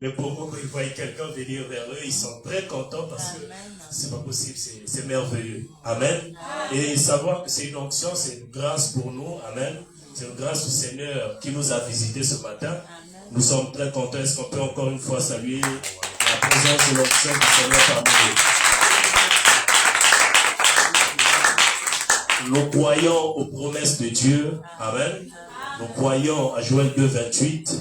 Mais pour moi, quand ils voient quelqu'un venir vers eux, ils sont très contents parce que c'est pas possible, c'est merveilleux. Amen. Et savoir que c'est une onction, c'est une grâce pour nous. Amen. C'est une grâce du Seigneur qui nous a visités ce matin. Nous sommes très contents. Est-ce qu'on peut encore une fois saluer la présence de l'onction du Seigneur parmi nous? Nous croyons aux promesses de Dieu. Amen. Nous croyons à Joël 2, 28.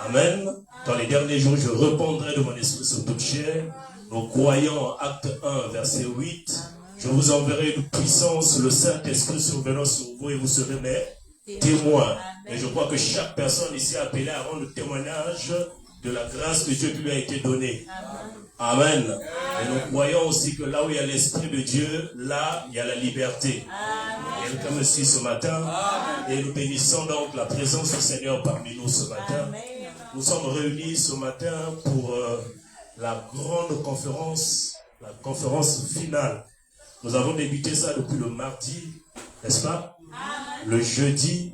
Amen. Dans les derniers jours, je répondrai de mon esprit sur toute chair. Nous croyons en Acte 1, verset 8. Je vous enverrai une puissance, le Saint-Esprit survenant sur vous et vous serez mes témoins. Et je crois que chaque personne ici est appelée à rendre le témoignage de la grâce de Dieu qui lui a été donnée. Amen. Et nous croyons aussi que là où il y a l'Esprit de Dieu, là, il y a la liberté. Quelqu'un me suit ce matin. Et nous bénissons donc la présence du Seigneur parmi nous ce matin. Nous sommes réunis ce matin pour la grande conférence, la conférence finale. Nous avons débuté ça depuis le mardi, n'est-ce pas? Le jeudi,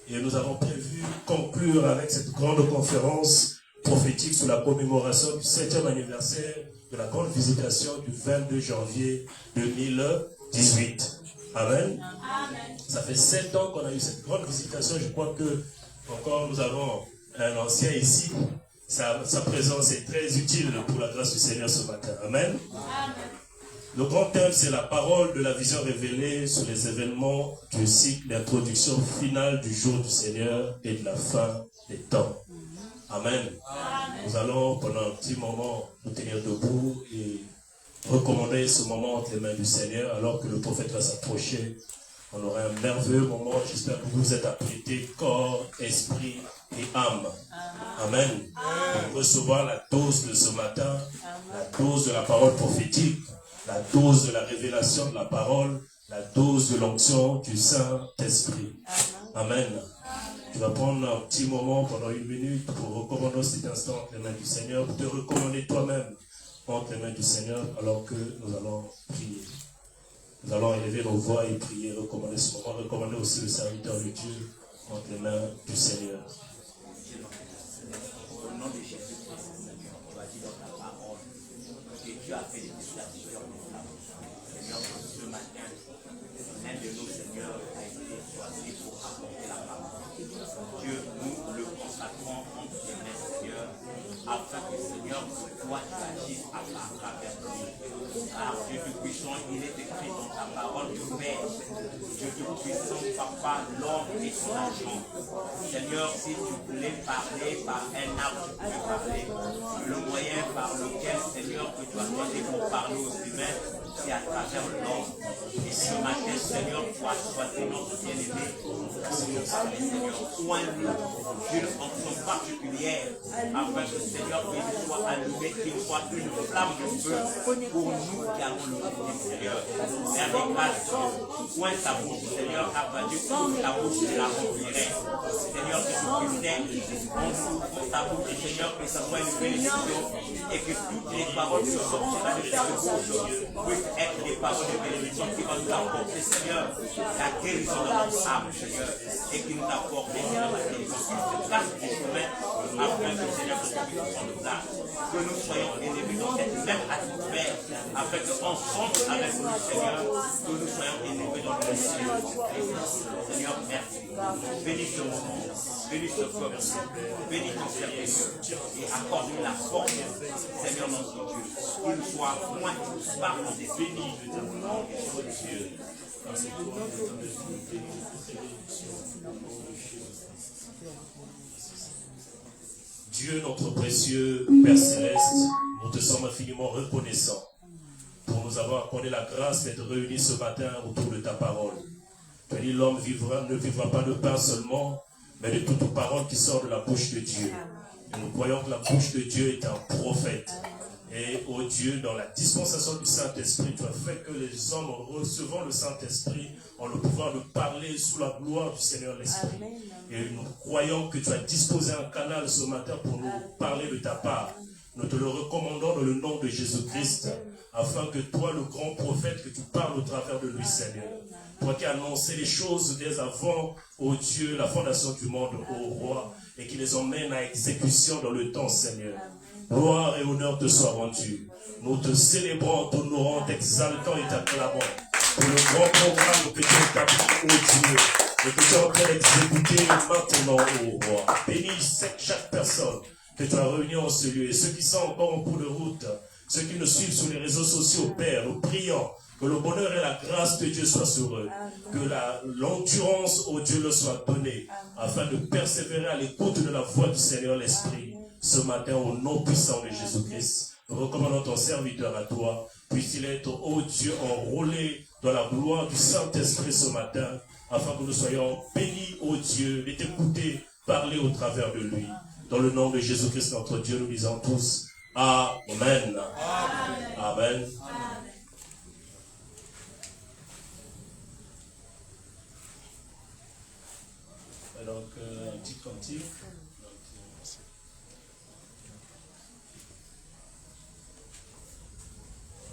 et nous avons prévu conclure avec cette grande conférence prophétique sur la commémoration du 7e anniversaire de la grande visitation du 22 janvier 2018. Amen. Ça fait 7 ans qu'on a eu cette grande visitation. Je crois que encore nous avons un ancien ici. Sa présence est très utile pour la grâce du Seigneur ce matin. Amen. Le grand thème, c'est la parole de la vision révélée sur les événements du cycle d'introduction finale du jour du Seigneur et de la fin des temps. Amen. Nous allons pendant un petit moment nous tenir debout et recommander ce moment entre les mains du Seigneur alors que le prophète va s'approcher. On aura un merveilleux moment. J'espère que vous êtes apprêtés corps, esprit et âme. Amen. Pour recevoir la dose de ce matin, la dose de la parole prophétique, la dose de la révélation de la parole, la dose de l'onction du Saint-Esprit. Amen. Tu vas prendre un petit moment pendant 1 minute pour recommander cet instant entre les mains du Seigneur, pour te recommander toi-même entre les mains du Seigneur alors que nous allons prier. Nous allons élever nos voix et prier, recommander ce moment, recommander aussi le serviteur de Dieu entre les mains du Seigneur. Au nom de Jésus-Christ, tu as dit dans ta parole que Dieu a fait des discussions de flammes. Seigneur, ce matin, l'un de nos seigneurs a été choisi pour apporter la parole. Dieu, nous le consacrons entre tes mains, Seigneur, afin que, Seigneur, toi tu agisses à travers nous. Car Dieu Tout-Puissant, il est écrit dans ta parole de Père. Dieu Tout-Puissant, Papa, l'homme et son agent. Seigneur, si tu voulais parler par un arbre, tu peux parler. Le moyen par lequel, Seigneur, que tu as choisi pour parler aux humains, c'est à travers l'homme. Et ce matin, Seigneur, toi, choisis notre bien-aimé pour nous parler, Seigneur. Soigne-le d'une onction particulière, afin que, Seigneur, qu'il soit allumé, qu'il soit une flamme de feu pour nous qui avons le monde, Seigneur. Père des grâces, soigne ta bouche, Seigneur, afin que ta bouche la remplirait. Seigneur, que tu puisses on ta bouche, Seigneur, que ça soit une bénédiction et que toutes les paroles qui sortiront de cette bouche puissent être des paroles de bénédiction qui vont nous apporter, Seieur, la guérison de notre âme, Seigneur, et qui nous apporte, Seigneur, la guérison qui se trace du chemin, afin que, Seigneur, que tu puisses prendre place. Que nous soyons élevés dans cette même atmosphère, afin que, ensemble avec nous, Seigneur, que nous soyons élevés dans le ciel. Seigneur, merci. Bénis ce moment, bénis ce peuple, bénis ton serviteur et accorde la force, Seigneur notre Dieu, qu'il soit moins par nos bénis de ton nom et de Dieu. Dieu, notre précieux Père Céleste, nous te sommes infiniment reconnaissants pour nous avoir accordé la grâce d'être réunis ce matin autour de ta parole. Tu as dit l'homme ne vivra pas de pain seulement, mais de toute parole qui sort de la bouche de Dieu. Et nous croyons que la bouche de Dieu est un prophète. Et, ô Dieu, dans la dispensation du Saint-Esprit, tu as fait que les hommes recevant le Saint-Esprit ont le pouvoir de parler sous la gloire du Seigneur l'Esprit. Et nous croyons que tu as disposé un canal ce matin pour nous parler de ta part. Nous te le recommandons dans le nom de Jésus-Christ, afin que toi, le grand prophète, que tu parles au travers de lui, Seigneur. Toi qui as annoncé les choses dès avant, ô Dieu, la fondation du monde, ô roi, et qui les emmène à exécution dans le temps, Seigneur. Gloire et honneur te soient rendus. Nous te célébrons, t'honorons, t'exaltons et t'acclamons pour le grand programme que tu as établi, ô Dieu, et que tu es en train d'exécuter maintenant, ô roi. Bénis chaque personne que tu as réunie en ce lieu, et ceux qui sont encore en cours de route, ceux qui nous suivent sur les réseaux sociaux, Père, nous prions que le bonheur et la grâce de Dieu soient sur eux, que l'endurance, ô Dieu, leur soit donnée, afin de persévérer à l'écoute de la voix du Seigneur l'Esprit, ce matin, au nom puissant de Jésus-Christ. Nous recommandons ton serviteur à toi, puisse-t-il être, ô Dieu, enrôlé dans la gloire du Saint-Esprit ce matin, afin que nous soyons bénis, ô Dieu, et t'écouter parler au travers de lui. Dans le nom de Jésus-Christ, notre Dieu, nous disons tous Amen. Amen. Amen. Donc, un petit cantique.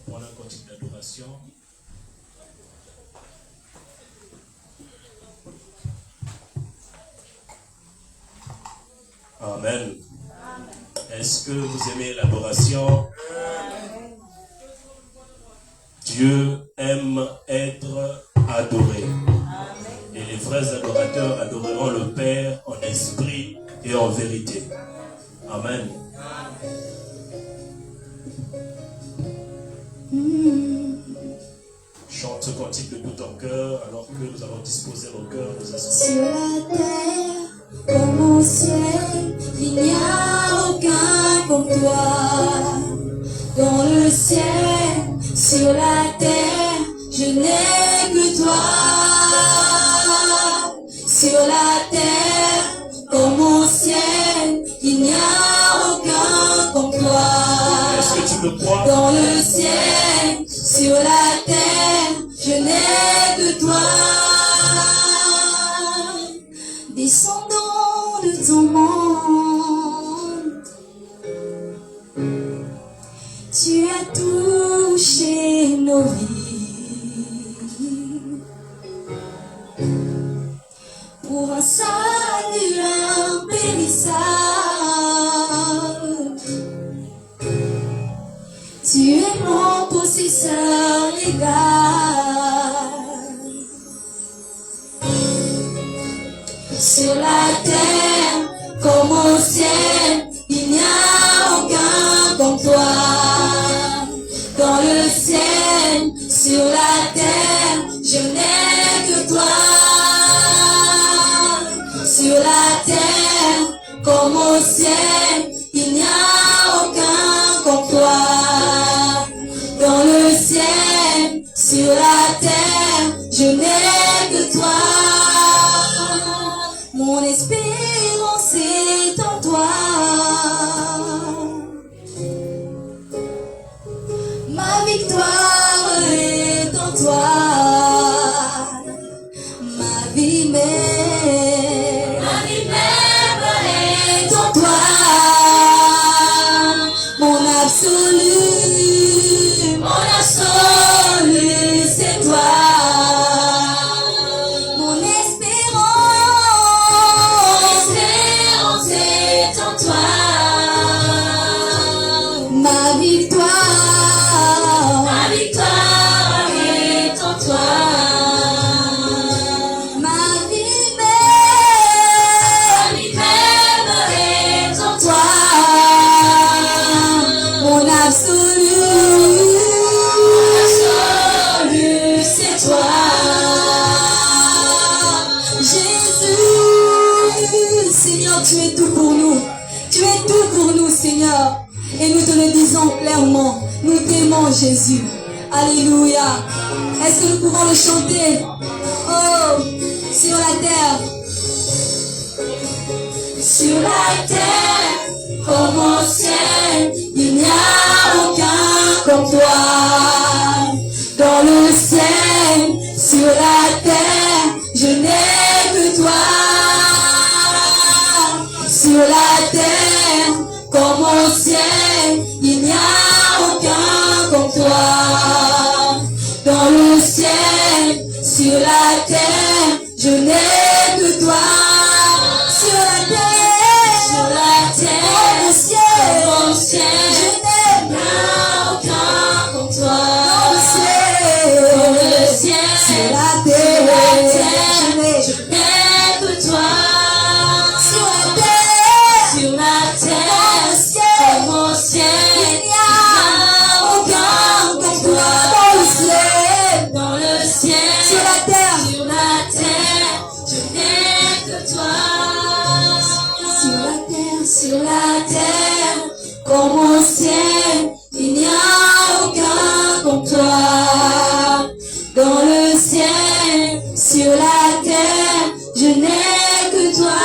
Prendre un cantique d'adoration. Amen. Est-ce que vous aimez l'adoration? Dieu aime être adoré. Et les vrais adorateurs adoreront le Père en esprit et en vérité. Amen. Chante ce cantique de tout ton cœur alors que nous allons disposer nos cœurs, nos esprits. Sur la terre, comme au ciel, il n'y a aucun comme toi. Dans le ciel, sur la terre, je n'ai que toi. Sur la terre, comme au ciel, il n'y a aucun comme toi. Est-ce que tu me crois? Dans le ciel, sur la terre, je n'ai que toi. Descendons de ton monde. Tu as touché nos vies pour un salut impérissable. Tu es mon possesseur légal. Sur la terre, comme au ciel, il n'y a aucun comme toi. Dans le ciel, sur la terre, je n'ai que toi. Sur la terre, comme au ciel, il n'y a aucun comme toi. Dans le ciel, sur la terre, je n'ai que toi. Mon espérance est en toi. Ma victoire est en toi. Ma vie même est en toi. Mon absolu, c'est toi. Mon espérance est en toi. Ma victoire est en toi. Ma vie même est en toi. Mon absolu, c'est toi. Jésus, Seigneur, tu es tout pour nous. Tu es tout pour nous, Seigneur. Et nous te le disons clairement. Nous t'aimons, Jésus. Alléluia. Est-ce que nous pouvons le chanter? Oh, sur la terre. Sur la terre, comme au ciel, il n'y a aucun comme toi. Dans le ciel, sur la terre, je n'ai que toi. Sur la terre, comme au ciel, il n'y a aucun comme toi. Dans le ciel, sur la terre, je n'ai que toi. Sur la terre, Comme au ciel, il n'y a aucun comme toi. Dans le ciel, sur la terre, je n'ai que toi.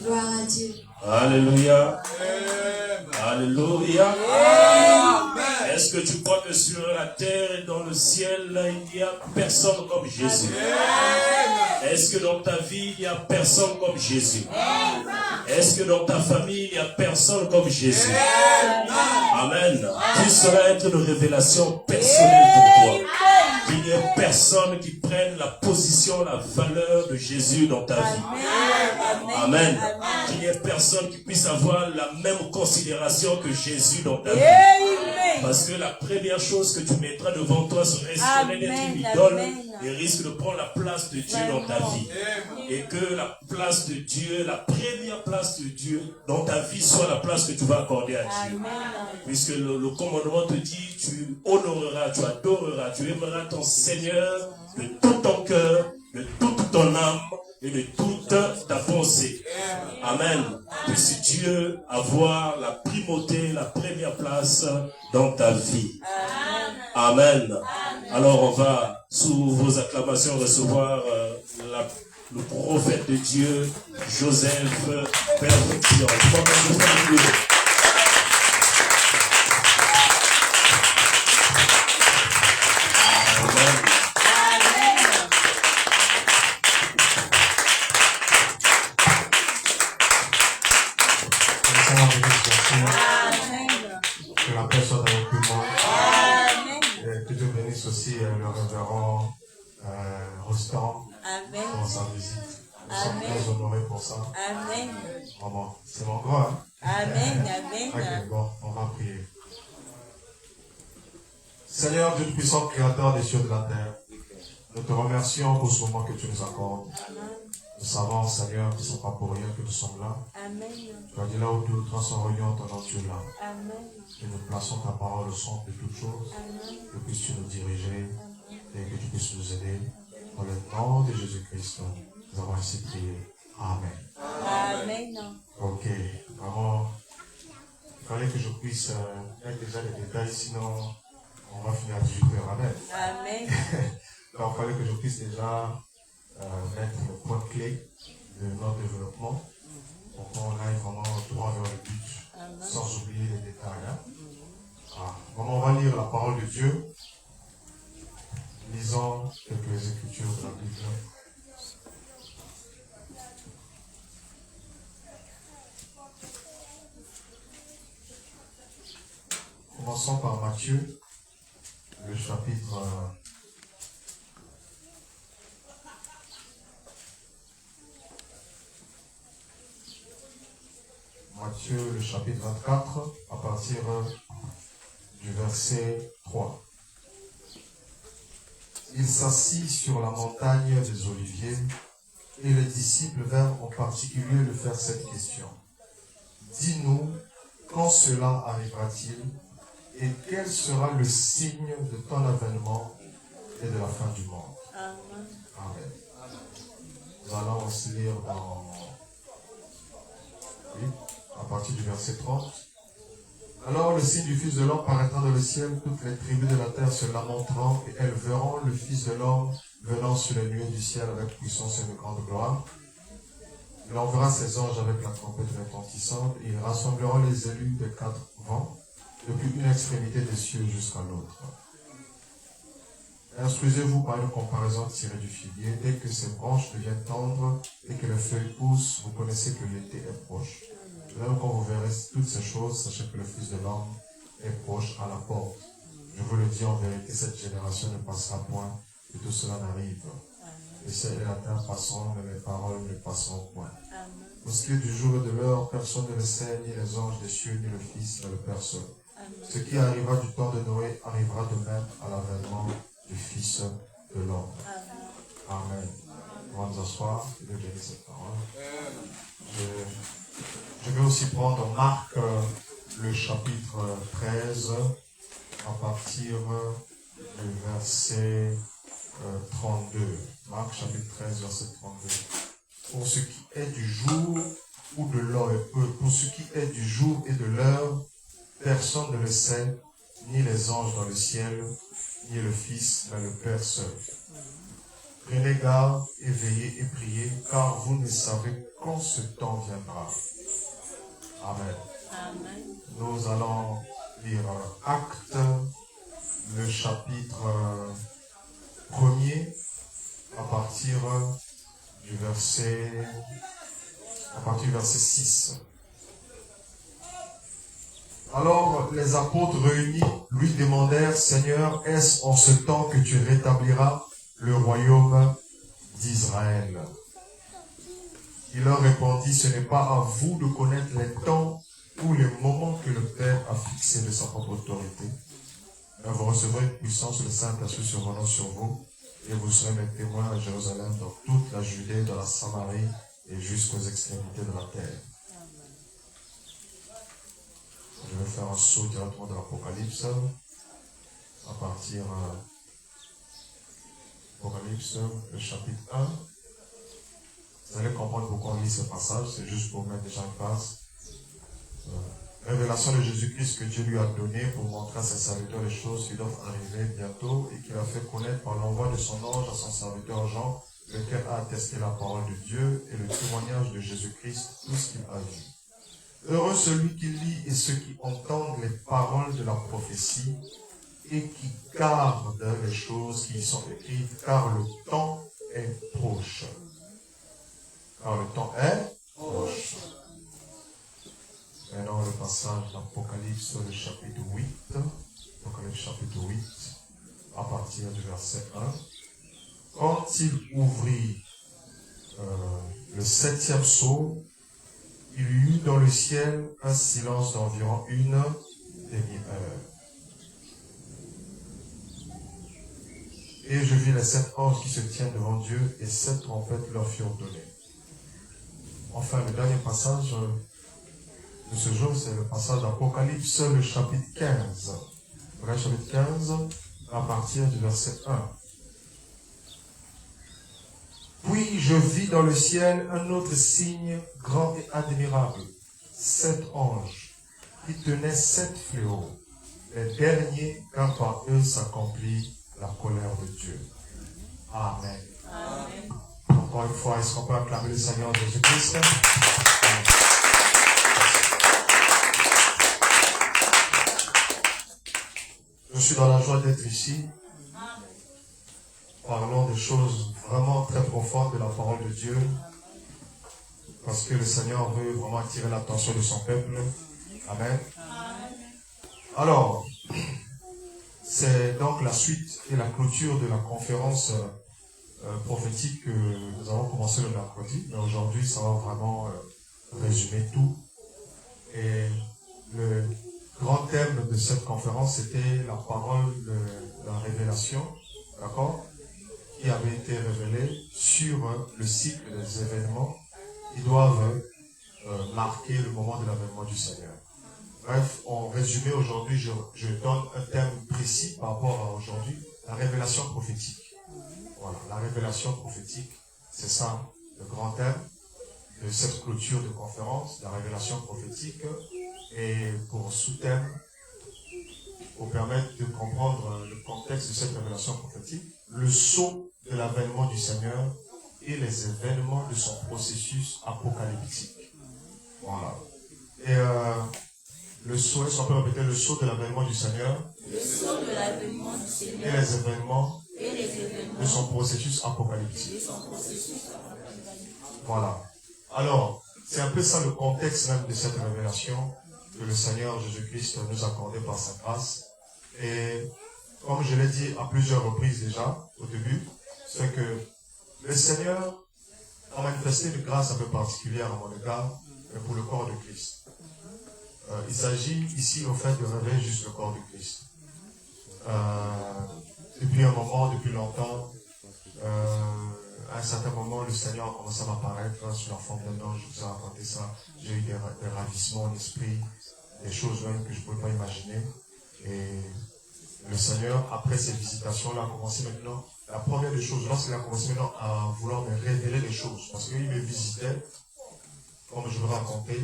Gloire à Dieu. Alléluia. Alléluia. Est-ce que tu crois que sur la terre et dans le ciel, il n'y a personne comme Jésus? Est-ce que dans ta vie, il n'y a personne comme Jésus? Est-ce que dans ta famille, il n'y a personne comme Jésus? Amen. Qui serait être une révélation personnelle pour toi? Qu'il n'y ait personne qui prenne la position, la valeur de Jésus dans ta vie. Amen. Qu'il n'y ait personne qui puisse avoir la même considération que Jésus dans ta vie. Parce que la première chose que tu mettras devant toi serait d'être une idole et risque de prendre la place de Dieu dans ta vie. Et que la place de Dieu, la première place de Dieu dans ta vie soit la place que tu vas accorder à Dieu. Puisque le commandement te dit, tu honoreras, tu adoreras, tu aimeras ton Seigneur de tout ton cœur, de toute ton âme et de toute ta pensée. Amen. Puisse Dieu avoir la primauté, la première place dans ta vie. Amen. Alors on va, sous vos acclamations, recevoir le prophète de Dieu, Joseph Perfection. Que la paix soit avec tout le monde. Et que Dieu bénisse aussi le révérend Rostand pour sa visite. Nous sommes très honorés pour ça. Amen. Vraiment, c'est mon grand. Hein? Amen. Amen. Ok, bon, on va prier. Seigneur Dieu puissant, créateur des cieux et de la terre, nous te remercions pour ce moment que tu nous accordes. Nous savons, Seigneur, que ce n'est pas pour rien que nous sommes là. Amen. Tu as dit là où deux ou trois sont réunis, ton nom, tu es là. Amen. Et nous plaçons ta parole au centre de toutes choses. Amen. Que puisses-tu nous diriger et que tu puisses nous aider. Dans le nom de Jésus-Christ, nous avons ainsi prié. Amen. Amen. Ok, vraiment, il fallait que je puisse mettre déjà les détails, sinon on va finir à 18h. Amen. Amen. Alors, il fallait que je puisse déjà mettre le point clé de notre développement pour qu'on aille vraiment droit vers le but, sans oublier les détails. Hein? Vraiment, on va lire la parole de Dieu. Lisons quelques écritures de la Bible. Commençons par Matthieu, le chapitre Matthieu, le chapitre 24, à partir du verset 3. Il s'assit sur la montagne des Oliviers, et les disciples vinrent en particulier lui faire cette question. Dis-nous, quand cela arrivera-t-il, et quel sera le signe de ton avènement et de la fin du monde? Amen. Nous allons aussi lire à partir du verset 30. Alors le signe du Fils de l'homme paraîtra dans le ciel, toutes les tribus de la terre se lamenteront, et elles verront le Fils de l'homme venant sur les nuées du ciel avec puissance et une grande gloire. Il enverra ses anges avec la trompette retentissante, et ils rassembleront les élus des quatre vents, depuis une extrémité des cieux jusqu'à l'autre. Instruisez-vous par une comparaison tirée du figuier. Dès que ses branches deviennent tendres et que les feuilles poussent, vous connaissez que l'été est proche. Même quand vous verrez toutes ces choses, sachez que le Fils de l'homme est proche à la porte. Je vous le dis en vérité, cette génération ne passera point, et tout cela n'arrive. Les ciels et la terre passeront, mais mes paroles ne passeront point. Pour ce qui est du jour et de l'heure, personne ne le sait, ni les anges des cieux, ni le Fils, mais le Père seul. Ce qui arrivera du temps de Noé arrivera de même à l'avènement du Fils de l'homme. Amen. On va nous asseoir et de bénir cette parole. Je vais aussi prendre Marc, le chapitre 13, à partir du verset 32. Marc, chapitre 13, verset 32. Pour ce qui est du jour ou de l'heure, pour ce qui est du jour et de l'heure, personne ne le sait, ni les anges dans le ciel, ni le Fils, mais le Père seul. Prenez garde et veillez et priez, car vous ne savez quand ce temps viendra. Amen. Amen. Nous allons lire Actes, le chapitre 1er, à partir du verset 6. Alors les apôtres réunis lui demandèrent, Seigneur, est-ce en ce temps que tu rétabliras le royaume d'Israël? Il leur répondit, ce n'est pas à vous de connaître les temps ou les moments que le Père a fixés de sa propre autorité. Mais vous recevrez une puissance, le Saint-Esprit survenant sur vous, et vous serez mes témoins à Jérusalem, dans toute la Judée, dans la Samarie et jusqu'aux extrémités de la terre. Je vais faire un saut directement de l'Apocalypse, à partir Apocalypse, le chapitre 1. Vous allez comprendre pourquoi on lit ce passage, c'est juste pour mettre déjà une base. Révélation de Jésus-Christ que Dieu lui a donné pour montrer à ses serviteurs les choses qui doivent arriver bientôt et qu'il a fait connaître par l'envoi de son ange à son serviteur Jean, lequel a attesté la parole de Dieu et le témoignage de Jésus-Christ, tout ce qu'il a vu. Heureux celui qui lit et ceux qui entendent les paroles de la prophétie et qui gardent les choses qui y sont écrites, car le temps est proche. Car le temps est proche. Maintenant, le passage d'Apocalypse, le chapitre 8. Apocalypse chapitre 8, à partir du verset 1. Quand il ouvrit le 7e sceau, il y eut dans le ciel un silence d'environ une demi-heure. Et je vis les 7 anges qui se tiennent devant Dieu, et 7 trompettes leur furent données. Enfin, le dernier passage de ce jour, c'est le passage d'Apocalypse, le chapitre 15. Le chapitre 15, à partir du verset 1. Puis je vis dans le ciel un autre signe grand et admirable. 7 anges qui tenaient 7 fléaux, les derniers, car par eux s'accomplit la colère de Dieu. Amen. Amen. Encore une fois, est-ce qu'on peut acclamer le Seigneur Jésus-Christ? Je suis dans la joie d'être ici. Parlons des choses vraiment très profondes de la parole de Dieu. Parce que le Seigneur veut vraiment attirer l'attention de son peuple. Amen. Alors, c'est donc la suite et la clôture de la conférence prophétique que nous avons commencé le mercredi. Mais aujourd'hui, ça va vraiment résumer tout. Et le grand thème de cette conférence, c'était la parole de la révélation, d'accord, qui avait été révélée sur le cycle des événements qui doivent marquer le moment de l'avènement du Seigneur. Bref, en résumé, aujourd'hui, je donne un thème précis par rapport à aujourd'hui, la révélation prophétique. Voilà, la révélation prophétique, c'est ça le grand thème de cette clôture de conférence, la révélation prophétique. Et pour sous-thème, pour permettre de comprendre le contexte de cette révélation prophétique, le sceau de l'avènement du Seigneur et les événements de son processus apocalyptique. Voilà. Et le sceau, est-ce qu'on peut répéter le sceau de l'avènement du Seigneur? Le sceau de l'avènement du Seigneur Et les événements de de son processus apocalyptique. Voilà. Alors, c'est un peu ça le contexte même de cette révélation que le Seigneur Jésus-Christ nous a accordé par sa grâce. Et comme je l'ai dit à plusieurs reprises déjà au début, c'est que le Seigneur a manifesté une grâce un peu particulière à mon égard pour le corps de Christ. Il s'agit ici au fait de révéler juste le corps de Christ. Depuis un moment, depuis longtemps, à un certain moment, le Seigneur a commencé à m'apparaître sous la forme d'un ange. Je vous ai raconté ça. J'ai eu des ravissements en esprit, des choses même que je ne pouvais pas imaginer. Et le Seigneur, après ces visitations-là, a commencé maintenant, la première des choses, lorsqu'il a commencé maintenant à vouloir me révéler les choses, parce qu'il me visitait, comme je vous racontais,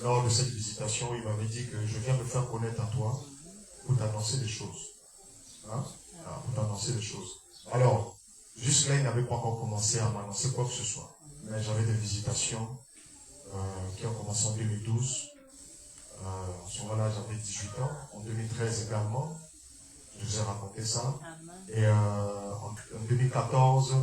lors de cette visitation, il m'avait dit que je viens me faire connaître à toi pour t'annoncer des choses. Hein? Pour t'annoncer des choses. Alors, jusque-là, il n'avait pas encore commencé à m'annoncer quoi que ce soit. Mais j'avais des visitations qui ont commencé en 2012. À ce moment-là, j'avais 18 ans. En 2013 également, je vous ai raconté ça. Et en 2014,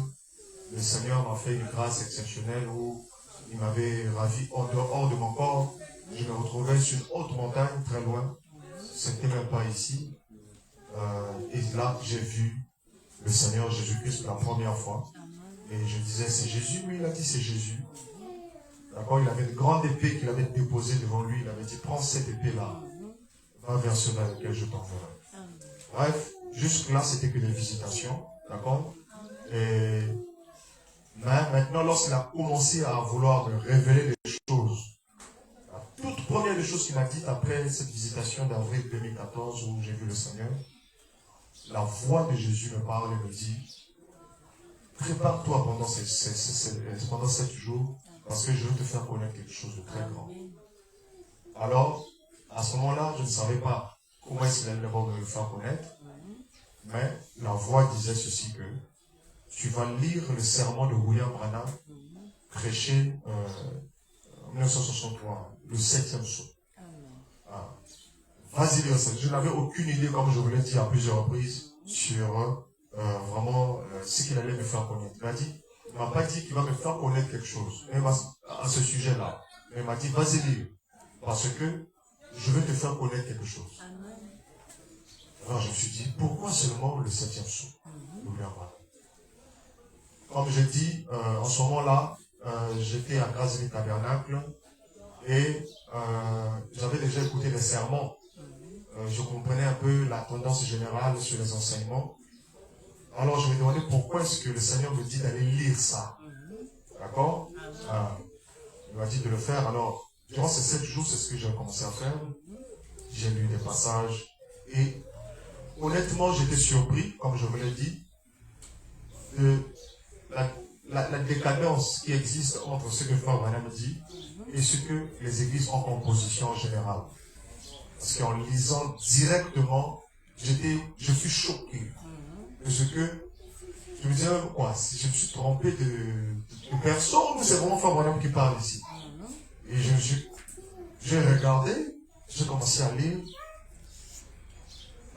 le Seigneur m'a fait une grâce exceptionnelle où il m'avait ravi en dehors de mon corps. Je me retrouvais sur une haute montagne, très loin. C'était même pas ici. Et là, j'ai vu le Seigneur Jésus-Christ pour la première fois. Et je disais, c'est Jésus? Oui, il a dit, c'est Jésus. D'accord? Il avait une grande épée qu'il avait déposée devant lui. Il avait dit, prends cette épée-là. Va vers ceux vers lesquels je t'enverrai. Bref, jusque-là, c'était que des visitations. D'accord? Et mais maintenant, lorsqu'il a commencé à vouloir me révéler des choses, la toute première des choses qu'il m'a dit après cette visitation d'avril 2014 où j'ai vu le Seigneur, la voix de Jésus me parle et me dit, prépare-toi pendant 7 jours parce que je veux te faire connaître quelque chose de très grand. Alors, à ce moment-là, je ne savais pas comment est-ce qu'il allait d'abord me le faire connaître, mais la voix disait ceci que tu vas lire le sermon de William Branham prêché en 1963, le 7e saut. Vas-y lire ça. Je n'avais aucune idée, comme je vous l'ai dit à plusieurs reprises, sur vraiment ce qu'il allait me faire connaître. Il m'a pas dit qu'il va me faire connaître quelque chose, même à ce sujet-là. Mais il m'a dit, vas-y lire, parce que je veux te faire connaître quelque chose. Alors je me suis dit, pourquoi seulement le 7e saut? Comme je dis, en ce moment-là, j'étais à Grâce-Vie Tabernacle et j'avais déjà écouté les sermons. Je comprenais un peu la tendance générale sur les enseignements. Alors je me demandais pourquoi est-ce que le Seigneur me dit d'aller lire ça. D'accord? Il m'a dit de le faire. Alors, durant ces 7 jours, c'est ce que j'ai commencé à faire. J'ai lu des passages et honnêtement, j'étais surpris, comme je vous l'ai dit, de la décadence qui existe entre ce que Frère Branham dit et ce que les églises ont en position en général. Parce qu'en lisant directement, je suis choqué de ce que je me disais, quoi, si je me suis trompé de personne ou c'est vraiment Frère Branham qui parle ici. Et j'ai regardé, j'ai commencé à lire.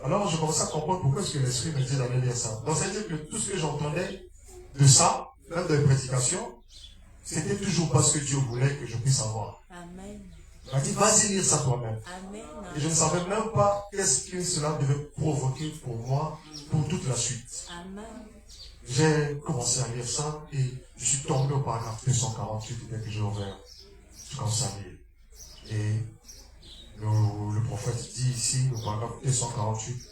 Alors je commençais à comprendre pourquoi est-ce que l'Esprit me dit d'aller lire ça. Donc c'est-à-dire que tout ce que j'entendais de ça, même de prédication, c'était toujours parce que Dieu voulait que je puisse savoir. Amen. Il m'a dit, vas-y lire ça toi-même. Amen. Et je ne savais même pas qu'est-ce que cela devait provoquer pour moi, pour toute la suite. Amen. J'ai commencé à lire ça et je suis tombé au paragraphe 248 dès que j'ai ouvert. Je commence à lire. Et le prophète dit ici, au paragraphe 248,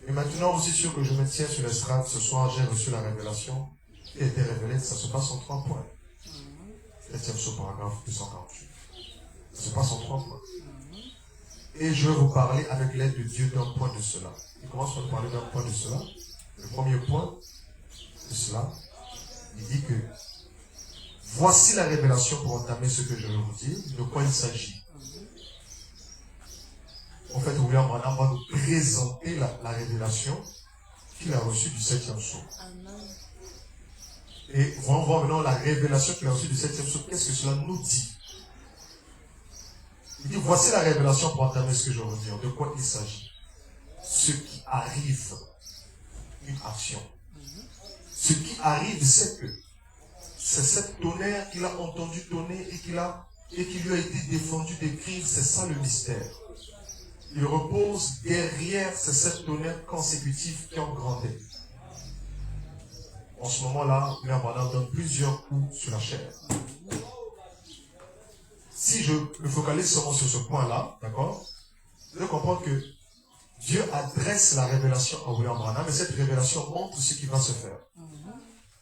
et maintenant aussi sûr que je me tiens sur l'estrade, ce soir j'ai reçu la révélation qui a été révélée, ça se passe en 3 points. 7e saut, paragraphe 248. Ça se passe en 3 points. Et je vais vous parler avec l'aide de Dieu d'un point de cela. Il commence par nous parler d'un point de cela. Le premier point de cela, il dit que voici la révélation pour entamer ce que je vais vous dire, de quoi il s'agit. En fait, William Branham va nous présenter la révélation qu'il a reçue du 7e saut. Et on va voir maintenant la révélation qu'il a reçue du 7e saut. Qu'est-ce que cela nous dit? Il dit, voici la révélation pour entamer ce que je vais vous dire. De quoi il s'agit? Ce qui arrive, une action. Ce qui arrive, c'est que c'est cette tonnerre qu'il a entendu tonner et qui lui a été défendu d'écrire, c'est ça le mystère. Il repose derrière ces 7 tonnerres consécutifs qui ont grandi. En ce moment-là, William Branham donne plusieurs coups sur la chair. Si je me focalise seulement sur ce point-là, d'accord, vous devez comprendre que Dieu adresse la révélation à William Branham, et cette révélation montre ce qui va se faire.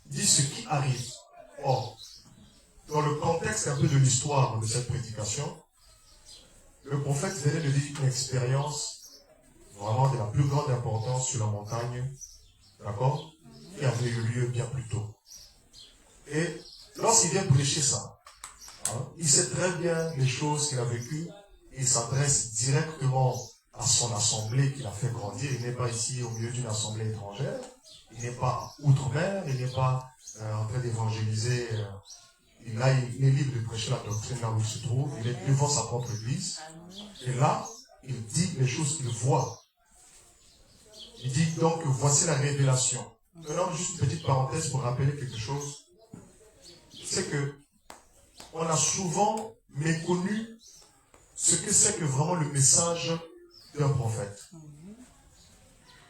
Il dit ce qui arrive. Or, dans le contexte un peu de l'histoire de cette prédication, le prophète venait de vivre une expérience vraiment de la plus grande importance sur la montagne, d'accord, qui avait eu lieu bien plus tôt. Et lorsqu'il vient prêcher ça, Hein? Il sait très bien les choses qu'il a vécues. Il s'adresse directement à son assemblée qu'il a fait grandir. Il n'est pas ici au milieu d'une assemblée étrangère. Il n'est pas outre-mer. Il n'est pas en train d'évangéliser. Il est libre de prêcher la doctrine là où il se trouve. Il est devant sa propre église. Et là, il dit les choses qu'il voit. Il dit donc, voici la révélation. Maintenant, juste une petite parenthèse pour rappeler quelque chose. C'est que on a souvent méconnu ce que c'est que vraiment le message d'un prophète.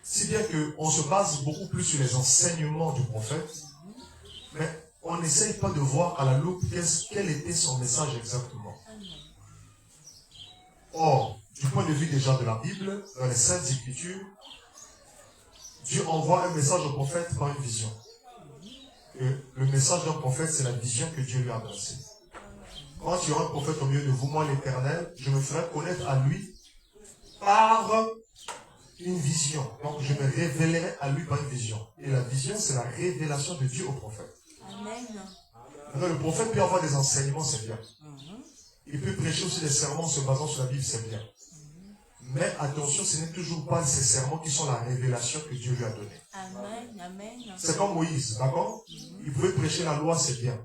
Si bien qu'on se base beaucoup plus sur les enseignements du prophète, mais on n'essaye pas de voir à la loupe quel était son message exactement. Or, du point de vue déjà de la Bible, dans les Saintes Écritures, Dieu envoie un message au prophète par une vision. Et le message d'un prophète, c'est la vision que Dieu lui a adressée. Quand il y aura un prophète au milieu de vous, moi l'Éternel, je me ferai connaître à lui par une vision. Donc je me révélerai à lui par une vision. Et la vision, c'est la révélation de Dieu au prophète. Amen. Alors, le prophète peut avoir des enseignements, c'est bien. Il peut prêcher aussi des sermons en se basant sur la Bible, c'est bien. Mais attention, ce n'est toujours pas ces sermons qui sont la révélation que Dieu lui a donnée. Amen. Amen. C'est comme Moïse, d'accord? Il pouvait prêcher la loi, c'est bien.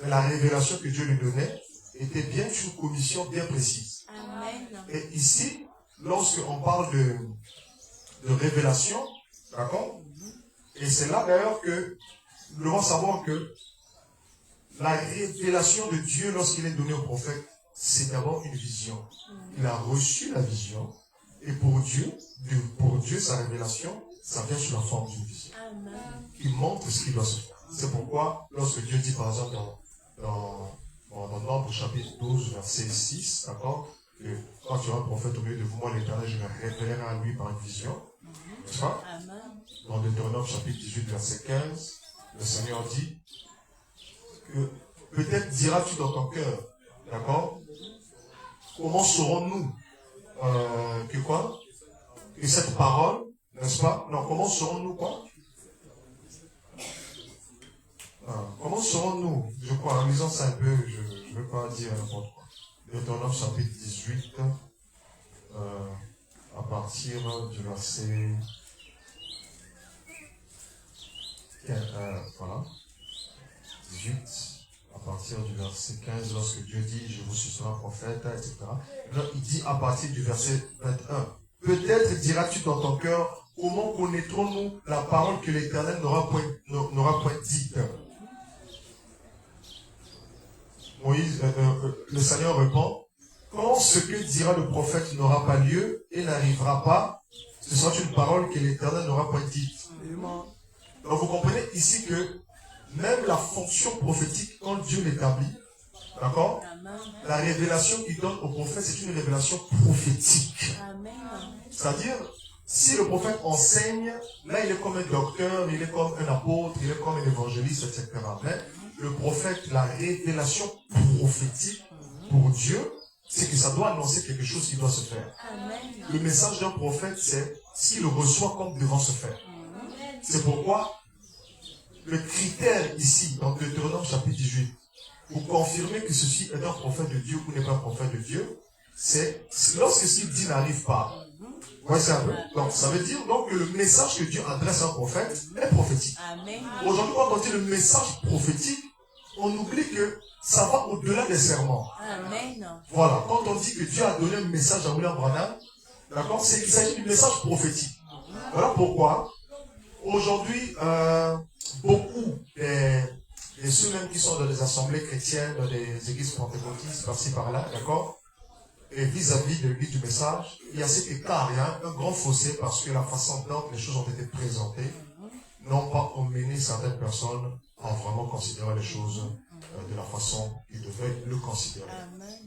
Mais la révélation que Dieu lui donnait était bien une commission bien précise. Amen. Et ici, lorsqu'on parle de révélation, d'accord? Et c'est là d'ailleurs que nous devons savoir que la révélation de Dieu, lorsqu'il est donné au prophète, c'est d'abord une vision. Il a reçu la vision. Et pour Dieu, sa révélation, ça vient sous la forme d'une vision. Amen. Il montre ce qui doit se faire. C'est pourquoi, lorsque Dieu dit par exemple dans Nombre chapitre 12, verset 6, d'accord, que quand tu auras un prophète au milieu de vous, moi l'Éternel, je me révélerai à lui par une vision. N'est-ce pas? Amen. Dans Deutéronome chapitre 18, verset 15, le Seigneur dit que peut-être diras-tu dans ton cœur, d'accord, comment saurons-nous que quoi? Que cette parole, n'est-ce pas? Non, comment saurons-nous quoi? Comment saurons-nous? Je crois, en lisant ça un peu, je ne veux pas dire n'importe quoi. Deutéronome chapitre 18, à partir du verset 15, voilà, 18, à partir du verset 15, lorsque Dieu dit, je vous susciterai un prophète, etc. Là, il dit à partir du verset 21, peut-être diras-tu dans ton cœur, comment connaîtrons-nous la parole que l'Éternel n'aura point dite? Moïse, le Seigneur répond, quand ce que dira le prophète n'aura pas lieu et n'arrivera pas, ce sera une parole que l'Éternel n'aura point dite. Donc vous comprenez ici que même la fonction prophétique, quand Dieu l'établit, d'accord, la révélation qu'il donne au prophète, c'est une révélation prophétique. Amen. C'est-à-dire, si le prophète enseigne, là il est comme un docteur, il est comme un apôtre, il est comme un évangéliste, etc. Mais le prophète, la révélation prophétique pour Dieu, c'est que ça doit annoncer quelque chose qui doit se faire. Amen. Le message d'un prophète, c'est ce qu'il reçoit comme devant se faire. C'est pourquoi le critère ici, dans Deutéronome chapitre 18, pour confirmer que ceci est un prophète de Dieu ou n'est pas un prophète de Dieu, c'est lorsque ce qu'il dit n'arrive pas. Vous voyez ça un peu? Donc, ça veut dire donc que le message que Dieu adresse à un prophète est prophétique. Amen. Aujourd'hui, quand on dit le message prophétique, on oublie que ça va au-delà des serments. Amen. Voilà, quand on dit que Dieu a donné un message à William Branham, d'accord, c'est qu'il s'agit du message prophétique. Voilà pourquoi, aujourd'hui, beaucoup de ceux-mêmes qui sont dans des assemblées chrétiennes, dans des églises pentecôtistes, par-ci, par-là, d'accord, et vis-à-vis de l'église du message, il y a cet écart, il y a un grand fossé parce que la façon dont les choses ont été présentées n'ont pas emmené certaines personnes à vraiment considérer les choses de la façon qu'ils devaient le considérer.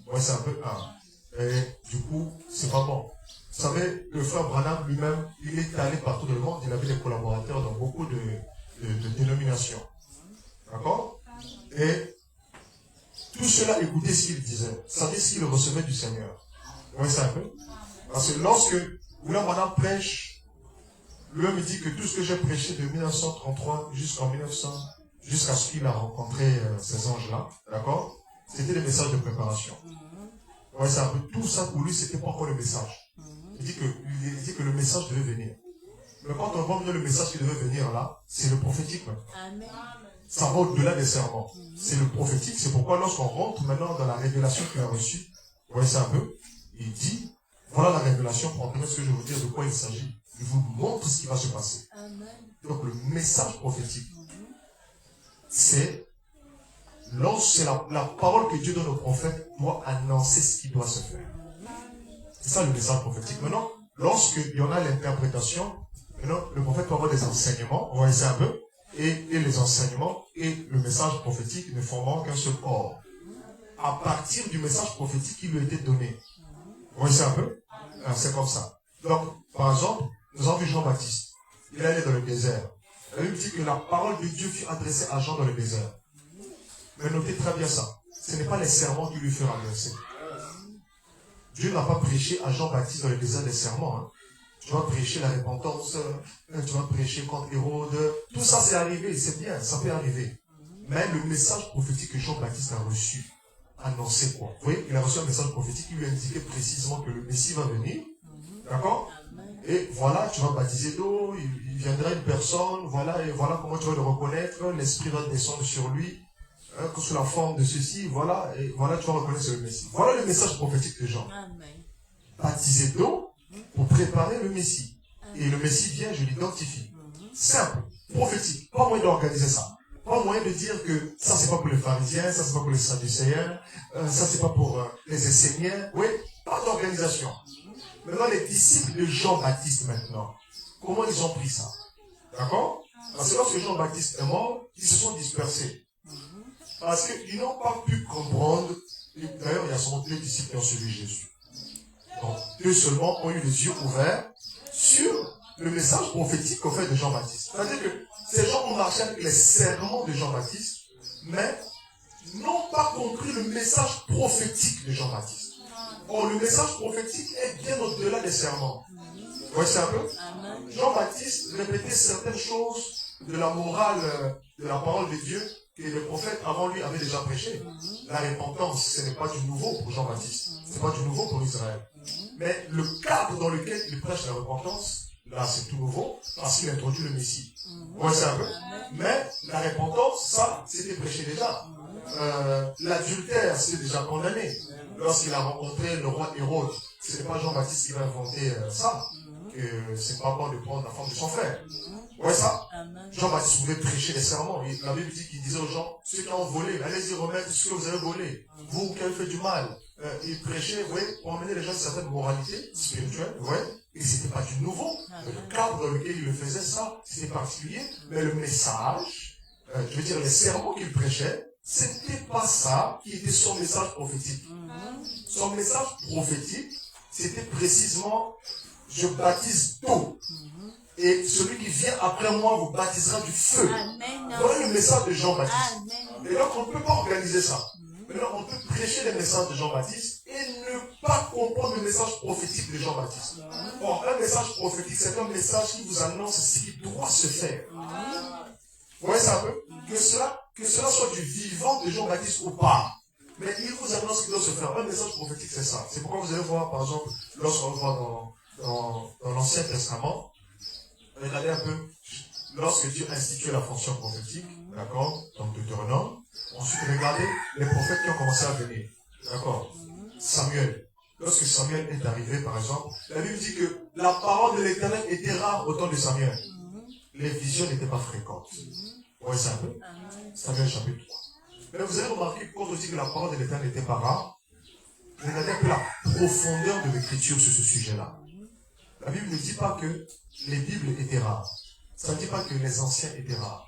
Ouais, c'est un peu et du coup, c'est pas bon. Vous savez, le frère Branham lui-même, il est allé partout dans le monde, il avait des collaborateurs dans beaucoup de dénominations. D'accord? Et tout cela écoutait ce qu'il disait. Savait ce qu'il recevait du Seigneur. Vous voyez ça un peu? Parce que lorsque William Branham prêche, lui me dit que tout ce que j'ai prêché de 1933 jusqu'en 1900, jusqu'à ce qu'il a rencontré ces anges-là, d'accord? C'était des messages de préparation. Ouais, c'est un peu tout ça pour lui, c'était pas encore le message. Il dit que le message devait venir. Mais quand on voit le message qui devait venir là, c'est le prophétique. Amen. Ça va au-delà des serments. C'est le prophétique. C'est pourquoi lorsqu'on rentre maintenant dans la révélation qu'il a reçue, vous voyez ça un peu, il dit, voilà la révélation, comprenez ce que je veux dire, de quoi il s'agit. Il vous montre ce qui va se passer. Amen. Donc le message prophétique, c'est la parole que Dieu donne au prophète doit annoncer ce qui doit se faire. C'est ça le message prophétique. Maintenant, lorsqu'il y en a l'interprétation, maintenant, le prophète peut avoir des enseignements, on va essayer un peu, et les enseignements et le message prophétique ne forment qu'un seul corps. À partir du message prophétique qui lui a été donné. Vous voyez un peu? C'est comme ça. Donc, par exemple, nous avons vu Jean-Baptiste. Il est allé dans le désert. La Bible dit que la parole de Dieu fut adressée à Jean dans le désert. Mais notez très bien ça. Ce n'est pas les serments qui lui furent adressés. Dieu n'a pas prêché à Jean-Baptiste dans le désert des serments. Hein. Tu vas prêcher la repentance, tu vas prêcher contre Hérode. Tout ça, c'est arrivé, c'est bien, ça peut arriver. Mais le message prophétique que Jean-Baptiste a reçu, annonçait quoi? Vous voyez, il a reçu un message prophétique qui lui indiquait précisément que le Messie va venir. D'accord? Et voilà, tu vas baptiser d'eau, il viendra une personne, voilà, et voilà comment tu vas le reconnaître, l'Esprit va descendre sur lui, sous la forme de ceci, voilà, et voilà, tu vas reconnaître le Messie. Voilà le message prophétique de Jean. Baptiser d'eau pour préparer le Messie. Et le Messie vient, je l'identifie. Simple, prophétique, pas moyen d'organiser ça. Pas moyen de dire que ça c'est pas pour les pharisiens, ça c'est pas pour les sadducéens, ça c'est pas pour les esséniens. Oui, pas d'organisation. Maintenant, les disciples de Jean-Baptiste maintenant, comment ils ont pris ça? D'accord? Parce que lorsque Jean-Baptiste est mort, ils se sont dispersés. Parce qu'ils n'ont pas pu comprendre. D'ailleurs, il y a seulement 2 disciples qui ont suivi Jésus. Donc, 2 seulement ont eu les yeux ouverts sur le message prophétique qu'au fait de Jean-Baptiste. C'est-à-dire que ces gens ont marché avec les serments de Jean-Baptiste, mais n'ont pas compris le message prophétique de Jean-Baptiste. Or, le message prophétique est bien au-delà des serments. Vous voyez ça un peu? Jean-Baptiste répétait certaines choses de la morale, de la parole de Dieu, que les prophètes avant lui avaient déjà prêché. La repentance, ce n'est pas du nouveau pour Jean-Baptiste. Ce n'est pas du nouveau pour Israël. Mais le cadre dans lequel il prêche la repentance, là c'est tout nouveau, parce qu'il introduit le Messie. Vous voyez ça un peu? Mais la repentance, ça, c'était prêché déjà. L'adultère, c'était déjà condamné. Lorsqu'il a rencontré le roi Hérode, ce n'est pas Jean-Baptiste qui va inventer ça, que c'est pas bon de prendre la forme de son frère. Vous voyez ça? Jean-Baptiste pouvait prêcher les serments. La Bible dit qu'il disait aux gens, ceux qui ont volé, allez-y remettre ce que vous avez volé. Vous qui avez fait du mal. Il prêchait, vous voyez, pour emmener les gens à une certaine moralité spirituelle, vous voyez. Et ce n'était pas du nouveau. Le cadre dans lequel il le faisait, ça, c'était particulier. Mais le message, je veux dire, les sermons qu'il prêchait, c'était pas ça qui était son message prophétique. Son message prophétique, c'était précisément, je baptise d'eau. Et celui qui vient après moi vous baptisera du feu. Voilà le message de Jean-Baptiste. Et donc on ne peut pas organiser ça. Maintenant, on peut prêcher les messages de Jean-Baptiste et ne pas comprendre le message prophétique de Jean-Baptiste. Or, un message prophétique, c'est un message qui vous annonce ce qui doit se faire. Vous voyez ça un peu? Que cela soit du vivant de Jean-Baptiste ou pas. Mais il vous annonce ce qui doit se faire. Un message prophétique, c'est ça. C'est pourquoi vous allez voir, par exemple, lorsqu'on va dans l'Ancien Testament, regardez un peu, lorsque Dieu a institué la fonction prophétique, d'accord, donc Deutéronome, ensuite regardez les prophètes qui ont commencé à venir, d'accord, Samuel. Lorsque Samuel est arrivé, par exemple, la Bible dit que la parole de l'Éternel était rare au temps de Samuel. Les visions n'étaient pas fréquentes. Vous voyez ça un peu? Samuel chapitre 3. Mais vous avez remarqué que quand on dit que la parole de l'Éternel n'était pas rare, regardez un peu la profondeur de l'écriture sur ce sujet-là. La Bible ne dit pas que les Bibles étaient rares. Ça ne dit pas que les anciens étaient rares.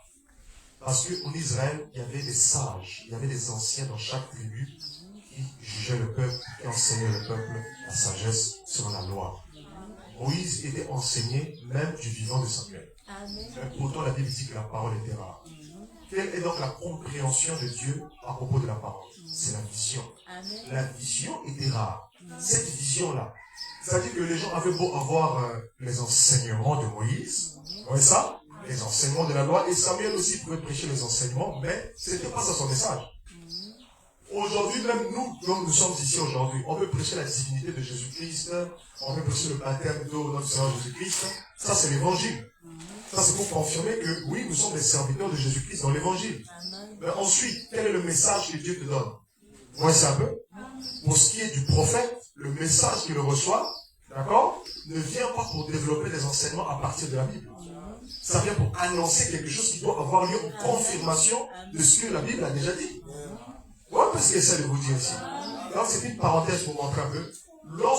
Parce qu'en Israël, il y avait des sages, il y avait des anciens dans chaque tribu qui jugeaient le peuple, qui enseignaient le peuple la sagesse sur la loi. Moïse était enseigné même du vivant de Samuel. Mais pourtant, la Bible dit que la parole était rare. Quelle est donc la compréhension de Dieu à propos de la parole? C'est la vision. La vision était rare. Cette vision-là, c'est-à-dire que les gens avaient beau avoir les enseignements de Moïse, vous voyez ça? Les enseignements de la loi, et Samuel aussi pouvait prêcher les enseignements, mais ce n'était pas ça son message. Aujourd'hui, même nous, comme nous sommes ici aujourd'hui, on peut prêcher la divinité de Jésus-Christ, on peut prêcher le baptême de notre Seigneur Jésus-Christ. Ça, c'est l'évangile. Ça, c'est pour confirmer que oui, nous sommes des serviteurs de Jésus-Christ dans l'évangile. Mais ensuite, quel est le message que Dieu te donne? Voici un peu. Pour ce qui est du prophète, le message qu'il reçoit, d'accord, ne vient pas pour développer des enseignements à partir de la Bible. Ça vient pour annoncer quelque chose qui doit avoir lieu en confirmation de ce que la Bible a déjà dit. Voilà un peu ce qu'il essaie de vous dire ici. Donc c'est une parenthèse pour montrer un peu. Maintenant,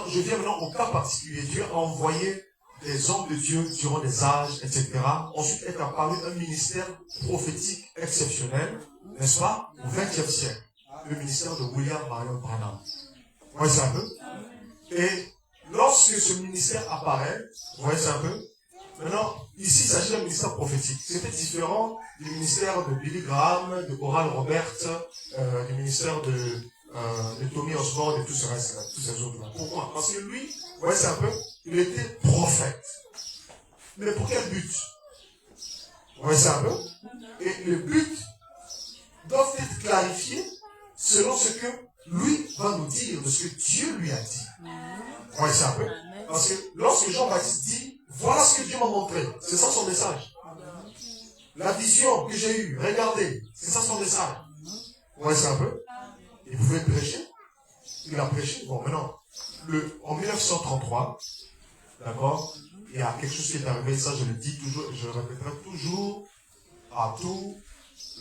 je viens maintenant au cas particulier. Dieu a envoyé des hommes de Dieu durant des âges, etc. Ensuite est apparu un ministère prophétique exceptionnel, n'est-ce pas, au XXe siècle. Le ministère de William Marion Branham. Vous voyez ça un peu? Et lorsque ce ministère apparaît, vous voyez ça un peu? Maintenant, ici, il s'agit d'un ministère prophétique. C'était différent du ministère de Billy Graham, de Oral Roberts, du ministère de Tommy Osborne et tous ces autres-là. Pourquoi? Parce que lui, vous voyez ça un peu? Il était prophète. Mais pour quel but? Vous voyez ça un peu? Et le but doit être clarifié selon ce que lui va nous dire, de ce que Dieu lui a dit. Vous voyez ça un peu? Parce que lorsque Jean-Baptiste dit, voilà ce que Dieu m'a montré, c'est ça son message. La vision que j'ai eue, regardez, c'est ça son message. Vous voyez ça un peu? Il pouvait prêcher. Il a prêché. Bon, maintenant, en 1933, d'accord, il y a quelque chose qui est arrivé, ça je le dis toujours, je le répéterai toujours à tous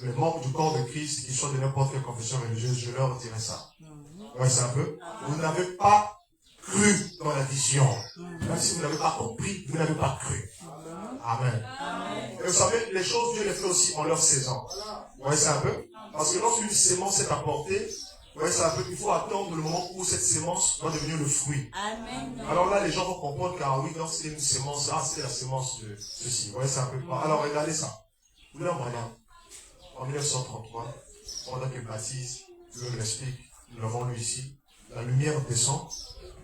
les membres du corps de Christ, qui soient de n'importe quelle confession religieuse, je leur dirai ça. Vous voyez ça un peu? Vous n'avez pas cru dans la vision. Même si vous n'avez pas compris, vous n'avez pas cru. Amen. Et vous savez, les choses, Dieu les fait aussi en leur saison. Vous voyez ça un peu? Parce que lorsqu'une sémence est apportée, vous voyez ça un peu, il faut attendre le moment où cette sémence va devenir le fruit. Amen. Alors là, les gens vont comprendre qu'ah oui, donc c'était une sémence, c'était la sémence de ceci. Vous voyez ça un peu? Alors regardez ça. William Branham, en 1933, pendant qu'il baptise, Dieu l'explique, nous l'avons lu ici, la lumière descend,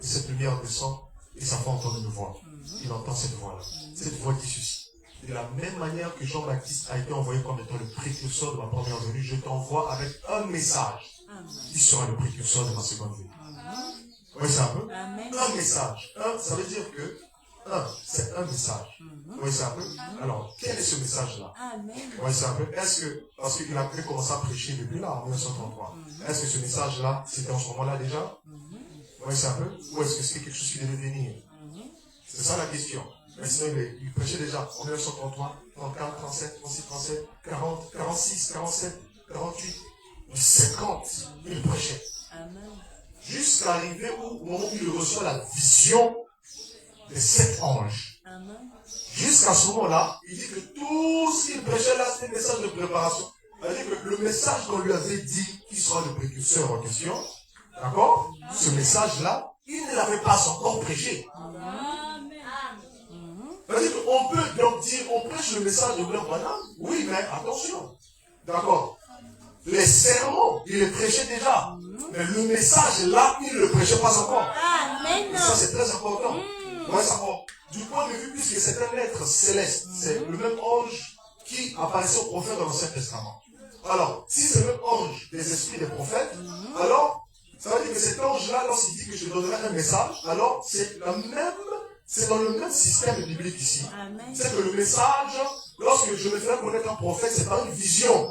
et cette lumière descend, et ça fait entendre une voix. Il entend cette voix-là. Cette voix dit ceci. De la même manière que Jean-Baptiste a été envoyé comme étant le précurseur de ma première venue, je t'envoie avec un message qui sera le précurseur de ma seconde venue. Vous voyez ça un peu? Un message. Ça veut dire que c'est un message. Vous voyez ça un peu? Alors, quel est ce message-là? Vous voyez ça un peu? Est-ce que, parce qu'il a commencé à prêcher depuis là, en 1933, est-ce que ce message-là, c'était en ce moment-là déjà? Vous voyez ça un peu? Ou est-ce que c'est quelque chose qui devait venir? C'est ça la question. Mais sinon, il prêchait déjà en 1933, 34, 37, 36, 37, 40, 46, 47, 48, 50. Il prêchait. Jusqu'à arriver au moment où il reçoit la vision des 7 anges. Jusqu'à ce moment-là, il dit que tout ce qu'il prêchait là, c'était un message de préparation. C'est-à-dire que le message qu'on lui avait dit, qui sera le précurseur en question, d'accord? Ce message-là, il ne l'avait pas encore prêché. C'est-à-dire qu'on peut donc dire, on prêche le message de William Branham, oui, mais attention. D'accord? Les sermons, il les prêchait déjà. Mais le message là, il ne le prêchait pas encore. Et ça, c'est très important. Ouais, ça va. Du point de vue, puisque c'est un être céleste, c'est le même ange qui apparaissait aux prophètes dans l'Ancien Testament. Alors, si c'est le même ange des esprits des prophètes, alors, ça veut dire que cet ange-là, lorsqu'il dit que je donnerai un message, alors c'est dans le même système biblique ici. C'est que le message, lorsque je me ferai connaître un prophète, c'est par une vision.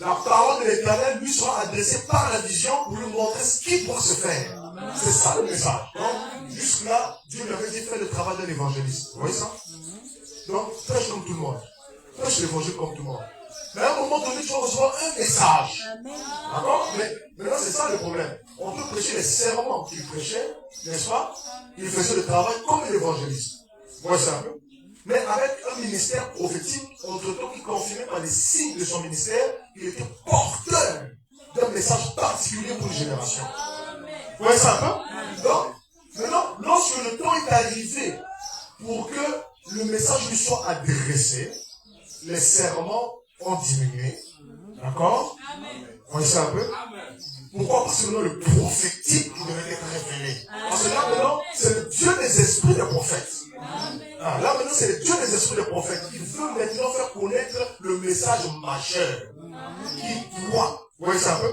La parole de l'Éternel lui sera adressée par la vision pour lui montrer ce qui doit se faire. C'est ça le message. Donc, jusque-là, Dieu lui avait dit faire le travail d'un évangéliste. Vous voyez ça? Donc, prêche comme tout le monde. Prêche l'évangile comme tout le monde. Mais à un moment donné, tu vas recevoir un message. D'accord? Mais maintenant, c'est ça le problème. On peut prêcher les serments qu'il prêchait, n'est-ce pas? Il faisait le travail comme l'évangéliste. Vous voyez ça un peu? Mais avec un ministère prophétique, entre-temps, qui confirmait par les signes de son ministère, il était porteur d'un message particulier pour une génération. Vous voyez ça un peu? Donc, maintenant, lorsque le temps est arrivé pour que le message lui soit adressé, les serments ont diminué. D'accord? Vous voyez ça un peu? Pourquoi? Parce que maintenant, le prophétique qui devait être révélé. Parce que là, maintenant, c'est le Dieu des esprits des prophètes. Ah, là, maintenant, c'est le Dieu des esprits des prophètes. Il veut maintenant faire connaître le message majeur qui doit Vous voyez ça un peu?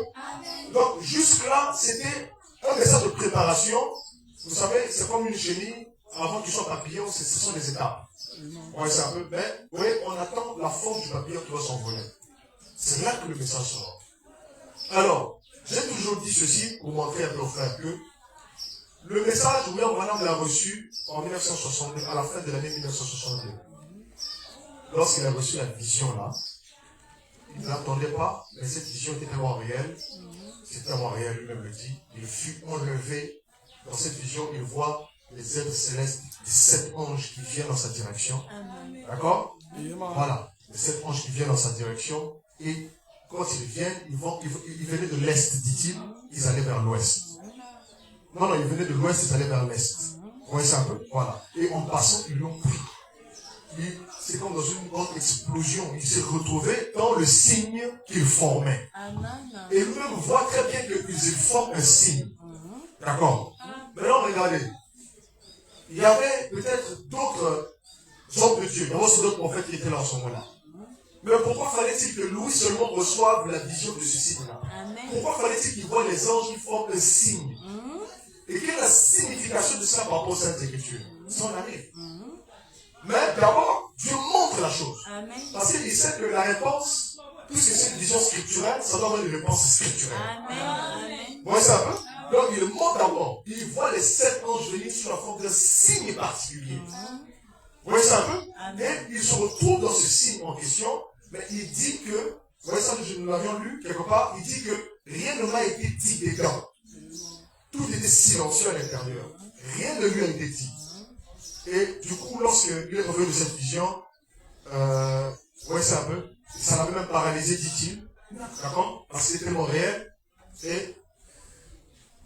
Donc, jusque-là, c'était un message de préparation. Vous savez, c'est comme une chenille. Avant qu'il soit papillon, ce sont des étapes. Vous voyez ça un peu? Mais, vous voyez, on attend la forme du papillon qui va s'envoler. C'est là que le message sort. Alors, j'ai toujours dit ceci pour montrer un peu aux frères que le message, William Branham l'a reçu en 1962, à la fin de l'année 1962. Lorsqu'il a reçu la vision là, il ne l'attendait pas, mais cette vision était tellement réelle, c'est tellement réel, lui-même le dit, il fut enlevé. Dans cette vision, il voit les êtres célestes, les 7 anges qui viennent dans sa direction. D'accord? Voilà, les 7 anges qui viennent dans sa direction, et quand ils viennent, ils venaient de l'Est, dit-il, ils allaient vers l'Ouest. Non, ils venaient de l'Ouest, ils allaient vers l'Est. Vous voyez ça un peu? Voilà. Et en passant, ils l'ont pris. C'est comme dans une grande explosion. Il s'est retrouvé dans le signe qu'il formait. Et lui-même voit très bien qu'ils forment un signe. D'accord? Maintenant, regardez. Il y avait peut-être d'autres hommes de Dieu. Il y avait aussi d'autres prophètes qui étaient là en ce moment-là. Mais pourquoi fallait-il que Louis seulement reçoive la vision de ce signe-là? Pourquoi fallait-il qu'il voit les anges qui forment un signe? Et quelle est la signification de cela par rapport aux Saintes Écritures? Ça, on arrive. Mais d'abord, Dieu montre la chose. Parce qu'il sait que la réponse, puisque c'est une vision scripturelle, ça doit avoir une réponse scripturelle. Vous voyez ça un peu? Donc il montre d'abord. Il voit les 7 anges venir sous la forme d'un signe particulier. Vous voyez ça un peu? Et il se retrouve dans ce signe en question, mais il dit que, vous voyez ça, nous l'avions lu quelque part, il dit que rien ne m'a été dit dedans. Tout était silencieux à l'intérieur. Rien ne lui a été dit. Et du coup, lorsqu'il est revenu de cette vision, vous voyez ça un peu, ça l'avait même paralysé, dit-il. D'accord? Parce que c'était tellement réel. Et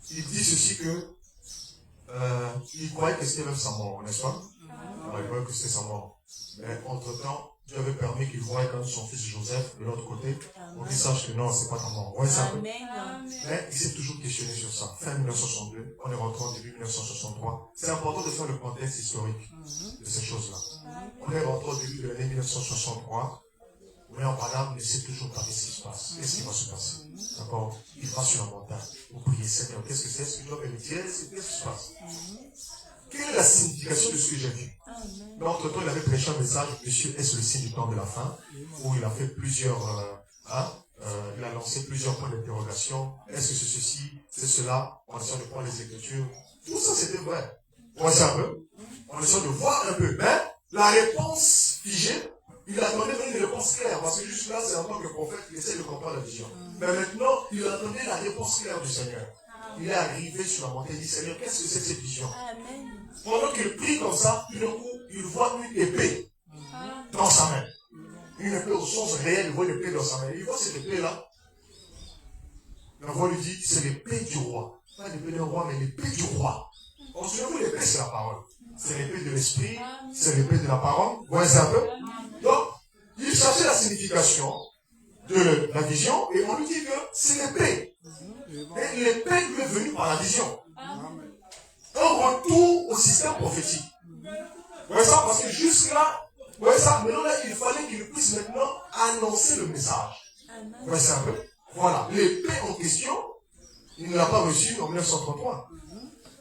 il dit ceci que il croyait que c'était même sa mort, n'est-ce pas? Alors, il croyait que c'était sa mort. Mais entre-temps, Dieu avait permis qu'il voie quand son fils Joseph de l'autre côté, pour qu'il sache que non, c'est pas ta mort. Vous voyez ça un peu? Mais il s'est toujours questionné sur ça. Fin 1962, on est rentré en début 1963. C'est important de faire le contexte historique de ces choses-là. On est rentré au début de l'année 1963. William Branham ne sait toujours pas ce qui se passe. Qu'est-ce qui va se passer? D'accord? Il va sur la montagne. Vous priez, Seigneur, qu'est-ce que c'est? Est-ce que je dois me retirer? Qu'est-ce qui se passe? Quelle est la signification de ce que j'ai vu? Mais entre-temps, il avait prêché un message, Monsieur, est-ce le signe du temps de la fin? Où il a fait plusieurs, il a lancé plusieurs points d'interrogation. Est-ce que c'est ceci, c'est cela? On essaie de prendre les Écritures. Tout ça, c'était vrai. On essaie un peu. On essaie de voir un peu. Mais la réponse figée, il attendait même une réponse claire. Parce que juste là, c'est en tant que prophète qu'il essaie de comprendre la vision. Mais maintenant, il attendait la réponse claire du Seigneur. Il est arrivé sur la montagne, il dit, Seigneur, qu'est-ce que c'est que cette vision? Pendant qu'il prie comme ça, tout d'un coup, il voit une épée dans sa main. Une épée au sens réel, il voit une épée dans sa main. Il voit cette épée-là. La voix lui dit, c'est l'épée du roi. Pas l'épée d'un roi, mais l'épée du roi. On se souviens, l'épée, c'est la parole. C'est l'épée de l'esprit, c'est l'épée de la parole. Vous voyez un peu? Donc, il cherchait la signification de la vision et on lui dit que c'est l'épée. Et l'épée lui est venue par la vision. Un retour au système prophétique. Vous voyez ça? Parce que jusque-là, vous voyez ça? Maintenant, là, il fallait qu'il puisse maintenant annoncer le message. Vous voyez ça un peu? Voilà. L'épée en question, il ne l'a pas reçue en 1933.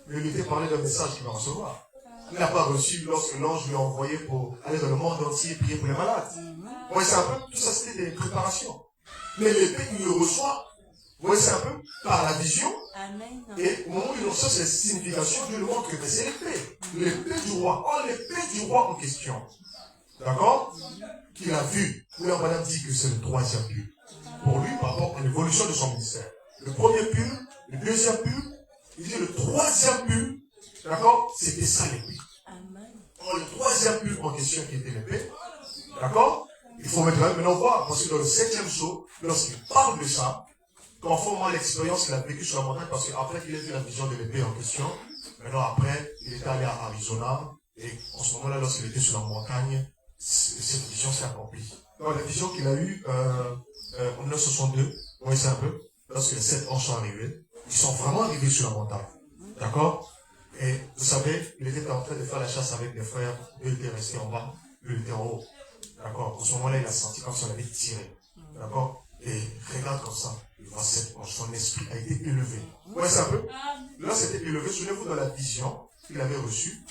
Mais il lui était parlé d'un message qu'il va recevoir. Il ne l'a pas reçu lorsque l'ange lui a envoyé pour aller dans le monde entier et prier pour les malades. Vous voyez ça un peu? Tout ça, c'était des préparations. Mais l'épée, il le reçoit. Vous voyez ça un peu? Par la vision. Et au moment où il reçoit cette signification, Dieu lui montre que c'est l'épée. L'épée du roi. Oh, l'épée du roi en question. D'accord? Qu'il a vu. William Branham dit que c'est le 3e but. Pour lui, par rapport à l'évolution de son ministère. Le premier but, le deuxième but, il dit le 3e but. D'accord? C'était ça l'épée. Oh, le 3e but en question qui était l'épée. D'accord? Il faut maintenant voir, parce que dans le 7e saut, lorsqu'il parle de ça, conformément à l'expérience qu'il a vécue sur la montagne, parce qu'après qu'il ait vu la vision de l'épée en question, maintenant après, il était allé à Arizona, et en ce moment-là, lorsqu'il était sur la montagne, cette vision s'est accomplie. Donc la vision qu'il a eue en 1962, vous voyez ça un peu, lorsque les 7 anges sont arrivés, ils sont vraiment arrivés sur la montagne. D'accord? Et vous savez, il était en train de faire la chasse avec les frères, eux étaient restés en bas, eux étaient en haut. D'accord? En ce moment-là, il a senti comme si on l'avait tiré. D'accord? Et regarde comme ça. Il voit cette ange. Son esprit a été élevé. Vous voyez ça un peu? Là, c'était élevé. Souvenez-vous dans la vision qu'il avait reçue.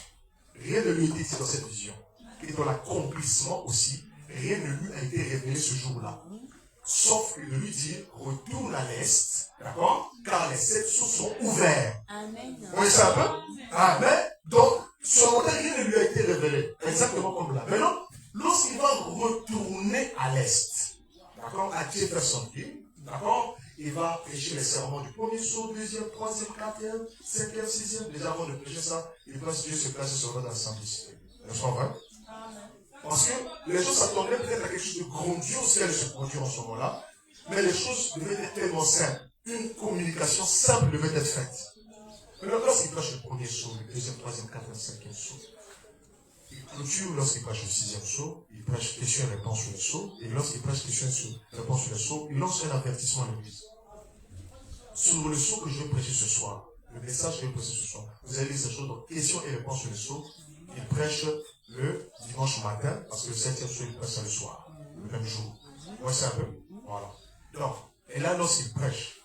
Rien ne lui était dit dans cette vision. Et dans l'accomplissement aussi, rien ne lui a été révélé ce jour-là. Sauf que de lui dire, retourne à l'est, d'accord? Car les 7 sceaux sont ouverts. Amen. Vous voyez ça un peu? Amen. Donc, sur mon terre, rien ne lui a été révélé. Exactement comme là. Maintenant, lorsqu'il va retourner à l'est, d'accord? À Jeffersonville, d'accord? Il va prêcher les sermons du premier sceau, deuxième, troisième, quatrième, cinquième, sixième. Déjà avant de prêcher ça, il place Dieu se placer sur le l'assemblée. N'est-ce pas vrai? Parce que les gens s'attendaient peut-être à quelque chose de grandiose qui allait se produire en ce moment-là, mais les choses devaient être tellement simples. Une communication simple devait être faite. Mais lorsqu'il prêche le premier sceau, le deuxième, troisième, quatrième, cinquième sceau, il clôture lorsqu'il prêche le sixième sceau, il prêche question et réponse sur le sceau, et lorsqu'il prêche question et réponse sur le sceau, il lance un avertissement à l'église. Sur le sceau que je vais prêcher ce soir, le message que je vais prêcher ce soir, vous allez lire ces choses, donc question et réponse sur le sceau, il prêche le dimanche matin, parce que le 7e sceau, il prêche ça le soir, le même jour. Vous voyez ça un peu? Voilà. Donc, et là, lorsqu'il prêche,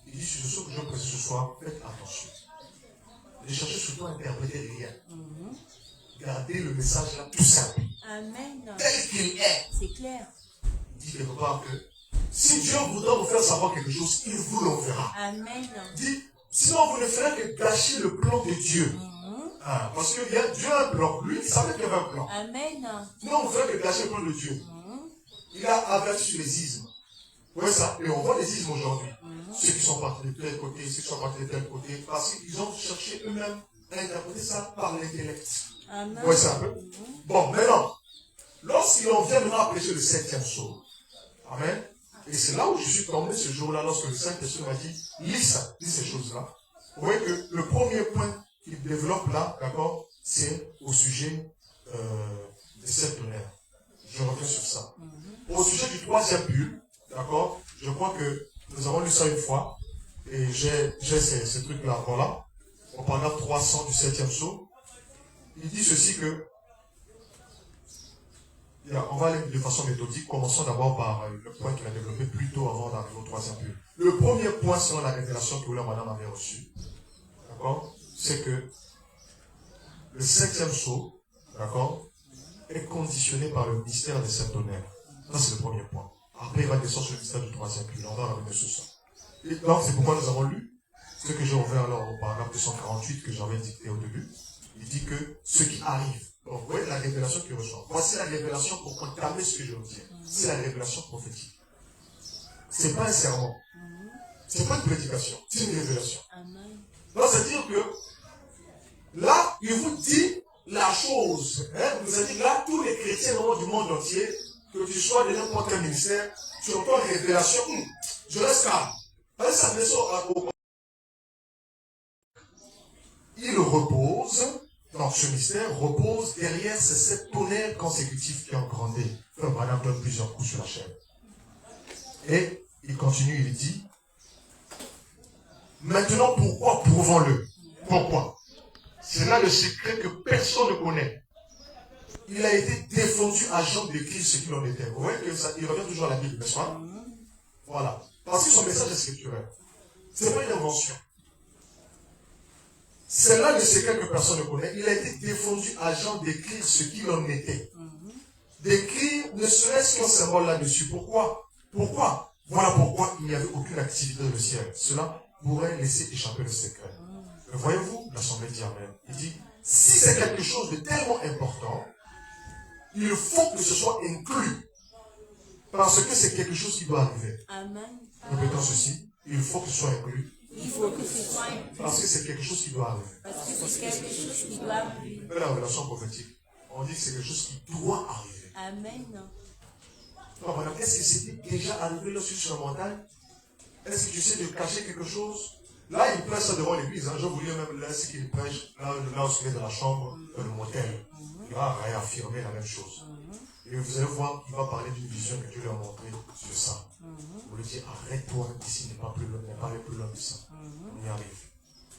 il dit sur ce sceau que je vais prêcher ce soir, faites attention. Ne cherchez surtout à interpréter rien. Gardez le message là tout simple. Amen. Tel qu'il est. C'est clair. Dit quelque part que si Dieu voudra vous faire savoir quelque chose, il vous l'enverra. Amen. Dit, sinon vous ne ferez que gâcher le plan de Dieu. Parce que Dieu a un plan. Lui, il savait qu'il y avait un plan. Amen. Sinon, vous ferez que gâcher le plan de Dieu. Il a averti sur les ismes. Vous voyez ça? Et on voit les ismes aujourd'hui. Ceux qui sont partis de tel côté, ceux qui sont partis de tel côté, parce qu'ils ont cherché eux-mêmes à interpréter ça par l'intellect. Amen. Vous voyez ça un peu? Bon, maintenant, lorsqu'il en vient maintenant à prêcher le 7e sceau, amen, et c'est là où je suis tombé ce jour-là, lorsque le Saint-Esprit m'a dit, lis ça, lis ces choses-là. Vous voyez que le premier point qu'il développe là, d'accord, c'est au sujet des 7 tonnerres. Je reviens sur ça. Au sujet du 3e bulle, d'accord, je crois que nous avons lu ça une fois, et j'ai ces trucs-là, voilà, au paragraphe 300 du 7e sceau. Il dit ceci que, on va aller de façon méthodique, commençons d'abord par le point qu'il a développé plus tôt avant d'arriver au 3e bulle. Le premier point selon la révélation que Madame avait reçue, d'accord, c'est que le 7e sceau, d'accord, est conditionné par le mystère des 7 tonnerres. Ça, c'est le premier point. Après, il va descendre sur le mystère du 3e bulle. On va revenir sur ça. Et donc, c'est pourquoi nous avons lu ce que j'ai ouvert alors au paragraphe 248 que j'avais dicté au début. Il dit que ce qui arrive. Donc, vous voyez la révélation qu'il reçoit. Voici la révélation pour entamer ce que je veux dire. C'est la révélation prophétique. Ce n'est pas un sermon. Ce n'est pas une prédication. C'est une révélation. Donc, c'est-à-dire que là, il vous dit la chose. Il vous a dit là, tous les chrétiens du monde entier, que tu sois de n'importe quel ministère, tu entends révélation. Je reste calme. Parce que ça me sort au. Il repose. Donc ce mystère repose derrière ces 7 tonnerres consécutifs qui ont grandi. Frère Branham donne plusieurs coups sur la chaîne. Et il continue, il dit, maintenant pourquoi prouvons-le? Pourquoi? C'est là le secret que personne ne connaît. Il a été défendu à Jean d'écrire ce qu'il en était. Vous voyez qu'il revient toujours à la Bible, n'est-ce pas? Voilà. Parce que son message est scripturel. Ce n'est pas une invention. C'est là le secret que personne ne connaît. Il a été défendu à Jean d'écrire ce qu'il en était. D'écrire ne serait-ce qu'un symbole là-dessus. Pourquoi? Voilà pourquoi il n'y avait aucune activité dans le ciel. Cela pourrait laisser échapper le secret. Mais voyez-vous, l'Assemblée dit Amen. Il dit, si c'est quelque chose de tellement important, il faut que ce soit inclus. Parce que c'est quelque chose qui doit arriver. Amen. Répétons ceci, il faut que ce soit inclus. Il faut que ce soit inclus. Parce que c'est quelque chose qui doit arriver. Parce que c'est quelque chose qui doit arriver. La révélation prophétique, on dit que c'est quelque chose qui doit arriver. Amen. Non, madame, est-ce que c'était déjà arrivé là sur la montagne? Est-ce que tu sais de cacher quelque chose? Là, il prêche ça devant l'église. Je vous lis même là ce qu'il prêche, là où il est dans la chambre, dans le motel. Il va réaffirmer la même chose. Et vous allez voir, il va parler d'une vision que Dieu lui a montrée sur ça. Vous lui dites, arrête-toi, ici n'est pas plus loin, n'est pas aller plus loin de ça. On y arrive.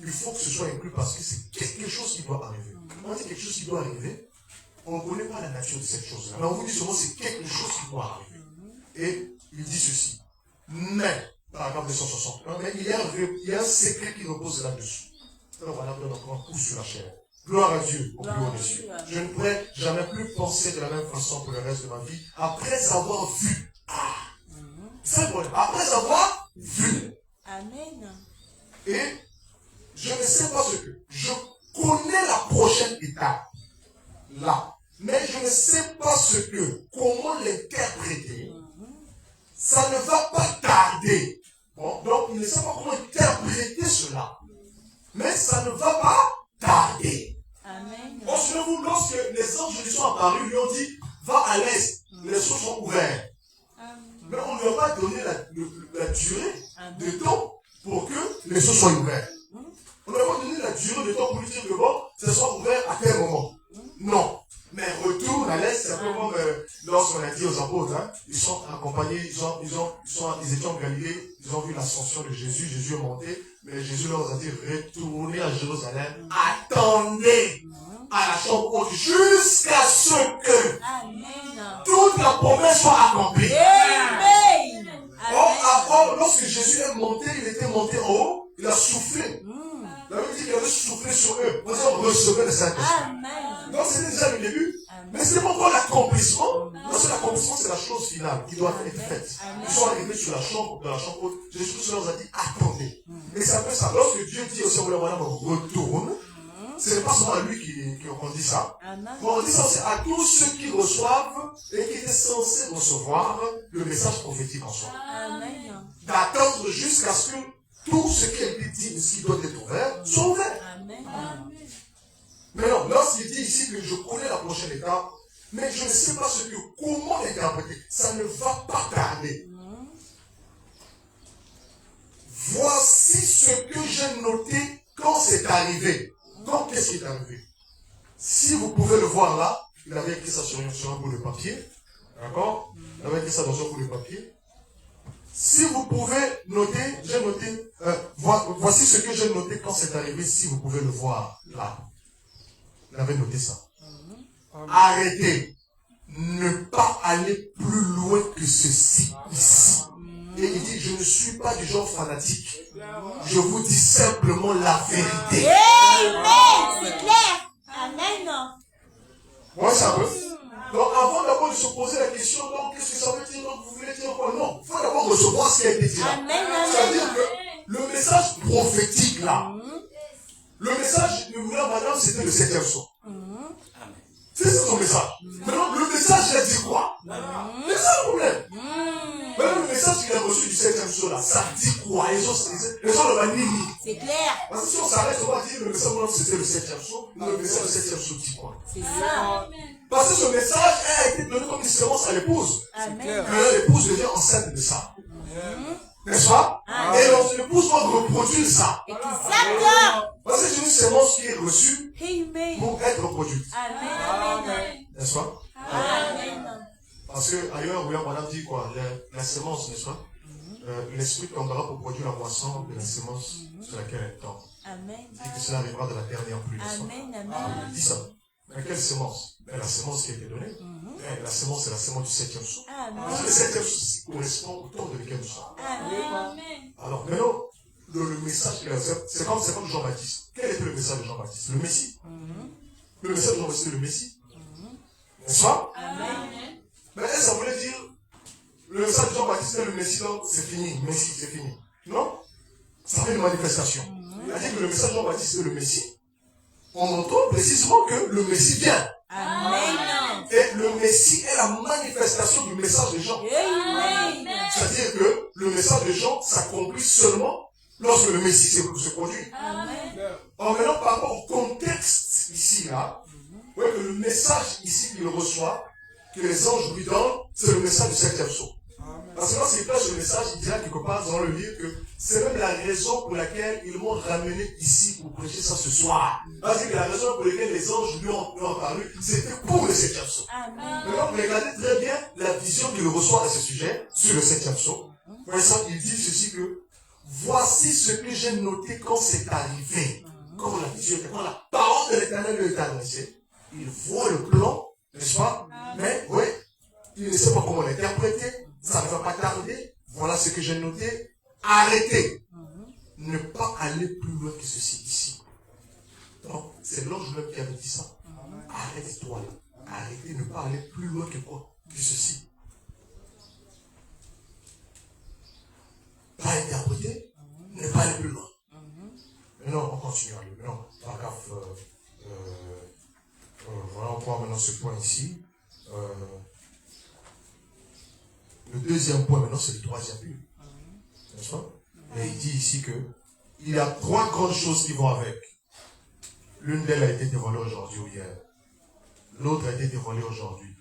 Il faut que ce soit inclus parce que c'est quelque chose qui doit arriver. Quand on dit quelque chose qui doit arriver, on ne connaît pas la nature de cette chose-là. Mais on vous dit seulement c'est quelque chose qui doit arriver. Et il dit ceci. Mais, paragraphe 261, mais il y a un secret qui repose là-dessus. Alors voilà, donne encore un coup sur la chair. Gloire à Dieu, au plus haut des cieux. Je ne pourrais jamais plus penser de la même façon pour le reste de ma vie, après avoir vu. C'est bon, après avoir vu. Amen. Et je ne sais pas ce que. Je connais la prochaine étape. Là. Mais je ne sais pas ce que. Comment l'interpréter. Ça ne va pas tarder. Bon, donc il ne sait pas comment interpréter cela. Mais ça ne va pas tarder. Amen. Souvenez-vous, lorsque les anges lui sont apparus, lui ont dit, va à l'est, les cieux sont ouverts. Mais on ne lui a pas donné la durée de temps pour que les cieux soient ouverts. On ne lui a pas donné la durée de temps pour lui dire que bon, ça soit ouvert à quel moment. Non. Mais retourne à l'est, c'est un peu comme lorsqu'on a dit aux apôtres, hein, ils sont accompagnés, ils étaient en Galilée, ils ont vu l'ascension de Jésus, Jésus est monté, mais Jésus leur a dit, retournez à Jérusalem, attendez à la chambre haute jusqu'à ce que toute la promesse soit accomplie. Amen. Or, lorsque Jésus est monté, il était monté en haut, il a soufflé. La Bible dit qu'il avait soufflé sur eux. Vous avez recevé le Saint-Esprit. Donc c'était déjà le début. Mais ce n'est pas encore l'accomplissement. Parce que l'accomplissement, c'est la chose finale qui doit être faite. Ils sont arrivés sur la chambre, dans la chambre haute. Jésus leur a dit, attendez. Et c'est un peu ça. Lorsque Dieu dit aussi, voilà, retourne, ce n'est pas seulement à lui qu'on dit ça. On dit ça aussi à tous ceux qui reçoivent et qui étaient censés recevoir le message prophétique en soi. D'attendre jusqu'à ce que tout ce qui a été dit, ce qui doit être ouvert, soit ouvert. Mais non, lorsqu'il dit ici que je connais la prochaine étape, mais je ne sais pas ce que, comment l'interpréter, ça ne va pas tarder. Voici ce que j'ai noté quand c'est arrivé. Donc, qu'est-ce qui est arrivé? Si vous pouvez le voir là, il avait écrit ça sur un bout de papier. D'accord? Il avait écrit ça dans un bout de papier. Si vous pouvez noter, j'ai noté, voici ce que j'ai noté quand c'est arrivé, si vous pouvez le voir là. Il avait noté ça. Arrêtez. Ne pas aller plus loin que ceci, ici. Et il dit, je ne suis pas du genre fanatique. Je vous dis simplement la vérité. Amen. C'est clair. Amen. Ouais, c'est un peu. Donc, avant d'abord de se poser la question, donc, qu'est-ce que ça veut dire? Donc, vous voulez dire quoi? Non. Il faut d'abord recevoir ce qui a été dit là. C'est-à-dire que le message prophétique là, le message de William Branham, c'était le 7e saut. C'est ça son message. Maintenant, le message, il a dit quoi? C'est ça le problème. Maintenant, le message qu'il a reçu du 7e saut là, ça dit quoi? Les gens le vanillent. C'est clair. Parce que si on s'arrête, on va dire le message c'était le 7e saut. Le message du 7e saut dit quoi? C'est ça. Parce que ce message a été donné comme une sémence à l'épouse. Amen. Que l'épouse devient enceinte de ça. N'est-ce pas? Et donc l'épouse doit reproduire ça. Exactement. Parce que c'est une sémence qui est reçue Amen. pour être reproduite. Amen. N'est-ce pas? Amen. Parce que ailleurs, William Branham dit quoi? La sémence, n'est-ce pas? L'esprit tombera pour produire la moisson de la sémence sur laquelle elle tombe. Amen. Il dit que cela arrivera de la dernière pluie, n'est-ce pas? Amen. Il dit ça. Mais quelle sémence? Mais la sémence qui a été donnée. La sémence, c'est la sémence du 7e saut. Parce que le 7e saut correspond au temps de lequel nous sommes. Amen. Alors maintenant, le message qu'il a fait, c'est comme Jean-Baptiste. Quel était le message de Jean-Baptiste? Le Messie. Le message de Jean-Baptiste, c'est le Messie. N'est-ce pas? Amen. Mais est-ce que ça voulait dire, le message de Jean-Baptiste, c'est le Messie, donc c'est fini. Messie, c'est fini. Non? Ça fait une manifestation. Il a dit que le message de Jean-Baptiste, c'est le Messie. On entend précisément que le Messie vient. Amen. Et le Messie est la manifestation du message de Jean. Amen. C'est-à-dire que le message de Jean s'accomplit seulement lorsque le Messie se produit. Amen. En maintenant, par rapport au contexte ici, là, vous voyez que le message ici qu'il reçoit, que les anges lui donnent, c'est le message du 7e saut. Parce que lorsqu'il prêche le message, il dira quelque part dans le livre que c'est même la raison pour laquelle ils m'ont ramené ici pour prêcher ça ce soir. Parce que la raison pour laquelle les anges lui ont parlé, c'était pour le 7e saut. Amen. Maintenant, regardez très bien la vision qu'il reçoit à ce sujet, sur le 7e saut. Voyez ça, il dit ceci que, voici ce que j'ai noté quand c'est arrivé. Quand la vision, quand la parole de l'Éternel lui est adressée, il voit le plan, n'est-ce pas? Mais, oui, il ne sait pas comment l'interpréter. Ça ne va pas tarder. Voilà ce que j'ai noté. Arrêtez. Ne pas aller plus loin que ceci ici. Donc, c'est l'ange même qui avait dit ça. Arrête-toi là. Arrêtez, ne pas aller plus loin que quoi? Que ceci. Pas interpréter, ne pas aller plus loin. Maintenant, on continue. Maintenant, paragraphe. Voilà, on voit maintenant ce point ici. Le deuxième point, maintenant, c'est le troisième but. N'est-ce pas? Et il dit ici que il y a trois grandes choses qui vont avec. L'une d'elles a été dévoilée aujourd'hui ou hier. L'autre a été dévoilée aujourd'hui.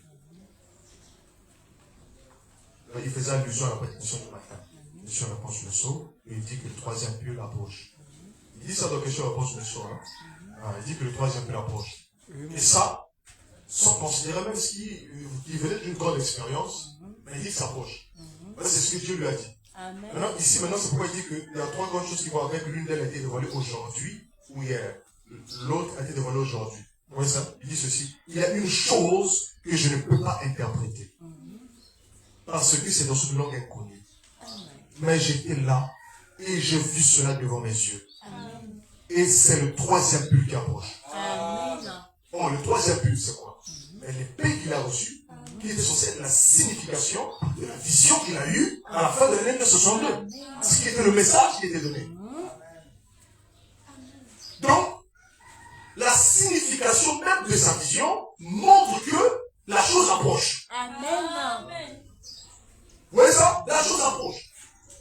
Il faisait allusion à la prédication du matin. Question réponse le saut. Et il dit que le troisième but approche. Il dit ça dans question réponse le saut. Il dit que le troisième but approche. Et ça, sans considérer même ce qui venait d'une grande expérience, mais il dit que ça approche. C'est ce que Dieu lui a dit. Maintenant, ici, c'est pourquoi il dit qu'il y a trois grandes choses qui vont avec. L'une d'elles a été dévoilée aujourd'hui ou hier. L'autre a été dévoilée aujourd'hui. Vous voyez ça? Il dit ceci. Il y a une chose que je ne peux pas interpréter. Parce que c'est dans une langue inconnue. Mais j'étais là et j'ai vu cela devant mes yeux. Et c'est le troisième but qui approche. Bon, le troisième but, c'est quoi? Mais l'épée qu'il a reçue, qui était censée être la signification de la vision qu'il a eue à la fin de l'année 1962. Ce qui était le message qui était donné. Donc, la signification même de sa vision montre que la chose approche. Vous voyez ça? La chose approche.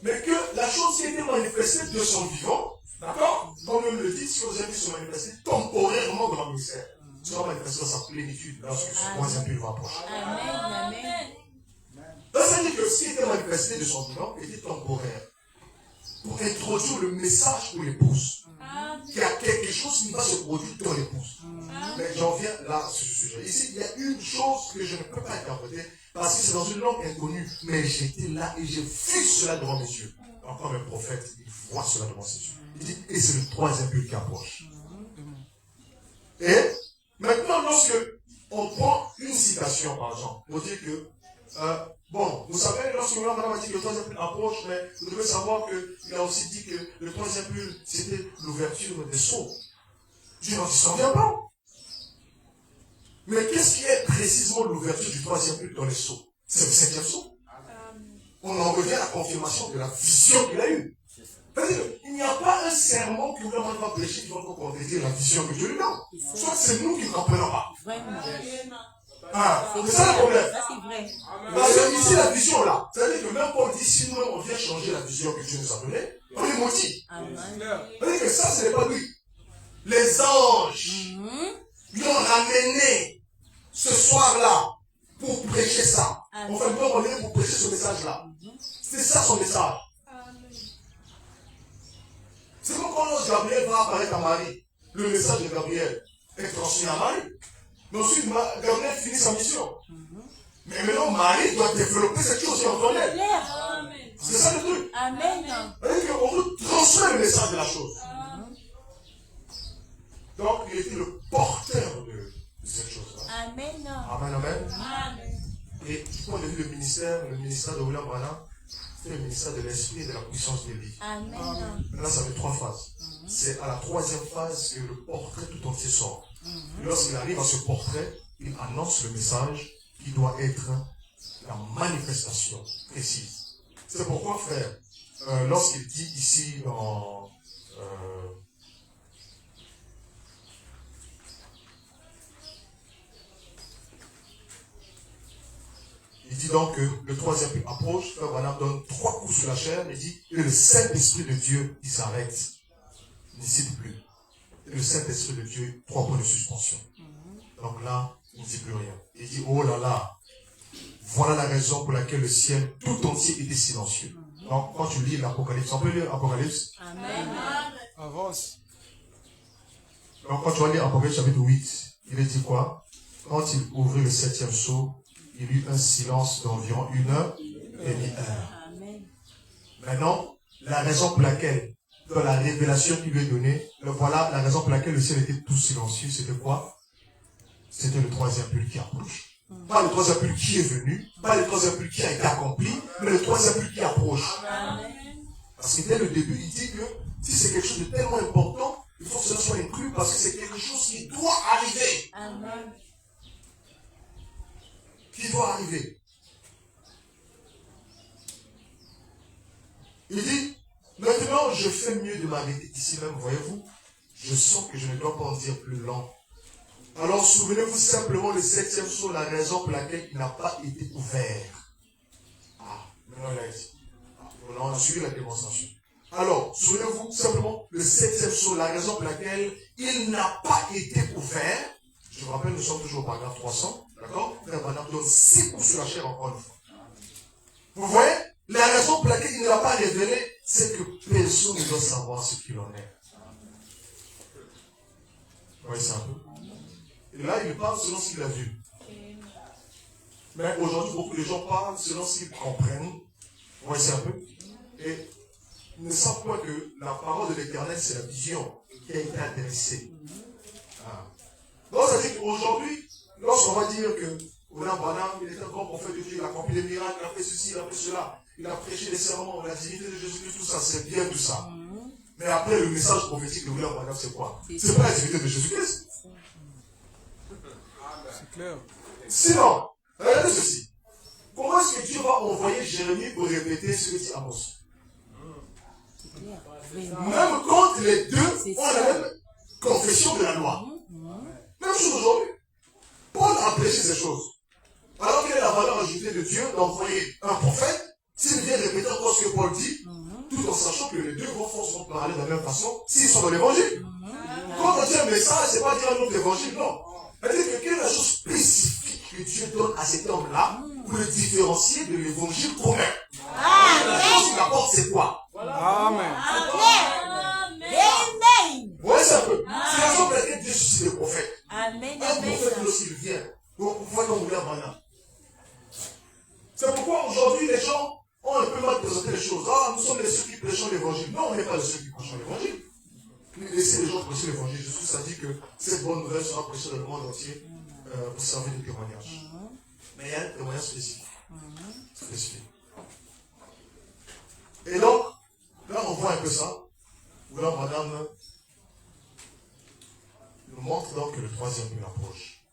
Mais que la chose qui a été manifestée de son vivant, d'accord? Comme même le dit, si vous avez se manifester temporairement dans le ministère, sera manifesté dans sa plénitude lorsque ce troisième but va approcher. Là, ça veut dire que ce qui était manifesté de son vivant était temporaire. Pour introduire le message pour l'épouse. Il y a quelque chose qui va se produire dans l'épouse. Mais j'en viens là sur ce sujet. Ici, il y a une chose que je ne peux pas interpréter parce que c'est dans une langue inconnue. Mais j'étais là et j'ai vu cela devant mes yeux. Encore un prophète, il voit cela devant ses yeux. Il dit, et c'est le troisième but qui approche. Et maintenant, lorsque on prend une citation, par exemple, pour dire que, bon, vous savez, lorsque Madame a dit que le troisième but approche, mais vous devez savoir qu'il a aussi dit que le troisième but, c'était l'ouverture des sceaux. Dieu n'en s'en vient pas. Mais qu'est-ce qui est précisément l'ouverture du troisième but dans les sceaux? C'est le septième sceau. On en revient à la confirmation de la vision qu'il a eue. C'est-à-dire qu'il n'y a pas un sermon que vraiment va prêcher qui va concrétiser la vision que Dieu lui donne. Soit c'est nous qui ne comprenons pas. C'est ça le problème. Parce que ici, la vision là, c'est-à-dire que même Paul dit, si nous on vient changer la vision que Dieu nous a donnée, on est maudit. C'est-à-dire que ça, ce n'est pas lui. Les anges lui ont ramené ce soir-là pour prêcher ça. Enfin, nous on est pour prêcher ce message-là. C'est ça son message. C'est comme quand l'ange Gabriel va apparaître à Marie. Le message de Gabriel est transmis à Marie. Mais ensuite, Gabriel finit sa mission. Mais maintenant, Marie doit développer cette chose en elle. C'est ça le truc. C'est-à-dire qu'on veut transmettre le message de la chose. Donc, il était le porteur de cette chose-là. Amen. Et du point de vue du ministère de William Branham, c'est le ministère de l'esprit et de la puissance de vie. Là, ça fait 3 phases. C'est à la 3e phase que le portrait tout entier sort. Lorsqu'il arrive à ce portrait, il annonce le message qui doit être la manifestation précise. C'est pourquoi, frère, lorsqu'il dit ici dans il dit donc que le 3e but approche, frère Branham donne 3 coups sur la chair, il dit que le Saint-Esprit de Dieu, il s'arrête. Il ne cite plus. Et le Saint-Esprit de Dieu, 3 points de suspension. Donc là, il ne dit plus rien. Il dit, oh là là, voilà la raison pour laquelle le ciel tout entier était silencieux. Donc, quand tu lis l'Apocalypse, on peut lire l'Apocalypse. Avance. Donc, quand tu vas lire Apocalypse chapitre 8, il dit quoi? Quand il ouvrit le 7e sceau, il y eut un silence d'environ 1 heure et demie. Maintenant, la raison pour laquelle, dans la révélation qu'il lui est donnée, voilà la raison pour laquelle le ciel était tout silencieux, c'était quoi? C'était le 3e but qui approche. Pas le troisième but qui est venu, pas le troisième but qui a été accompli, mais le troisième but qui approche. Parce que dès le début, il dit que si c'est quelque chose de tellement important, il faut que cela soit inclus parce que c'est quelque chose qui doit arriver. Amen. Qui doit arriver. Il dit, maintenant je fais mieux de m'arrêter ici même, voyez-vous, je sens que je ne dois pas en dire plus long. Alors souvenez-vous simplement le 7e sceau, la raison pour laquelle il n'a pas été ouvert. Ah, maintenant il a dit. On a suivi la démonstration. Alors, souvenez-vous simplement le 7e sceau, la raison pour laquelle il n'a pas été ouvert. Je vous rappelle, nous sommes toujours au paragraphe 300, d'accord? Frère Branham donne 6 coups sur la chair encore une fois. Vous voyez? La raison pour laquelle il ne l'a pas révélé, c'est que personne ne doit savoir ce qu'il en est. Vous voyez ça un peu? Et là, il parle selon ce qu'il a vu. Mais aujourd'hui, beaucoup de gens parlent selon ce qu'ils comprennent. Vous voyez ça un peu? Et ne savent pas que la parole de l'Éternel, c'est la vision qui a été adressée. Ah. Donc, ça veut dire qu'aujourd'hui, lorsqu'on va dire que William Branham, il est un grand prophète de Dieu, il a accompli des miracles, il a fait ceci, il a fait cela, il a prêché des sermons, la divinité de Jésus-Christ, tout ça, c'est bien tout ça. Mais après, le message prophétique de William Branham, c'est quoi? C'est pas la divinité de Jésus-Christ. C'est clair. Sinon, regardez ceci. Comment est-ce que Dieu va envoyer Jérémie pour répéter ce que dit Amos? Même quand les deux ont la même confession de la loi. Même chose aujourd'hui. Paul a prêché ces choses. Alors quelle est la valeur ajoutée de Dieu d'envoyer un prophète s'il vient répéter encore ce que Paul dit, tout en sachant que les deux vont forcément parler de la même façon s'ils sont dans l'évangile. Quand on dit un message, c'est pas dire un autre évangile, non. C'est-à-dire que quelle est la chose spécifique que Dieu donne à cet homme-là pour le différencier de l'évangile commun? La chose qu'il apporte, c'est quoi? Amen. Vous voyez ça un peu? C'est la raison pour laquelle Dieu suscite des prophètes. Amen. Un prophète, lorsqu'il vient, vous voyez comme William Branham. C'est pourquoi aujourd'hui, les gens ont un peu mal présenté les choses. Ah, nous sommes les ceux qui prêchons l'évangile. Non, on n'est pas les ceux qui prêchons l'évangile. Laissez les gens prêcher l'évangile. Jésus a dit que cette bonne nouvelle sera prêchée dans le monde entier pour servir de témoignage. Mais il y a un témoignage spécifique. Et donc, là, on voit un peu ça. William Branham nous montre donc que le troisième but approche.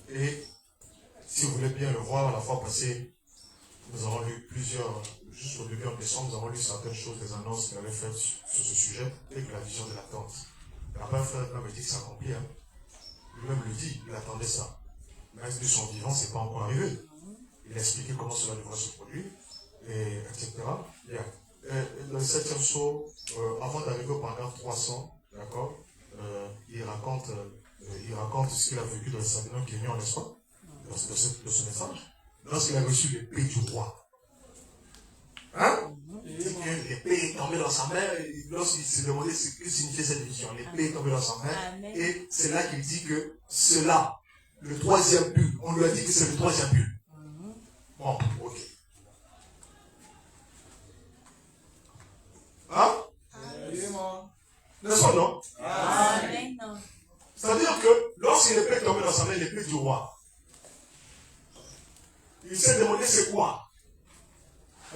Et si vous voulez bien le voir, la fois passée, nous avons lu plusieurs, juste au début en décembre, nous avons lu certaines choses, des annonces qu'il avait faites sur ce sujet, et que la vision de l'attente. Et après, le frère Branham dit que c'est accompli. Hein. Lui-même le dit, il attendait ça. Mais de son vivant, ce n'est pas encore arrivé. Il a expliqué comment cela devrait se produire, et etc. Bien. Dans le 7e sceau, avant d'arriver au paragraphe 300, d'accord, il raconte ce qu'il a vécu dans le Saguenay Kenyan, n'est-ce pas, de ce message, lorsqu'il a reçu l'épée du roi. Hein? Il dit que l'épée est tombée dans sa main, et lorsqu'il s'est demandé ce que signifiait cette vision, l'épée est tombée dans sa main, Amen. et c'est là qu'il dit que cela, le troisième but, on lui a dit que c'est le troisième but. Bon, ok. Hein? N'est-ce pas, non? Amen. C'est-à-dire que lorsqu'il l'épée est tombée dans sa main, l'épée du roi, il s'est demandé c'est quoi?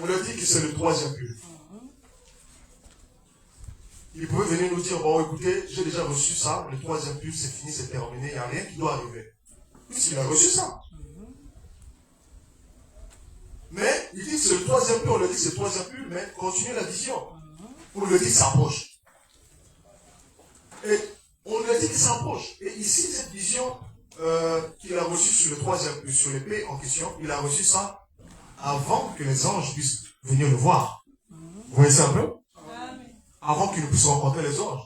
On lui a dit que c'est le troisième but. Il pouvait venir nous dire, bon écoutez, j'ai déjà reçu ça, le troisième but c'est fini, c'est terminé, il n'y a rien qui doit arriver. Puisqu'il a reçu ça. Mais il dit que c'est le troisième but, on lui dit que c'est le troisième but, mais continue la vision. On lui dit que ça approche. Et on lui a dit qu'il s'approche. Et ici, cette vision qu'il a reçue sur le troisième but, sur l'épée en question, il a reçu ça avant que les anges puissent venir le voir. Vous voyez ça un peu? Avant qu'ils ne puissent rencontrer les anges.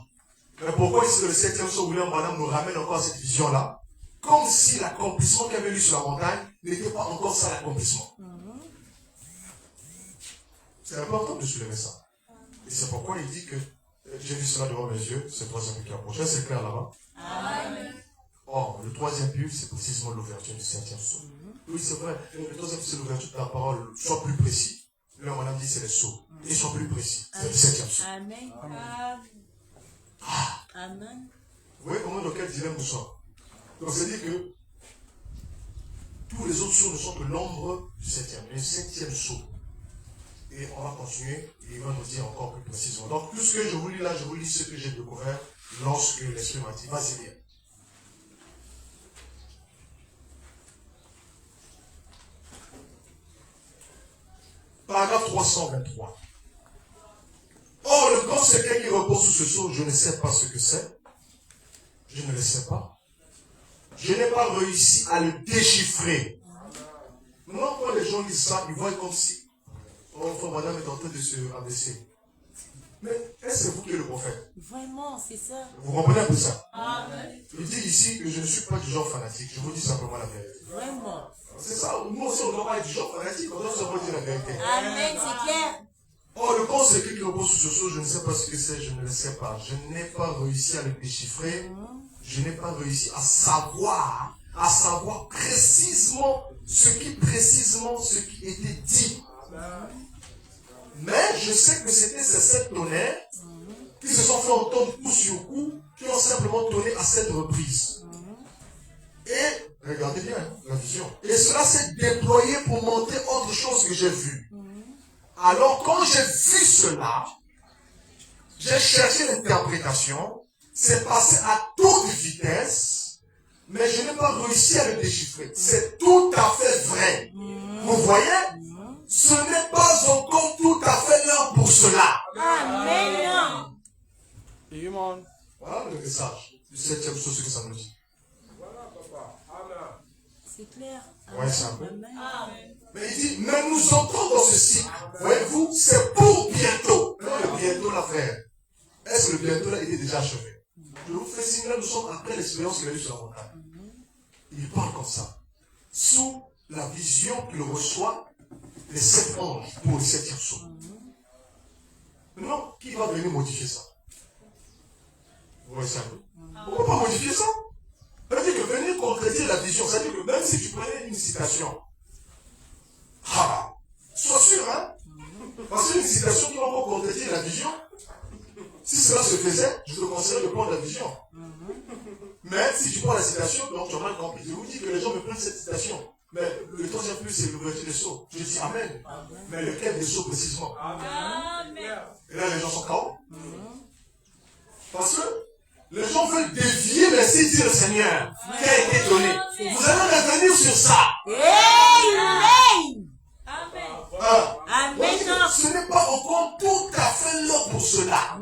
Mais pourquoi ici, dans le 7e sceau, William Branham nous ramène encore à cette vision-là? Comme si l'accomplissement qu'il avait lu sur la montagne n'était pas encore ça l'accomplissement. C'est important de soulever ça. Et c'est pourquoi il dit que j'ai vu cela devant mes yeux, c'est le troisième but qui approche. C'est clair là-bas? Amen. Or, le troisième but, c'est précisément l'ouverture du 7e sceau. Oui, c'est vrai. Le troisième but, c'est l'ouverture de la parole. Sois plus précis. Là, on a dit c'est les sceaux. Et sois plus précis. C'est le 7e sceau. Amen. Amen. Vous voyez comment dans quel dilemme nous sommes? Donc, c'est-à-dire que Tous les autres sceaux ne sont que l'ombre du septième. Le septième sceau. Et on va continuer, et il va nous dire encore plus précisément. Donc, tout ce que je vous lis là, je vous lis ce que j'ai découvert lorsque l'Esprit m'a dit. Vas-y, lire. Paragraphe 323. Or, le grand secret qui repose sous ce sceau, je ne sais pas ce que c'est. Je ne le sais pas. Je n'ai pas réussi à le déchiffrer. Maintenant, quand les gens lisent ça, ils voient comme si, oh, enfin, madame est en train de se rabaisser. Mais est-ce que c'est vous qui êtes le prophète? Vraiment, c'est ça. Vous comprenez un peu ça? Amen. Il dit ici que je ne suis pas du genre fanatique. Je vous dis simplement la vérité. Vraiment. C'est ça. Nous aussi, on ne doit pas être du genre fanatique. On doit simplement dire la vérité. Amen, c'est clair. Or, le grand secret qui repose sous ce sceau, je ne sais pas ce que c'est, je ne le sais pas. Je n'ai pas réussi à le déchiffrer. Je n'ai pas réussi à savoir précisément ce qui était dit. Mais je sais que c'était ces 7 tonnerres qui se sont fait entendre coup sur coup, qui ont simplement tonné à 7 reprises. Et, regardez bien la vision. Et cela s'est déployé pour montrer autre chose que j'ai vu. Alors, quand j'ai vu cela, j'ai cherché l'interprétation, c'est passé à toute vitesse, mais je n'ai pas réussi à le déchiffrer. C'est tout à fait vrai. Vous voyez? Ce n'est pas encore tout à fait l'heure pour cela. Amen. Voilà le message du 7e sceau, ce que ça nous dit. C'est clair. Ouais, c'est un peu. Amen. Mais il dit, mais nous entrons dans ce cycle. Voyez-vous, c'est pour bientôt. Non, le bientôt là, frère. Est-ce que le bientôt là était déjà achevé? Je vous fais signe là, nous sommes après l'expérience qu'il a eue sur la montagne. Il parle comme ça. Sous la vision qu'il reçoit les 7 anges pour le 7e sceau. Maintenant, qui va venir modifier ça? Vous voyez ça un peu? On ne peut pas modifier ça. Ça veut dire que venir concrétiser la vision, ça veut dire que même si tu prenais une citation, sois sûr, hein? Parce qu'une citation qui va encore concrétiser la vision, si cela se faisait, je te conseillerais de prendre la vision. Mais si tu prends la citation, donc tu as mal compris. Je vous dis que les gens me prennent cette citation. Mais le troisième plus, c'est l'ouverture des sceaux. Je dis Amen. Mais lequel des sceaux précisément? Amen. Et là, les gens sont KO. Parce que les gens veulent dévier le site du Seigneur qui a été donné. Vous allez revenir sur ça. Amen. Amen. Ce n'est pas encore tout à fait l'heure pour cela.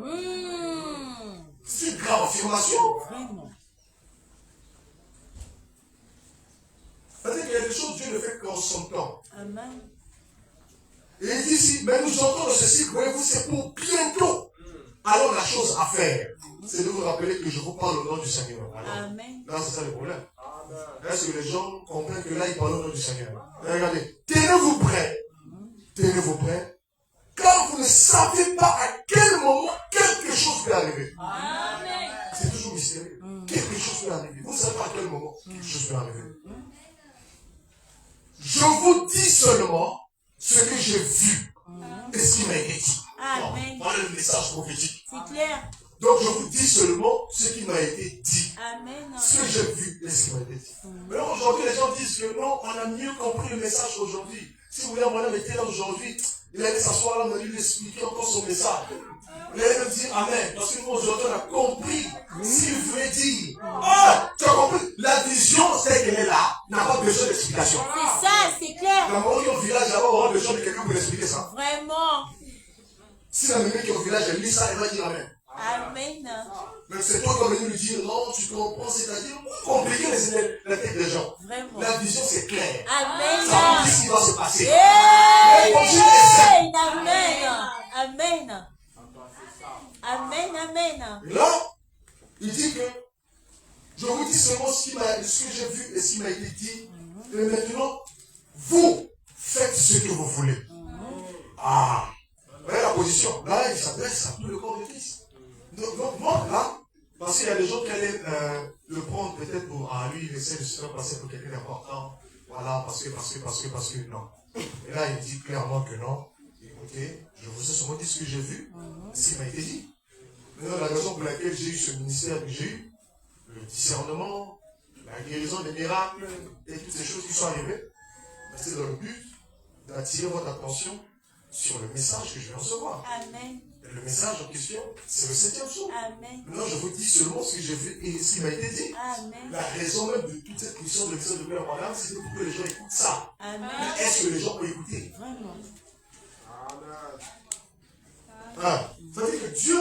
C'est une grave affirmation. Vraiment. C'est-à-dire qu'il y a des choses, Dieu ne fait qu'en son temps. Amen. Et il dit ici, mais nous entrons dans ce cycle, voyez-vous, c'est pour bientôt. Alors la chose à faire, c'est de vous rappeler que je vous parle au nom du Seigneur. Alors, Amen. là, c'est ça le problème. Est-ce que les gens comprennent que là, ils parlent au nom du Seigneur? Et regardez, tenez-vous prêts. Tenez-vous prêts. Car vous ne savez pas à quel moment quelque chose peut arriver. Amen. C'est toujours mystérieux. Quelque chose peut arriver. Vous ne savez pas à quel moment quelque chose peut arriver. Je vous dis seulement ce que j'ai vu et ce qui m'a été dit. Amen. Voilà le message prophétique. C'est clair. Donc je vous dis seulement ce qui m'a été dit. Amen. Ce que j'ai vu et ce qui m'a été dit. Mais là, aujourd'hui, les gens disent que non, on a mieux compris le message aujourd'hui. Si vous voulez, madame était là aujourd'hui, il allait s'asseoir là, on a lui expliquer encore son message. Il allait même dire Amen. Parce que nous, aujourd'hui, on a compris ce qu'il voulait dire. Ah, tu as compris? La vision, c'est qu'elle est là, n'a pas besoin d'explication. C'est ça, c'est clair. La maman qui est au village, elle va avoir besoin de quelqu'un pour expliquer ça. Vraiment. Si la maman qui est au village, elle lit ça, elle va dire Amen. Amen. Mais c'est toi qui vas venir lui dire non, tu comprends, c'est-à-dire compliquer la tête des gens. Vraiment. La vision, c'est clair. Amen. Ça dit ce qui va se passer. Amen. Amen. Amen. Amen. Et là, il dit que je vous dis seulement ce que j'ai vu et ce qui m'a été dit. Et maintenant, vous faites ce que vous voulez. Ah, vous voyez la position. Là, il s'adresse à tout le corps de Christ. Donc, moi, là, parce qu'il y a des gens qui allaient le prendre peut-être pour, lui, il essaie de se faire passer pour quelqu'un d'important. Voilà, parce que, non. Et là, il dit clairement que non. Écoutez, je vous ai seulement dit ce que j'ai vu, ce qui m'a été dit. Maintenant, la raison pour laquelle j'ai eu ce ministère que j'ai eu, le discernement, la guérison, les miracles et toutes ces choses qui sont arrivées, c'est dans le but d'attirer votre attention sur le message que je vais recevoir. Amen. Et le message en question, c'est le 7e jour. Amen. Maintenant, je vous dis seulement ce que j'ai vu et ce qui m'a été dit. Amen. La raison même de toute cette question de l'exode de Père Madame, c'est pour que les gens écoutent ça. Amen. Mais est-ce que les gens peuvent écouter? Vraiment. Ah, ça veut dire que Dieu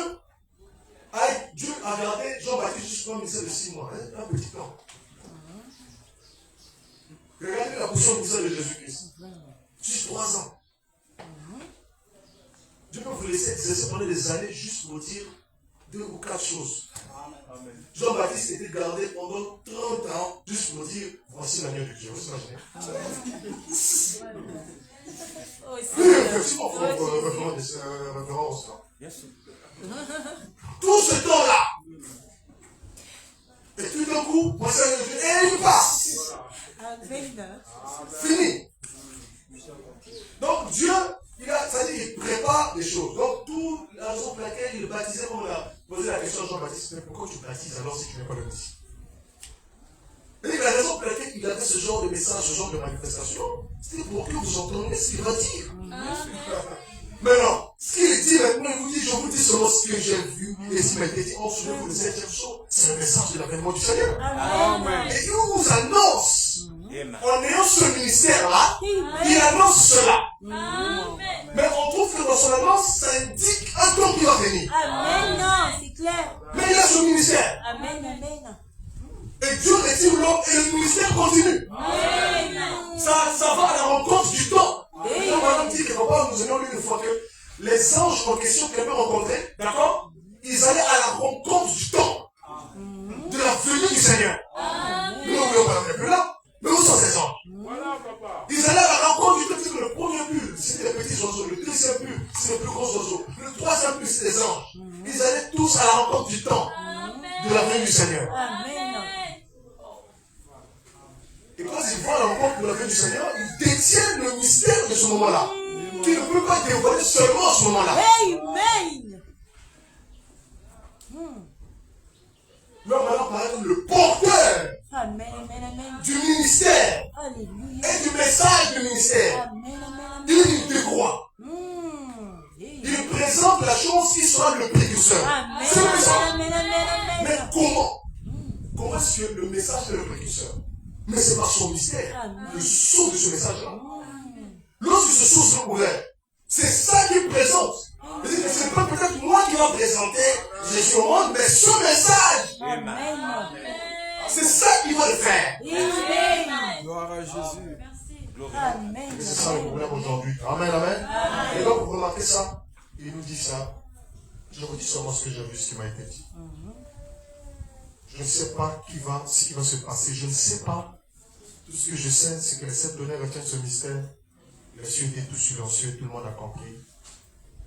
a gardé Jean-Baptiste jusqu'au ministère de 6 mois, hein, un petit temps. Regardez la position du ministère de Jésus-Christ. Juste 3 ans. Dieu peut vous laisser exercer pendant des années juste pour dire 2 ou 4 choses. Jean-Baptiste était gardé pendant 30 ans juste pour dire voici l'agneau de Dieu. Vous imaginez? Oui, effectivement, il faut référence. Tout ce temps-là. Et tout d'un coup, voici l'agneau de Dieu. Et il passe. Amen. Fini. Donc Dieu, il prépare les choses. Donc toute la raison pour laquelle il baptisait, comme on a posé la question à Jean-Baptiste, mais pourquoi tu baptises alors si tu n'es pas le Messie? Et la raison pour laquelle il avait ce genre de message, ce genre de manifestation, c'était pour que vous entendiez ce qu'il va dire. Maintenant, ce qu'il dit maintenant, il vous dit, je vous dis seulement ce que j'ai vu et ce qui m'a été dit. En souvenez-vous, le 7e jour, c'est le message de l'avènement du Seigneur. Amen. Et il vous annonce, en ayant ce ministère-là, il annonce cela. Mais on trouve que dans son annonce, ça indique un temps qui va venir. Amen. Non, c'est clair. Mais il a ce ministère. Amen. Amen. Et Dieu retire l'homme et le ministère continue. Amen. Ça va à la rencontre du temps. Madame dit que papa, nous aimions une fois que les anges en question qu'il avait rencontrés, d'accord, ils allaient à la rencontre du temps, de la venue du Seigneur. Nous n'oublions pas, on n'est plus là. Mais où sont ces anges? Ils allaient à la rencontre du temps, c'est que le premier but, c'était les petits oiseaux, le deuxième but, c'est les plus gros oiseaux, le troisième but, c'est les anges. Ils allaient tous à la rencontre du temps, de la venue du Seigneur. Amen. Et quand ils voient la rencontre de la venue du Seigneur, ils détiennent le mystère de ce moment-là, qui ne peut pas dévoiler seulement à ce moment-là. Amen. Mais maintenant, par exemple, le porteur Amen. Amen. Amen. du ministère Alléluia. et du message du ministère, Amen. Amen. il décroît. Amen. Il présente la chose qui sera le précurseur. Amen. C'est le message. Amen. Amen. Mais Amen. comment? Comment est-ce que le message est le précurseur? Mais c'est par son mystère, le sceau de ce message-là. Lorsque ce sceau sera ouvert, c'est ça qu'il présente. C'est-à-dire que ce n'est pas peut-être moi qui va présenter Jésus au monde, mais ce message. Amen. C'est ça qu'il va le faire. Amen. Gloire à Jésus. Amen. Et c'est ça le problème aujourd'hui. Amen, amen. Et donc, vous remarquez ça? Il nous dit ça. Je vous dis seulement ce que j'ai vu, ce qui m'a été dit. Je ne sais pas ce qui va se passer. Je ne sais pas. Tout ce que je sais, c'est que les 7 données retiennent ce mystère. Les cieux étaient tout silencieux, tout le monde a compris.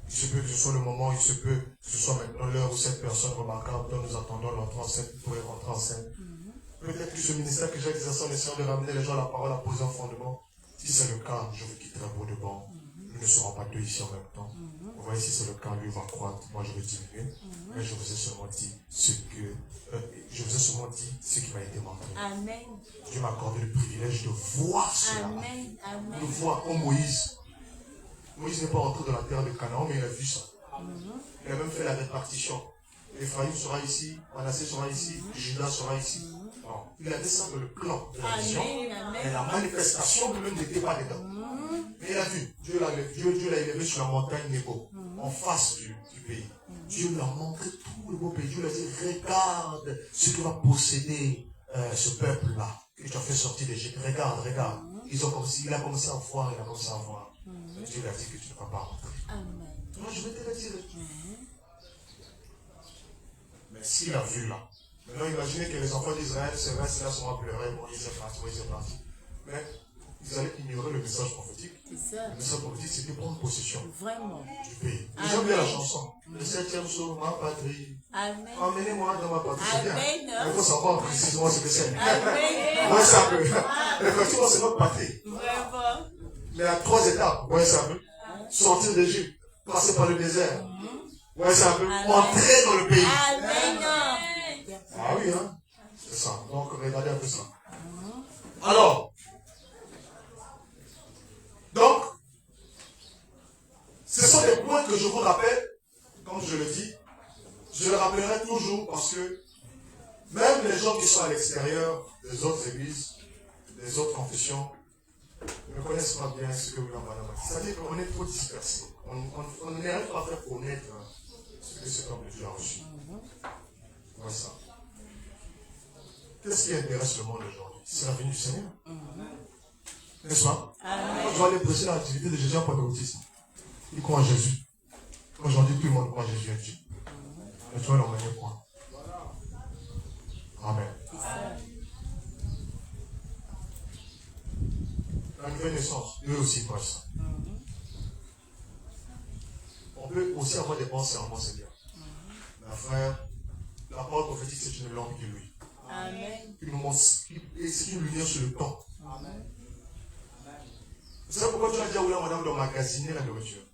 Il se peut que ce soit le moment, il se peut que ce soit maintenant l'heure où cette personne remarquable dont nous attendons l'entrée en scène pourrait rentrer en scène. Peut-être que ce ministère que j'ai exercé en essayant de ramener les gens à la parole, à poser un fondement. Si c'est le cas, je vous quitterai pour de bon. Nous ne serons pas deux ici en même temps. Vous voyez, si c'est le cas, lui va croître, moi je vais diminuer. Mais je vous ai seulement dit ce qui m'a été montré. Amen. Dieu m'a accordé le privilège de voir cela. Amen. Amen. De voir comme Moïse. Moïse n'est pas entré dans la terre de Canaan, mais il a vu ça. Il a même fait la répartition. Ephraïm sera ici, Manassé sera ici, Judas sera ici. Non. Il avait ça dans le plan de la vision. Et la manifestation lui-même n'était pas dedans. Mais il a vu. Dieu l'a élevé sur la montagne Nebo, en face du pays. Dieu lui a montré tout le beau pays. Dieu lui a dit, regarde ce que va posséder ce peuple-là, que tu as fait sortir d'Égypte. Regarde. Il a commencé à voir, Dieu lui a dit que tu ne vas pas rentrer. Amen. Moi, je vais te le dire. Mais s'il a vu là, maintenant imaginez que les enfants d'Israël se restent là, sont à pleurer, Moïse est parti. Mais ils allaient ignorer le message prophétique. C'est ça. Le message prophétique, c'était prendre possession Vraiment. du pays. J'aime bien la chanson. Le 7e jour, ma patrie. Amen. Emmenez-moi dans ma patrie. C'est bien. Amen. Mais il faut savoir précisément ce que c'est. Amen. Voyez ça un peu. Effectivement, c'est notre patrie. Vraiment. Mais à 3 étapes, voyez ça un peu. Sortir d'Égypte, passer par le désert. Voyez ça un peu. Entrer dans le pays. Amen. Ah oui, hein. C'est ça. Donc, regardez un peu ça. verrai toujours parce que même les gens qui sont à l'extérieur des autres églises, des autres confessions, ne connaissent pas bien ce que William Branham a dit. C'est-à-dire qu'on est trop dispersés. On n'arrive pas à faire connaître ce que cet homme de Dieu a reçu. Voilà ça. Qu'est-ce qui intéresse le monde aujourd'hui? C'est la venue du Seigneur. N'est-ce pas? Quand je vais aller prêcher l'activité de Jésus en pentecôtisme, il croit en Jésus. Aujourd'hui, tout le monde croit en Jésus est Dieu. Mais tu vas l'emmener quoi? Amen. La nouvelle naissance, eux aussi croient ça. On peut aussi avoir des pensées en moi, Seigneur. Mais frère, la parole prophétique, c'est une lampe qui lui. Amen. C'est une lumière sur le temps. Vous savez pourquoi tu as dit à William Madame d'emmagasiner la nourriture?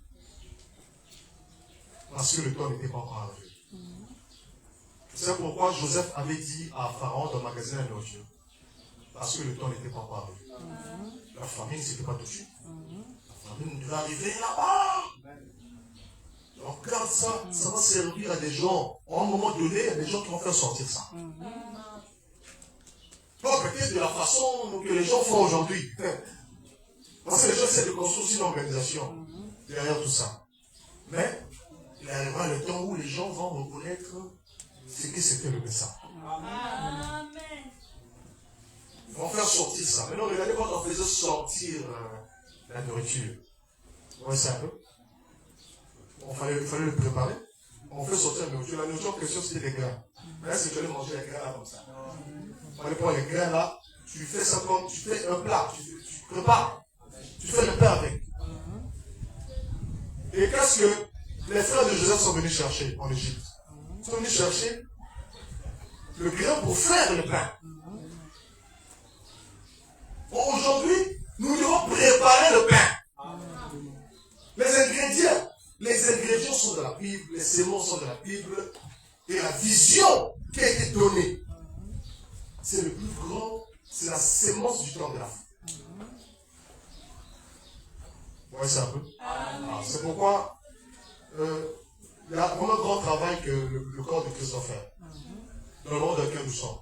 Parce que le temps n'était pas encore arrivé. Vous savez pourquoi Joseph avait dit à Pharaon d'emmagasiner la nourriture? Parce que le temps n'était pas encore arrivé. La famine ne s'était pas touchée. La famine devait arriver là-bas. Donc quand ça va servir à des gens. À un moment donné, il y a des gens qui vont faire sortir ça. Pas peut-être de la façon que les gens font aujourd'hui. Parce que les gens essaient de construire une organisation derrière tout ça. Mais il arrivera le temps où les gens vont reconnaître ce que c'était le message. Amen. Ils vont faire sortir ça. Maintenant, regardez quand on faisait sortir la nourriture. Vous voyez ça un peu? Il fallait le préparer. On fait sortir la nourriture. La nourriture en question, c'était des grains. Mais là, si tu allais manger les grains là comme ça. On allait prendre les grains là. Tu fais ça comme tu fais un plat. Tu prépares. Tu fais le pain avec. Et qu'est-ce que les frères de Joseph sont venus chercher en Égypte? Ils sont venus chercher le grain pour faire le pain. Bon, aujourd'hui, nous devons préparer le pain. Les ingrédients sont dans la Bible, les semences sont dans la Bible, et la vision qui a été donnée, c'est le plus grand, c'est la sémence du temps de la foi. Vous voyez ça un peu? C'est pourquoi il y a vraiment un grand travail que le corps de Christ doit faire dans le monde dans lequel nous sommes.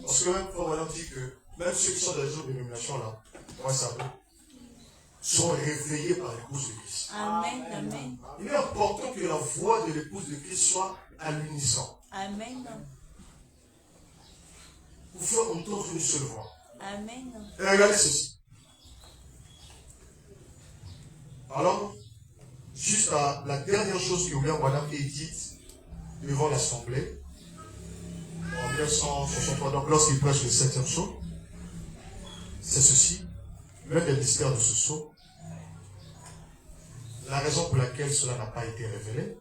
Parce que même Frère Madame dit que même ceux qui sont dans les autres dénominations là, vous voyez ça un peu, sont réveillés par l'épouse de Christ. Amen. Amen. Il est important que la voix de l'épouse de Christ soit à l'unisson. Amen. Pour faire entendre une seule voix. Amen. Et regardez ceci. Alors, juste la dernière chose que William Branham a dite devant l'Assemblée, en 1963, donc lorsqu'il prêche le 7e sceau, c'est ceci, l'un des mystères de ce sceau. La raison pour laquelle cela n'a pas été révélé,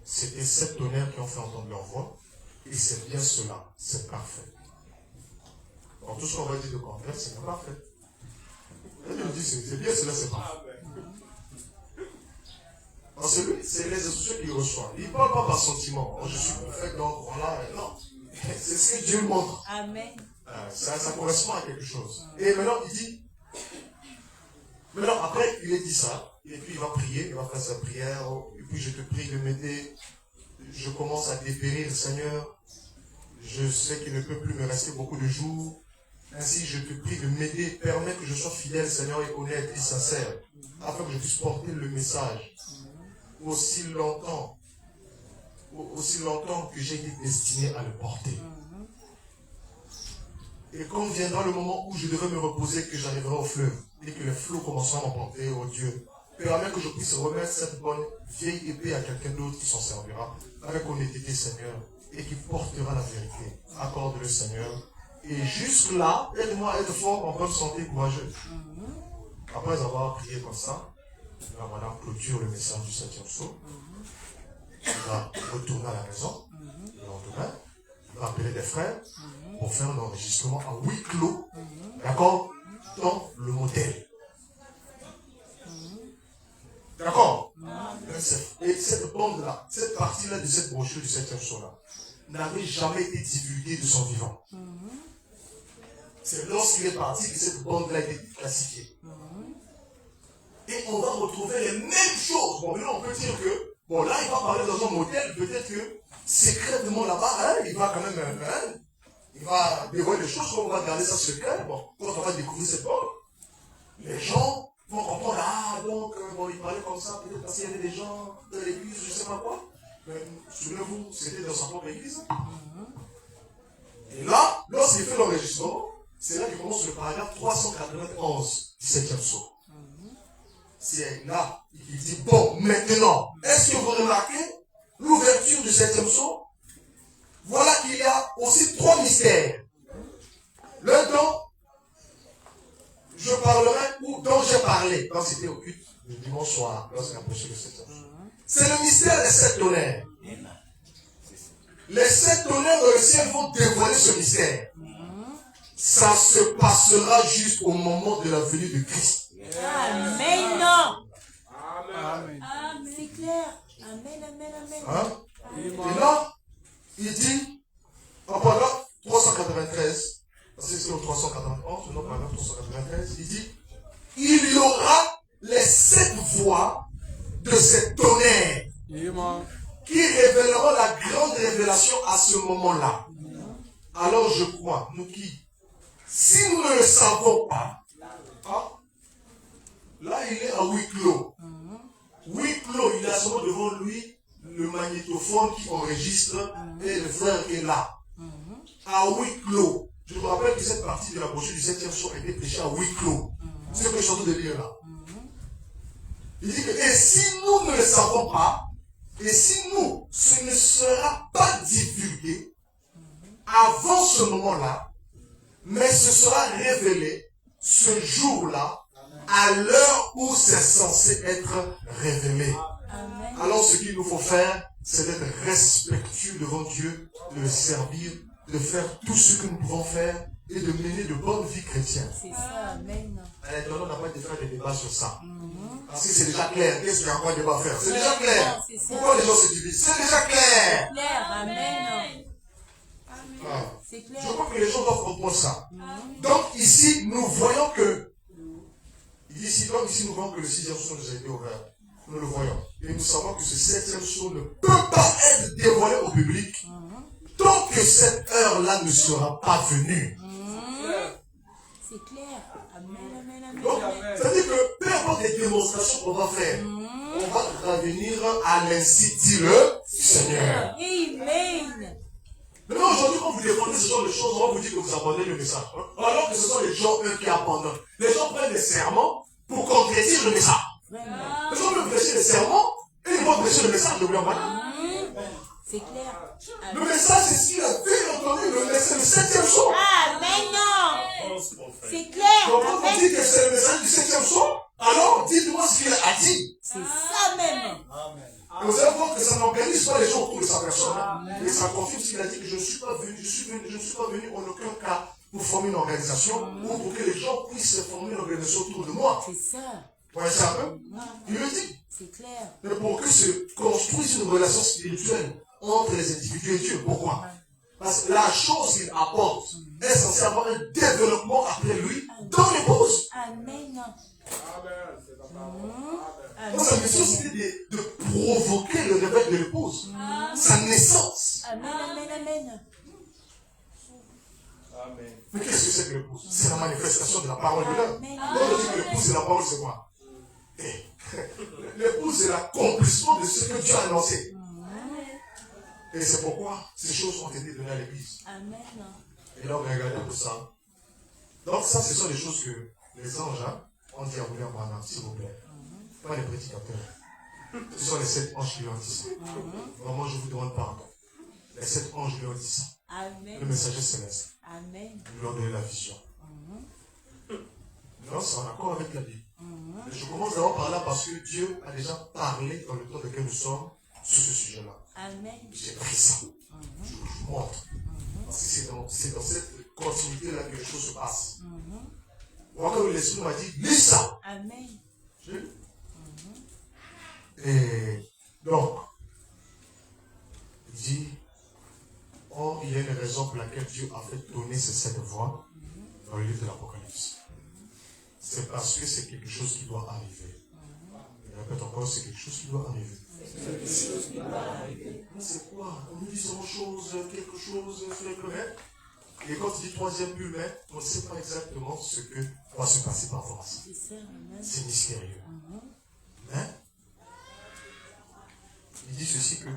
c'était 7 tonnerres qui ont fait entendre leur voix, et c'est bien cela, c'est parfait. Donc tout ce qu'on va dire de contraire, c'est pas parfait. Et il dit, c'est bien cela, c'est parfait. Parce que lui, c'est les instructions qu'il reçoit. Il ne parle pas par sentiment. Oh, je suis prophète, donc voilà. Non. C'est ce que Dieu montre. Amen. Ça correspond à quelque chose. Et maintenant, il dit, maintenant, après, il a dit ça. Et puis, il va prier, il va faire sa prière. Et puis, je te prie de m'aider. Je commence à dépérir, Seigneur. Je sais qu'il ne peut plus me rester beaucoup de jours. Ainsi, je te prie de m'aider. Permets que je sois fidèle, Seigneur, et honnête et sincère. Afin que je puisse porter le message aussi longtemps que j'ai été destiné à le porter. Et quand viendra le moment où je devrais me reposer, que j'arriverai au fleuve, et que les flots commenceront à m'emporter, oh Dieu, permets que je puisse remettre cette bonne vieille épée à quelqu'un d'autre qui s'en servira, avec honnêteté, Seigneur, et qui portera la vérité. Accorde-le, Seigneur. Et jusque-là, aide-moi à être fort, en bonne santé, courageux. Après avoir prié comme ça, la madame clôture le message du 7e sceau. Il va retourner à la maison. Le lendemain, il va appeler des frères pour faire un enregistrement à huis clos. D'accord? Dans le modèle. D'accord? Et cette bande-là, cette partie-là de cette brochure du 7e sceau-là, n'avait jamais été divulguée de son vivant. C'est lorsqu'il est parti que cette bande-là a été classifiée. Et on va retrouver les mêmes choses. Bon, maintenant, on peut dire que, Bon, là, il va parler dans un modèle, peut-être que secrètement là-bas, hein, il va quand même, hein, il va dévoiler des choses, on va garder ça secret. Bon, quand on va découvrir cette porte, les gens vont comprendre, ah, donc, bon, il parlait comme ça, peut-être parce qu'il y avait des gens dans l'église, je ne sais pas quoi. Mais souvenez-vous, c'était dans sa propre église. Et là, lorsqu'il fait l'enregistrement, c'est là qu'il commence le paragraphe 391 du 7e psaume. C'est là qu'il dit, bon, maintenant, est-ce que vous remarquez l'ouverture du 7e psaume? Voilà qu'il y a aussi 3 mystères. L'un dont je parlerai ou dont j'ai parlé quand c'était au culte le dimanche soir, lorsqu'on a prêché le 7e psaume. C'est le mystère des 7 tonnerres. Les 7 tonnerres dans le ciel vont dévoiler ce mystère. Ça se passera juste au moment de la venue de Christ. Amen. Amen. C'est clair. Amen, amen, amen. Hein? Et là, il dit, en paragraphe 393, parce que c'est au 391, non, paragraphe 393, il dit, il y aura les 7 voix de ces tonnerres qui révéleront la grande révélation à ce moment-là. Alors je crois, nous qui, si nous ne le savons pas, hein, là il est à huis clos. Huis clos, il a seulement devant lui le magnétophone qui enregistre et le frère est là. À huis clos. Je me rappelle que cette partie de la brochure du 7e psaume a été prêchée à huis clos. C'est ce que je suis en train de lire là. Il dit que, et si nous ne le savons pas, et si nous, ce ne sera pas divulgué avant ce moment-là, mais ce sera révélé ce jour-là, à l'heure où c'est censé être révélé. Amen. Alors ce qu'il nous faut faire, c'est d'être respectueux devant Dieu, de le servir, de faire tout ce que nous pouvons faire et de mener de bonnes vies chrétiennes. C'est ça, amen. On n'a pas été faire des débats sur ça. Parce que c'est déjà clair. Qu'est-ce qu'il y a encore un débat à faire? C'est déjà clair. C'est ça. Pourquoi les gens se divisent? C'est déjà clair. Clair, amen. Ah. C'est clair. Je crois que les gens doivent comprendre ça. Donc ici, nous voyons que, il dit ici, donc ici nous voyons que le 6e psaume nous a été ouvert. Nous le voyons. Et nous savons que ce 7e psaume ne peut pas être dévoilé au public tant que cette heure-là ne sera pas venue. C'est clair. Amen, amen, amen. Donc, c'est-à-dire que peu importe les démonstrations qu'on va faire, on va revenir à l'insi dit le Seigneur. Amen. Maintenant, aujourd'hui, quand vous défendez ce genre de choses, on va vous dire que vous abandonnez le message. Alors que ce sont les gens, eux, qui abandonnent. Les gens prennent des serments pour concrétiser le message. Les gens peuvent prêcher des serments et ils vont prêcher le message de William Branham. C'est clair. Le message, c'est ce qu'il a bien entendu, c'est le 7e psaume. Amen. C'est clair. Donc, quand on Amen. dit que c'est le message du 7e psaume, alors dites-moi ce qu'il a dit. C'est ça même. Et vous allez voir que ça n'organise pas les gens autour de sa personne. Et ça confirme ce qu'il a dit que je ne suis pas venu en aucun cas pour former une organisation ou pour que les gens puissent former une organisation autour de moi. C'est ça. Vous voyez ça un peu? Il le dit. C'est clair. Mais pour que se construise une relation spirituelle entre les individus et Dieu. Pourquoi? Parce que la chose qu'il apporte est censée avoir un développement après lui dans l'épouse. Amen. Donc sa mission c'était de provoquer le réveil de l'épouse. Sa naissance. Amen, amen, amen. Mais qu'est-ce que c'est que l'épouse? C'est la manifestation de la parole de l'homme. Amen. Quand on dit que l'épouse c'est la parole, c'est quoi? L'épouse c'est l'accomplissement de ce que Dieu a annoncé. Et c'est pourquoi ces choses ont été données à l'église. Amen. Et là, on va regarder pour ça. Donc ça, ce sont les choses que les anges ont dit à William Branham, s'il vous plaît. Pas les prédicateurs. Ce sont les 7 anges qui lui ont dit ça. Vraiment, je vous demande pardon. Les 7 anges lui ont dit ça. Le Amen. messager céleste. Amen. Ils lui ont donné la vision. Non, c'est en accord avec la Bible. Mais je commence d'abord par là parce que Dieu a déjà parlé dans le temps dans lequel nous sommes sur ce sujet-là. Amen. J'ai pris ça. Je vous montre. Parce que c'est dans cette continuité-là que les choses se passent. Moi, comme l'Esprit m'a dit, lis ça. Amen. J'ai lu. Et donc, il dit, or, il y a une raison pour laquelle Dieu a fait donner ces 7 voix dans le livre de l'Apocalypse. C'est parce que c'est quelque chose qui doit arriver. Je répète encore, c'est quelque chose qui doit arriver. C'est quoi? On nous dit quelque chose, et quand il dit troisième bulle, on ne sait pas exactement ce que va se passer par rapport à ça. C'est mystérieux. Hein? Il dit ceci que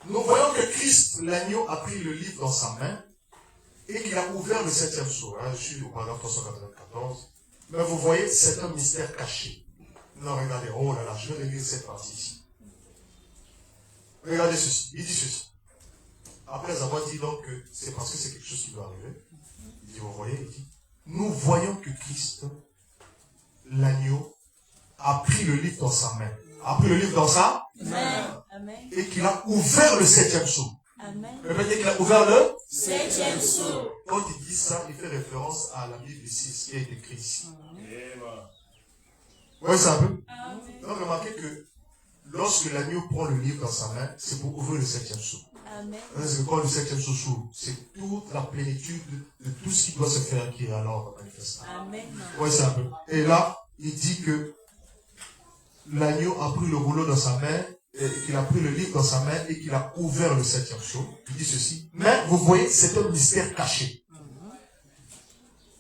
nous voyons que Christ, l'agneau, a pris le livre dans sa main et qu'il a ouvert le 7e sceau. Hein, je suis au paragraphe 394. Mais vous voyez, c'est un mystère caché. Non, regardez, oh là là, je vais lire cette partie ici. Regardez ceci, il dit ceci. Après avoir dit donc que c'est parce que c'est quelque chose qui doit arriver, il dit, vous voyez, il dit, nous voyons que Christ, l'agneau, a pris le livre dans sa main. A pris le livre dans sa main. Et qu'il a ouvert le 7e sceau. Répétez qu'il a ouvert le 7e sceau. Quand il dit ça, il fait référence à la Bible ici, ce qui est écrit ici. Oui, c'est un peu. Donc remarquez que lorsque l'agneau prend le livre dans sa main, c'est pour ouvrir le 7e sceau. Parce que quand le 7e sceau s'ouvre, c'est toute la plénitude de tout ce qui doit se faire qui est alors manifesté. Oui, c'est un peu. Et là, il dit que l'agneau a pris le rouleau dans sa main, et qu'il a pris le livre dans sa main et qu'il a ouvert le 7e sceau. Il dit ceci. Mais vous voyez, c'est un mystère caché.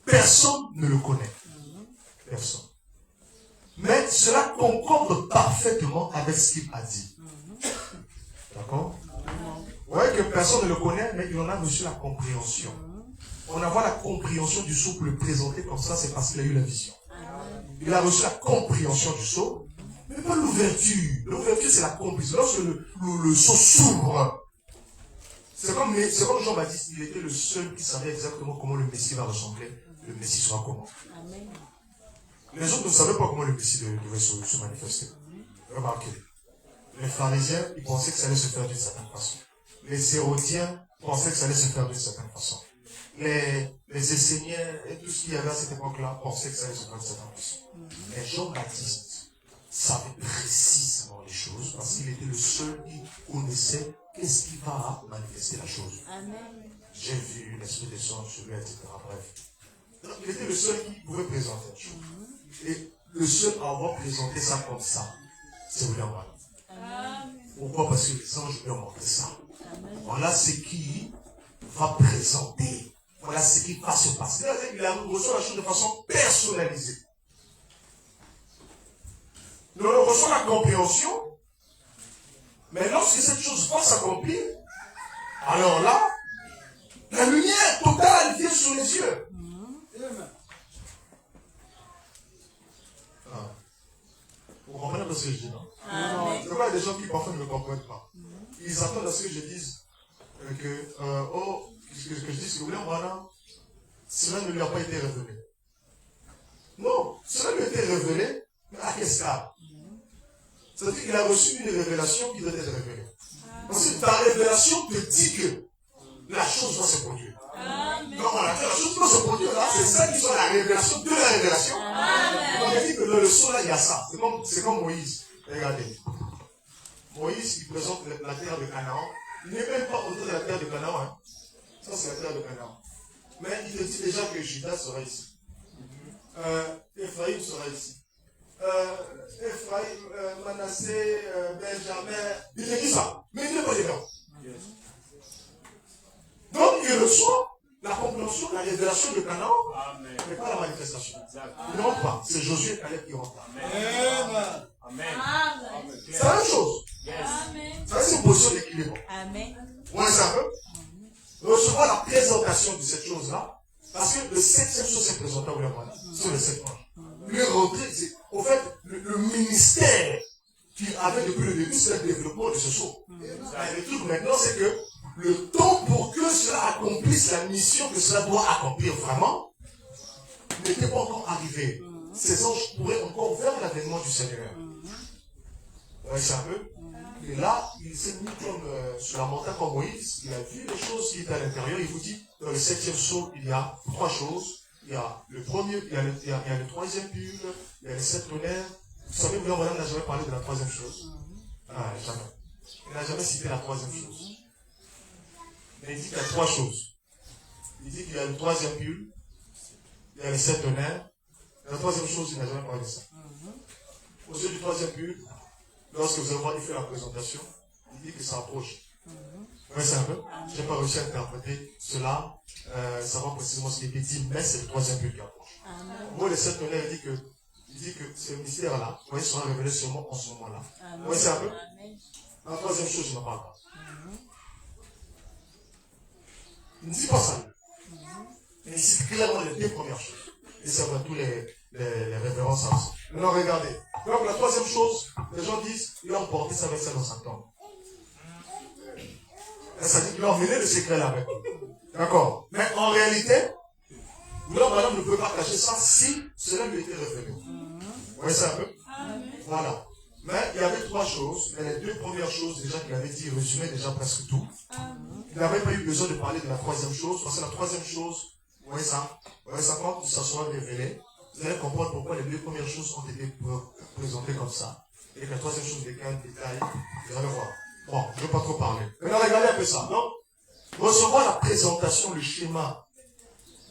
Personne ne le connaît. Personne. Mais cela concorde parfaitement avec ce qu'il a dit. D'accord? Vous voyez que personne ne le connaît, mais il en a reçu la compréhension. On a vu la compréhension du sceau pour le présenter comme ça, c'est parce qu'il a eu la vision. Il a reçu la compréhension du sceau, mais pas l'ouverture. L'ouverture, c'est la compréhension. Lorsque le sceau s'ouvre, c'est comme Jean-Baptiste, il était le seul qui savait exactement comment le Messie va ressembler. Le Messie sera comment. Les autres ne savaient pas comment le Messie devait se manifester. Remarquez. Les pharisiens, ils pensaient que ça allait se faire d'une certaine façon. Les hérodiens pensaient que ça allait se faire d'une certaine façon. Les Esséniens et tout ce qu'il y avait à cette époque-là pensaient que ça allait se faire d'une certaine façon. Mais Jean-Baptiste savait précisément les choses parce qu'il était le seul qui connaissait qu'est-ce qui va manifester la chose. J'ai vu l'esprit descendre sur lui, etc. Bref. Donc, il était le seul qui pouvait présenter la chose. Et le seul à avoir présenté ça comme ça, c'est William Branham. Pourquoi? Parce que les anges lui ont montré ça. Voilà ce qui va présenter. Voilà ce qui va se passer. Il a reçu la chose de façon personnalisée. Nous reçoit la compréhension, mais lorsque cette chose va s'accomplir, alors là, la lumière totale vient sur les yeux. Vous comprenez pas ce que je dis, non? C'est pas des gens qui parfois ne me comprennent pas. Ils attendent à ce que je dise que je dise que William Branham, cela ne lui a pas été révélé. Non, cela lui a été révélé, mais à quel stade? C'est-à-dire qu'il a reçu une révélation qui doit être révélée. Parce que ta révélation te dit que la chose va se produire. Donc on a fait la chose qui va se produire là, c'est ça qui soit la révélation de la révélation. Donc on dit que dans le son là, il y a ça. C'est comme Moïse. Regardez. Moïse, il présente la terre de Canaan. Il n'est même pas autour de la terre de Canaan. Hein. Ça, c'est la terre de Canaan. Mais il te dit déjà que Judas sera ici. Ephraïm sera ici. Ephraïm, Manassé, Benjamin. Il te dit ça. Mais il n'est pas dedans. Donc, il reçoit la compréhension, la révélation de Canaan, mais pas la manifestation. Il ne rentre pas. C'est Josué et Caleb qui rentrent. Amen. C'est la même chose. Ça, c'est une position d'équilibre. Vous voyez ça un peu? Recevoir la présentation de cette chose-là, parce que le 7e sceau s'est présenté à William Branham sur le 7 anges. Lui rentrer, c'est au fait le ministère qu'il avait depuis le début, c'est le développement de ce sceau. Le truc maintenant, c'est que le temps pour que cela accomplisse la mission que cela doit accomplir vraiment n'était pas encore arrivé. Ces anges pourraient encore vers l'avènement du Seigneur. Vous voyez ça un peu? Et là, il s'est mis comme sur la montagne comme Moïse. Il a vu les choses qui étaient à l'intérieur. Il vous dit, dans le 7e sceau, il y a 3 choses. Il y a le premier, il y a le 3e bulle, il y a les 7 tonnerres. Vous savez, William Branham n'a jamais parlé de la 3e chose. Jamais. Il n'a jamais cité la 3e chose. Mais il dit qu'il y a 3 choses. Il dit qu'il y a le 3e bulle, il y a les 7 tonnerres. La 3e chose, il n'a jamais parlé de ça. Au sujet du 3e bulle, lorsque vous allez voir, il fait la présentation, il dit que ça approche. Vous voyez ça un peu? Je n'ai pas réussi à interpréter cela, savoir précisément ce qui était dit, mais c'est le troisième but qui approche. Moi, les 7 tonnerres, il dit que ce mystère-là, vous voyez, sera révélé seulement en ce moment-là. Vous voyez ça un peu? La troisième chose, je n'en parle pas. Il ne dit pas ça. Mais il cite clairement les 2 premières choses. Et ça va tous les références à ça. Maintenant, regardez. Donc, la troisième chose, les gens disent, il a emporté sa vaisselle dans sa tombe. Ça dit qu'il a emmené le secret là avec lui. D'accord. Mais en réalité, l'homme, madame, ne peut pas cacher ça si cela lui était révélé. Vous voyez ça un peu? Voilà. Mais il y avait 3 choses. Mais les 2 premières choses, déjà qu'il avait dit, résumaient déjà presque tout. Il n'avait pas eu besoin de parler de la troisième chose, parce que la troisième chose, vous voyez ça, quand ça sera révélé, vous allez comprendre pourquoi les 2 premières choses ont été présentées comme ça. Et que la troisième chose, avec un détail, vous allez voir. Bon, je ne vais pas trop parler. Maintenant, regardez un peu ça, non? Recevoir la présentation, le schéma,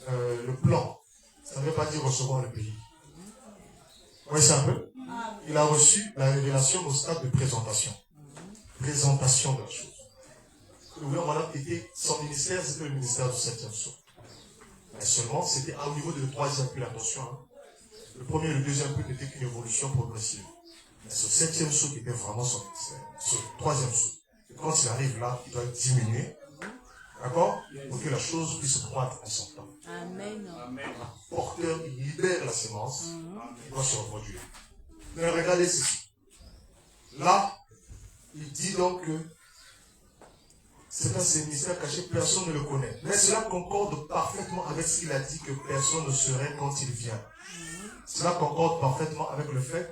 le plan, ça ne veut pas dire recevoir le pays. Vous voyez ça un peu? Il a reçu la révélation au stade de présentation. Présentation de la chose. Le gouvernement était son ministère, c'était le ministère du 7e sceau. Mais seulement, c'était au niveau de le 3e but, attention. Hein. Le premier et le 2e but n'étaient qu'une évolution progressive. Mais ce 7e sceau qui était vraiment son ministère, ce 3e sceau. Et quand il arrive là, il doit diminuer. D'accord? Pour que la chose puisse croître en son temps. Amen. Le porteur, il libère la sémence, il doit se reproduire. Mais regardez ceci. Là, il dit donc que c'est un mystère caché, personne ne le connaît. Mais cela concorde parfaitement avec ce qu'il a dit que personne ne saurait quand il vient. Cela concorde parfaitement avec le fait,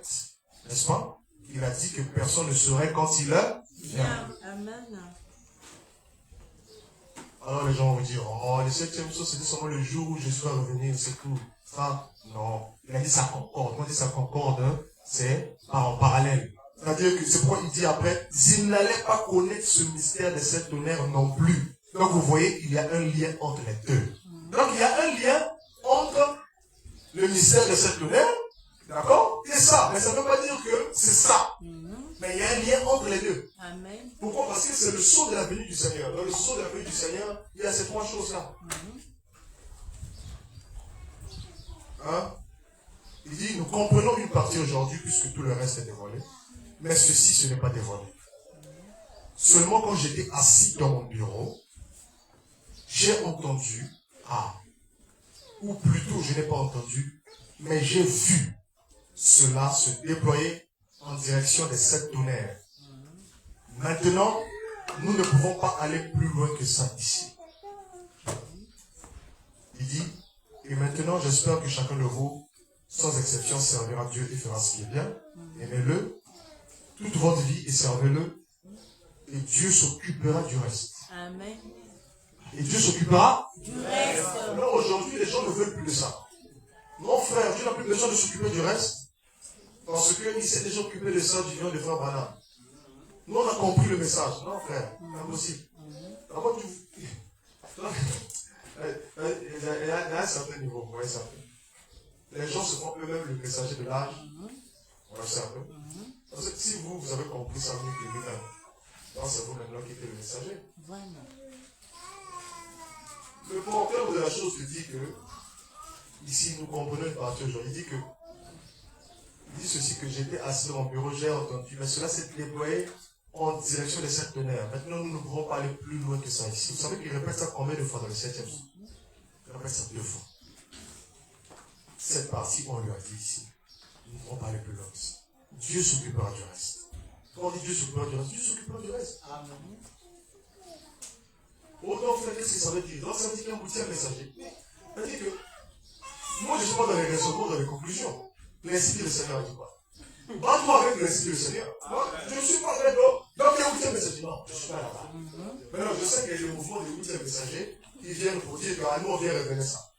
n'est-ce pas? Il a dit que personne ne saurait quand il vient. Amen. Alors les gens vont dire, oh, le 7e sceau, c'était seulement le jour où je suis revenu, c'est tout. Ça, non. Il a dit ça concorde. Quand il dit ça concorde, c'est en parallèle. C'est-à-dire que c'est pourquoi il dit après, il n'allait pas connaître ce mystère de 7 tonnerres non plus. Donc vous voyez, il y a un lien entre les deux. Donc il y a un lien entre le mystère de 7 tonnerres, d'accord, et ça. Mais ça ne veut pas dire que c'est ça. Mais il y a un lien entre les deux. Amen. Pourquoi? Parce que c'est le sceau de la venue du Seigneur. Dans le sceau de la venue du Seigneur, il y a ces 3 choses-là. Hein? Il dit, nous comprenons une partie aujourd'hui puisque tout le reste est dévoilé. Mais ceci, ce n'est pas dévoilé. Seulement quand j'étais assis dans mon bureau, j'ai entendu, ou plutôt je n'ai pas entendu, mais j'ai vu cela se déployer en direction des 7 tonnerres. Maintenant, nous ne pouvons pas aller plus loin que ça ici. Il dit, et maintenant j'espère que chacun de vous, sans exception, servira Dieu et fera ce qui est bien. Aimez-le toute votre vie et servez-le. Et Dieu s'occupera du reste. Amen. Et Dieu s'occupera Du reste. Alors aujourd'hui, les gens ne veulent plus de ça. Non frère, Dieu n'a plus besoin de s'occuper du reste. Parce qu'il s'est déjà occupé de ça du vivant de frère Branham. Nous on a compris le message. Non frère, impossible. D'abord tu... Il y a un certain niveau, vous voyez ça. Les gens se font eux-mêmes le messager de l'âge. Vous voyez ça un peu. Parce que si vous avez compris ça mieux que lui-même, donc c'est vous maintenant qui êtes le messager. Vraiment. Le porteur de la chose dit que, ici nous comprenons une partie aujourd'hui, il dit ceci, que j'étais assis dans mon bureau, j'ai entendu, mais cela s'est déployé en direction des 7 tonnerres. Maintenant nous ne pouvons pas aller plus loin que ça ici. Vous savez qu'il répète ça combien de fois dans le 7e sceau? Il répète ça 2 fois. Cette partie, on lui a dit ici. Nous ne pouvons pas aller plus loin que ça. Dieu s'occupera du reste. Quand on dit Dieu s'occupera du reste, Dieu s'occupera du reste. Amen. Autant frère, qu'est-ce que ça veut dire? Donc ça veut dire qu'un boutier messager. Ça veut dire que moi je ne suis pas dans les raisonnements, dans les conclusions. L'incité le Seigneur dit quoi? Bats-toi avec l'incité le Seigneur. Je ne suis pas là donc il y a un boutier messager. Non, je ne suis pas là-bas. Maintenant je sais qu'il y a des mouvements des boutiers messagers qui viennent pour dire qu'à nous on vient révéler ça.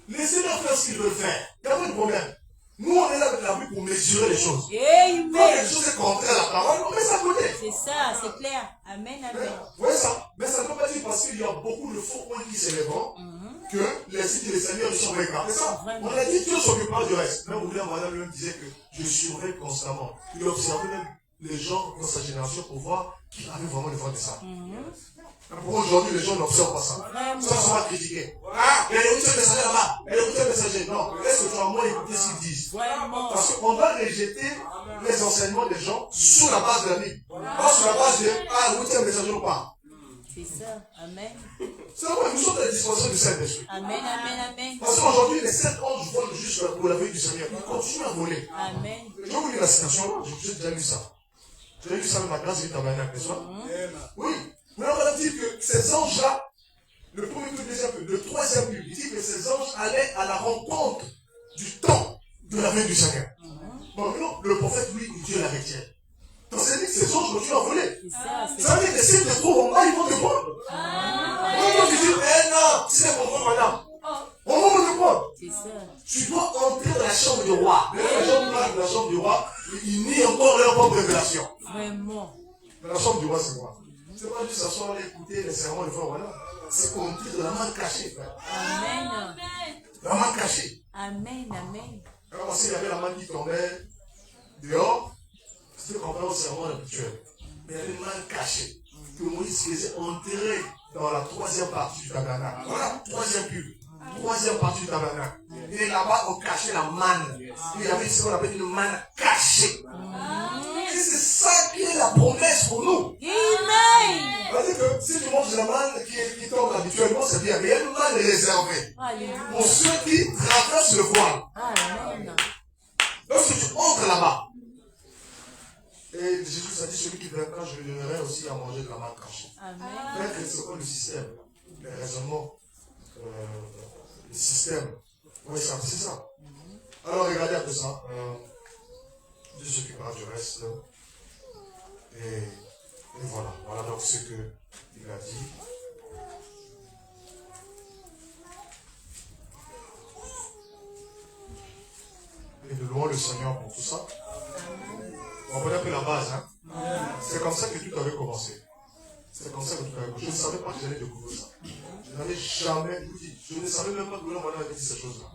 Laissez-leur faire ce qu'ils veulent faire. Il n'y a pas de problème. Nous, on est là avec la Bible pour mesurer les choses. Amen. Quand quelque chose est contraire à la parole, on met ça à côté. C'est ça, c'est clair. Amen, amen. Vous voyez ça? Mais ça ne peut pas dire parce qu'il y a beaucoup de faux points qui s'élèveront que les verset dit le Seigneur il surveillera. C'est ça. Vraiment. On a dit Dieu s'occupera du reste. Même William Branham lui disait que je surveille constamment. Il observait même les gens dans sa génération pour voir qui avait vraiment le vrai message. Pour aujourd'hui, les gens n'observent pas ça. Ça sera critiqué. Ah, il y a les routiers messagers là-bas. Il y a les routiers messagers. Non, est-ce que tu as moins écouté ce qu'ils disent? Parce qu'on va rejeter les enseignements des gens sur la base de la Bible. Pas sur la base de ah, routier messager ou pas. C'est ça. Amen. C'est vrai, nous sommes à la disposition du Saint-Esprit. Amen, amen, amen. Parce qu'aujourd'hui, les 7 anges volent juste pour la veille du Seigneur. Ils continuent à voler. Amen. Je vais vous lire la citation là. J'ai déjà lu ça. J'ai lu ça avec ma grâce du tabernacle, n'est-ce pas? Oui. Mais on va dire que ces anges-là, le premier but, le deuxième but, le troisième but, il dit que ces anges allaient à la rencontre du temps de la veille du Seigneur. Bon, maintenant, le prophète, lui, Dieu la retient. Donc, c'est-à-dire que ces anges continuent à voler. C'est ça. Ça veut dire que s'ils te trouvent en bas, ils vont te prendre. On va te dire, eh non, c'est mon frère, madame. On va te prendre. C'est ça. Tu dois entrer dans la chambre du roi. Mais les gens parlent de la chambre du roi, ils nient encore leur propre révélation. Vraiment. Mais la chambre du roi, c'est quoi? C'est pas juste s'asseoir et écouter les sermons de frère, voilà. C'est entrer dans la main cachée, frère. Amen. La main cachée. Amen, amen. Alors, s'il y avait la main qui tombait dehors, c'était comparé au serment habituel. Mais il y avait une main cachée que Moïse faisait enterrer dans la troisième partie du tabernacle. Voilà, troisième pub. Troisième partie du tabernacle. Et là-bas, on cachait la manne. Il y avait ce qu'on appelle une manne cachée. Et c'est ça qui est la promesse pour nous. Amen. C'est-à-dire que si tu manges la manne qui tombe habituellement, c'est bien. Mais il y a une manne réservée Alléluia. pour ceux qui traversent le voile. Amen. Lorsque tu entres là-bas, et Jésus a dit, celui qui vaincra, je lui donnerai aussi à manger de la manne cachée. Amen. Vaincre, c'est quoi le système? Les raisonnements, le système. Oui, c'est ça. Alors, regardez un peu ça. Dieu s'occupera du reste. Et voilà. Voilà donc ce qu'il a dit. Et nous louons le Seigneur pour tout ça. On connaît un peu la base, hein. C'est comme ça que tout avait commencé. C'est comme ça que tout avait commencé. Je ne savais pas que j'allais découvrir ça. Je n'avais jamais, je ne savais même pas que l'homme avait dit ces choses-là.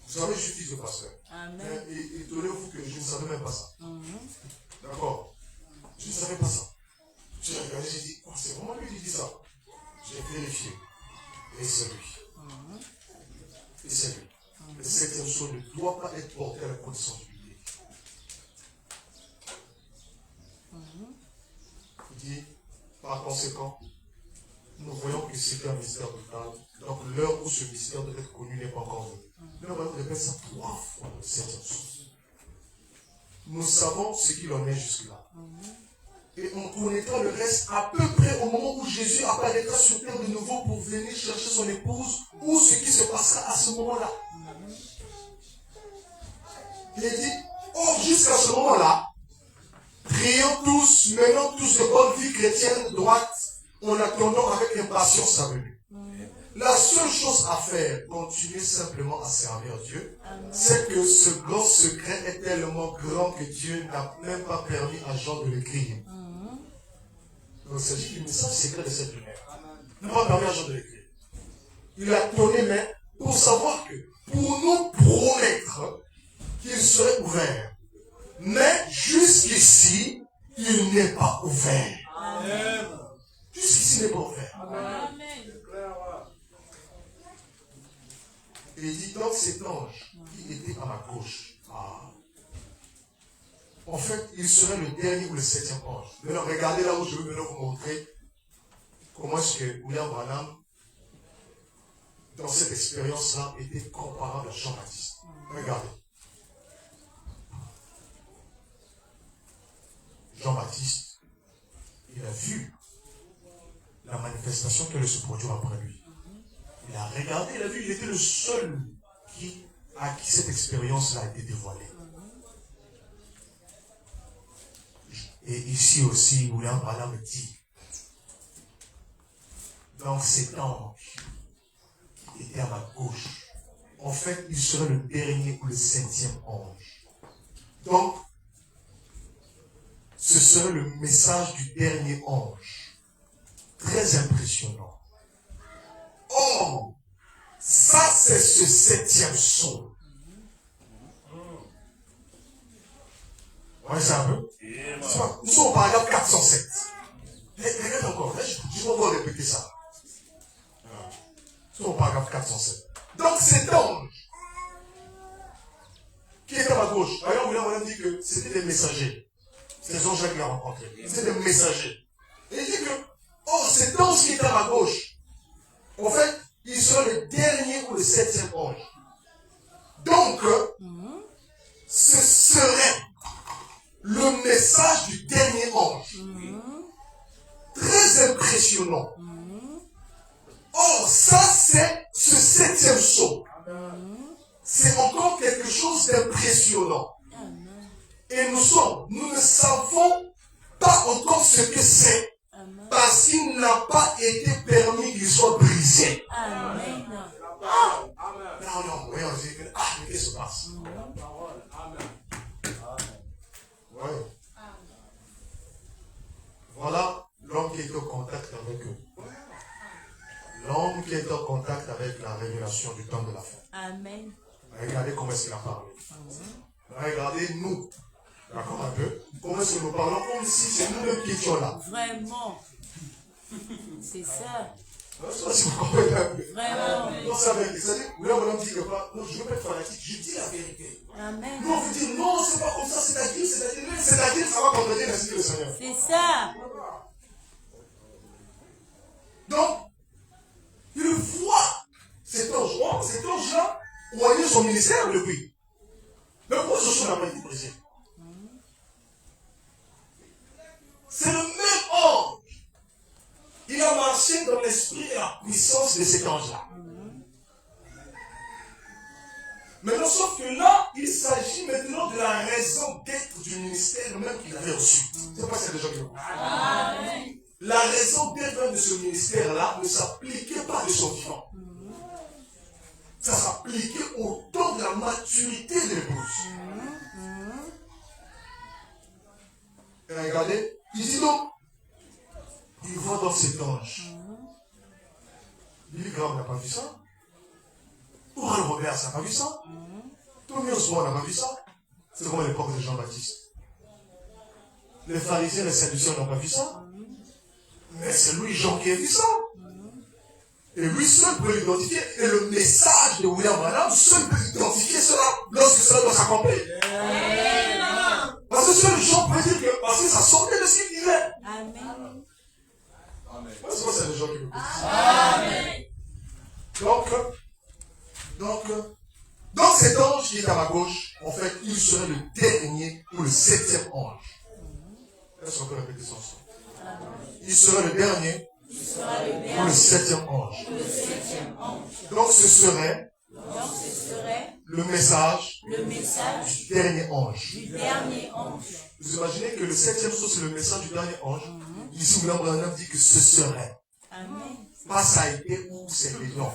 Vous savez, je suis fils de pasteur. Amen. Et étonnez-vous que je ne savais même pas ça. D'accord? Je ne savais pas ça. J'ai regardé, j'ai dit, oh, c'est vraiment lui qui dit ça. J'ai vérifié. Et c'est lui. Et c'est lui. Le septième jour ne doit pas être porté à la connaissance du public. Il dit, par conséquent, nous voyons que c'est un mystère total. Donc l'heure où ce mystère doit être connu n'est pas encore venue. Mais on va répéter ça 3 fois, le septième jour. Nous savons ce qu'il en est jusque-là. Et on connaîtra le reste à peu près au moment où Jésus apparaîtra sur terre de nouveau pour venir chercher son épouse ou ce qui se passera à ce moment-là. Il dit, oh, jusqu'à ce moment-là, prions tous, menons tous de bonne vie chrétienne droite, en attendant avec impatience sa venue. La seule chose à faire, continuer simplement à servir Dieu, c'est que ce grand secret est tellement grand que Dieu n'a même pas permis à Jean de l'écrire. Donc il s'agit du message secret de cette lumière. Il n'a pas permis à Jean de l'écrire. Il a donné main pour savoir que, pour nous promettre qu'il serait ouvert. Mais jusqu'ici, il n'est pas ouvert. Amen. Jusqu'ici, il n'est pas ouvert. Amen. Et il dit donc cet ange qui était à ma gauche. En fait, il serait le dernier ou le 7e ange. Maintenant, regardez là où je veux maintenant vous montrer comment est-ce que William Branham, dans cette expérience-là, était comparable à Jean-Baptiste. Regardez. Jean-Baptiste, il a vu la manifestation qui allait se produire après lui. Il a regardé, il a vu, il était le seul à qui cette expérience-là a été dévoilée. Et ici aussi, William Branham dit, donc cet ange qui était à ma gauche, en fait, il serait le dernier ou le 7e ange. Donc, ce serait le message du dernier ange. Très impressionnant. Or, ce septième sceau. Vous voyez ça un peu? Nous sommes au paragraphe 407. Regarde encore, je vais vous répéter ça. Nous sommes au paragraphe 407. Donc cet ange qui est à ma gauche, d'ailleurs, on a dit que c'était des messagers. Ces anges-là qu'il a rencontrés. C'était des messagers. Et il dit que, oh, cet ange qui est à ma gauche, en fait, il sera le dernier ou le septième ange. Donc, ce serait le message du dernier ange. Très impressionnant. Or, ça, c'est ce septième sceau. C'est encore quelque chose d'impressionnant. Et nous ne savons pas encore ce que c'est. Parce qu'il n'a pas été permis qu'il soit brisé. Amen. Non, voyons, mais qu'est-ce qui se passe? Oui. Voilà l'homme qui est en contact avec eux. L'homme qui est en contact avec la révélation du temps de la fin. Amen. Regardez comment est-ce qu'il a parlé. Regardez nous. D'accord un peu? Comment est-ce que nous parlons comme si c'est nous qui étions là? Vraiment. C'est ça. Je ne sais pas si vous comprenez un peu. Vraiment. Non, c'est la vérité. C'est-à-dire, là, on dit que pas, non, je ne veux pas être fanatique, je dis la vérité. Amen. Nous, on vous dit, non, c'est pas comme ça, c'est-à-dire, ça va contredire l'esprit du Seigneur. C'est ça. Donc, il voit cet ange. Oh, cet ange-là, voyez son ministère depuis. Mais pourquoi ce son n'a pas été brisé? C'est le même ange. Il a marché dans l'esprit et la puissance de cet ange-là. Maintenant, sauf que là, il s'agit maintenant de la raison d'être du ministère même qu'il avait reçu. C'est pas ça déjà qui le comprennent. La raison d'être de ce ministère-là ne s'appliquait pas de son vivant. Ça s'appliquait au temps de la maturité de l'épouse. Et regardez, il dit donc, il voit dans cet ange. Billy Graham n'a pas vu ça. Oral Robert n'a pas vu ça. Tommy Osborne n'a pas vu ça. C'est comme à l'époque de Jean-Baptiste. Les pharisiens et les sadducéens n'ont pas vu ça. Mais c'est lui, Jean, qui a vu ça. Et lui seul peut l'identifier. Et le message de William Branham seul peut identifier cela lorsque cela doit s'accomplir. Parce que seul Jean peut dire que parce que ça sortait de ce qu'il disait. Amen. C'est pas ça les gens qui me disent. Amen. Donc cet ange qui est à ma gauche, en fait, il serait le dernier ou le septième ange. Est-ce qu'on peut répéter son son? Il serait le dernier ou le septième ange. Donc ce serait le message du dernier ange. Vous imaginez que le septième sceau, c'est le message du dernier ange. Ici, William Branham dit que ce serait. Amen. Pas ça a été ou c'est les non.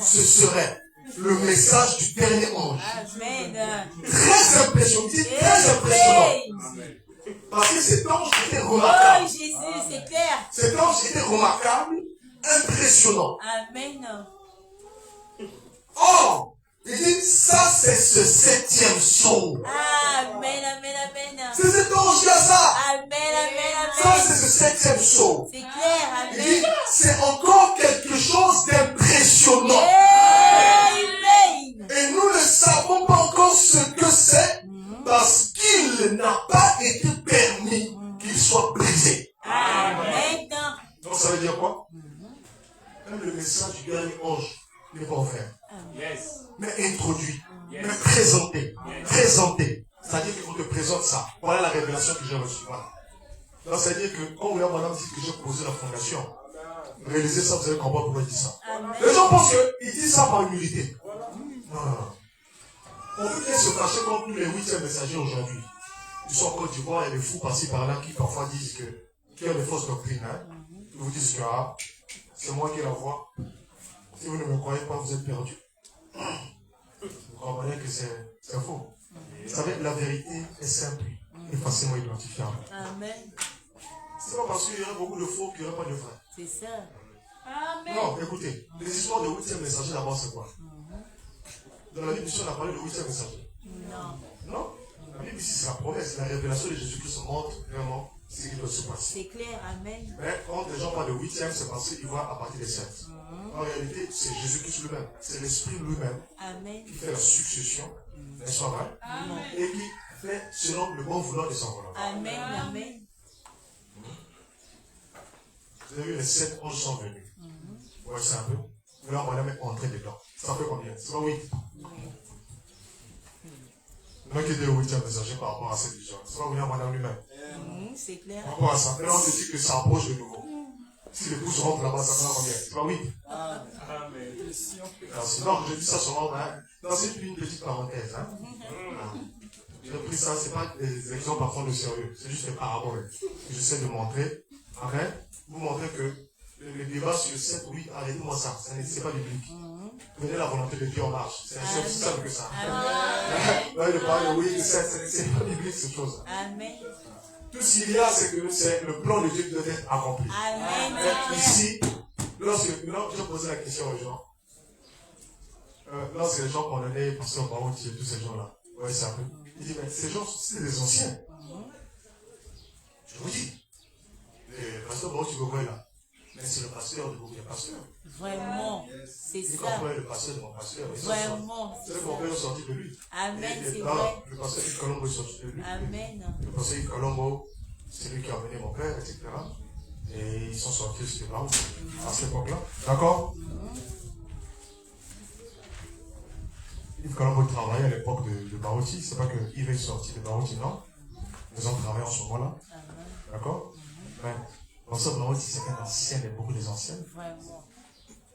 Ce serait le message du dernier ange. Amen. Très impressionnant. Très impressionnant. Parce que cet ange était remarquable. Oh Jésus, c'est clair. Cet ange était remarquable, impressionnant. Amen. Or, il dit, ça c'est ce septième sceau. Amen, amen, amen. C'est cet ange qui a ça. Amen, amen, Ça amen. c'est ce septième sceau. C'est clair, Il dit, amen. c'est encore quelque chose d'impressionnant. Amen. Et nous ne savons pas encore ce que c'est parce qu'il n'a pas été permis qu'il soit brisé. Amen. Donc ça veut dire quoi? Même le message du dernier ange n'est pas offert. Mais introduit, mais présenté. Présenté. C'est-à-dire qu'il faut te présenter ça. Voilà la révélation que j'ai reçue. Voilà. Donc c'est-à-dire que quand William Branham dit que j'ai posé la fondation, réalisez ça, vous allez comprendre pourquoi il dit ça. Les gens pensent qu'il dit ça par humilité. Non. On peut bien se fâcher contre tous les 8e messagers aujourd'hui. Ils sont en Côte d'Ivoire et les fous par-ci par-là qui parfois disent qu'il y a des fausses doctrines. Ils vous disent que c'est moi qui la vois. Si vous ne me croyez pas, vous êtes perdu. Vous comprenez que c'est faux. Vous savez, la vérité est simple et facilement identifiable. Amen. C'est pas parce qu'il y aurait beaucoup de faux qu'il n'y aurait pas de vrai. C'est ça. Amen. Non, écoutez, les histoires de 8e messager d'abord, c'est quoi? Dans la Bible, ici, on a parlé de 8e messager. Non. Non? La Bible ici, c'est la promesse. La révélation de Jésus-Christ montre vraiment ce qui doit se passer. C'est clair, amen. Mais quand les gens parlent de 8e, c'est parce qu'ils voient à partir des 7. En réalité, c'est Jésus-Christ lui-même. C'est l'Esprit lui-même Amen. qui fait la succession, n'est-ce pas vrai? Et qui fait selon le bon vouloir de son volonté. Amen, amen. Vous avez vu, les 7 anges sont venus. Vous voyez ça un peu? Vous voulez envoyer même entrer dedans. Ça fait combien? C'est pas 8. Moi qui était le 8e messager par rapport à cette vision. C'est pas William Branham lui-même. C'est clair. Par rapport à ça. Maintenant, on te dit que ça approche de nouveau. Si les pouces rentrent là-bas, ça fera combien? C'est pas 8. Merci. Non, je dis ça seulement. Hein. Non, c'est une petite parenthèse. Hein. J'ai pris ça, c'est pas des exemples à prendre au sérieux. C'est juste des paraboles que j'essaie de montrer. Après, vous montrer que le débat sur 7 ou 8, arrêtez-moi ça. C'est pas biblique. Prenez la volonté de Dieu en marche. C'est aussi simple que ça. Là, il parle de 8, 7, c'est pas biblique cette chose. Amen. Tout ce qu'il y a, c'est que c'est le plan de Dieu qui doit être accompli. Amen. Et ici, maintenant, je pose la question aux gens. Lorsque les gens condamnaient Pasteur Baouti et tous ces gens-là, ouais, c'est un peu. Il dit, mais ces gens, c'est des anciens. Je vous dis, le Pasteur Baouti, vous voyez là. Mais c'est le pasteur de beaucoup de pasteurs. Vraiment, c'est Il ça. comprend le pasteur de mon pasteur. Vraiment. C'est mon père est sorti de lui. Amen, Et c'est là, vrai. le pasteur Yves Colombo est sorti de lui. Amen. Le pasteur Yves Colombo, c'est lui qui a amené mon père, etc. Et ils sont sortis aussi de là à cette époque-là. D'accord? Yves Colombo travaillait à l'époque de Baouti. C'est pas que Yves est sorti de Baouti, non. Ils ont travaillé en ce moment-là. D'accord? Mais dans ce Baouti, c'est un ancien et beaucoup des anciens. Vraiment.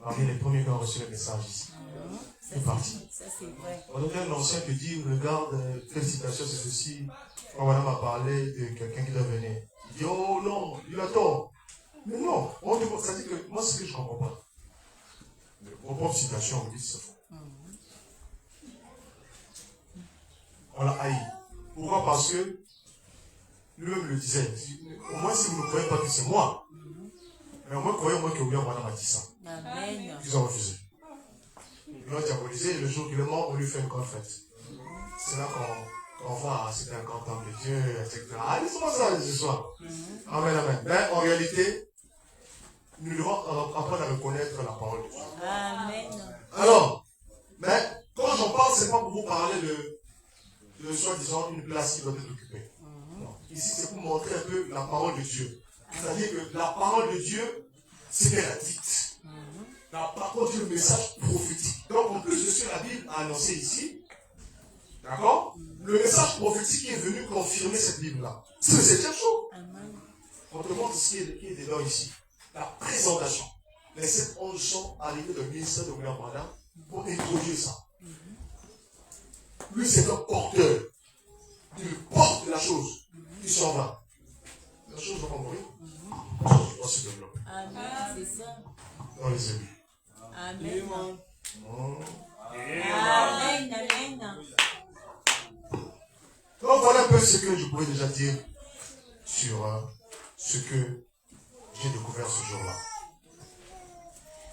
Parmi les premiers qui ont reçu le message ici. C'est parti. Ça, c'est vrai. On a un ancien qui dit, regarde, félicitations, c'est ceci. Quand madame a parlé de quelqu'un qui doit venir. Il dit, oh non, il a tort. Mais non, ça dit que, moi, ce que je ne comprends pas. Vos propres citations, vous dites c'est faux. On l'a haï. Pourquoi? Parce que lui-même le disait. Au moins, si vous ne croyez pas que c'est moi, mais au moins, croyez-moi que William Branham a dit ça. Amen. Ils ont refusé. Ils l'ont diabolisé et le jour qu'il est mort, on lui fait une grande fête. C'est là qu'on voit, c'était un grand homme de Dieu, etc. Ah, laissez-moi ça ce soir. Amen, amen. Mais en réalité, nous devons apprendre à reconnaître la parole de Dieu. Amen. Alors, mais quand j'en parle, c'est pas pour vous parler de soi-disant une place qui doit être occupée. Non. Ici, c'est pour montrer un peu la parole de Dieu. C'est-à-dire que la parole de Dieu, c'est véridique. Par contre, le message prophétique. Donc, en plus de ce que la Bible a annoncé ici, d'accord, le message prophétique qui est venu confirmer cette Bible-là, c'est le 7e jour. On te montre ce qui est dedans ici. La présentation. Les 7 anges sont arrivés dans le ministère de William Branham pour introduire ça. Lui, c'est un porteur. Il porte la chose. Il s'en va. La chose va mourir. La chose doit se développer. Amen, c'est ça. Dans les élus. Amen. Amen. Amen. Donc voilà un peu ce que je pourrais déjà dire sur ce que j'ai découvert ce jour-là.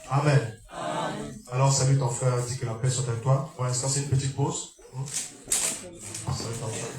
Amen. Amen. Alors salue ton frère, dis que la paix soit avec toi. Pour l'instant, c'est une petite pause. Salut ton frère.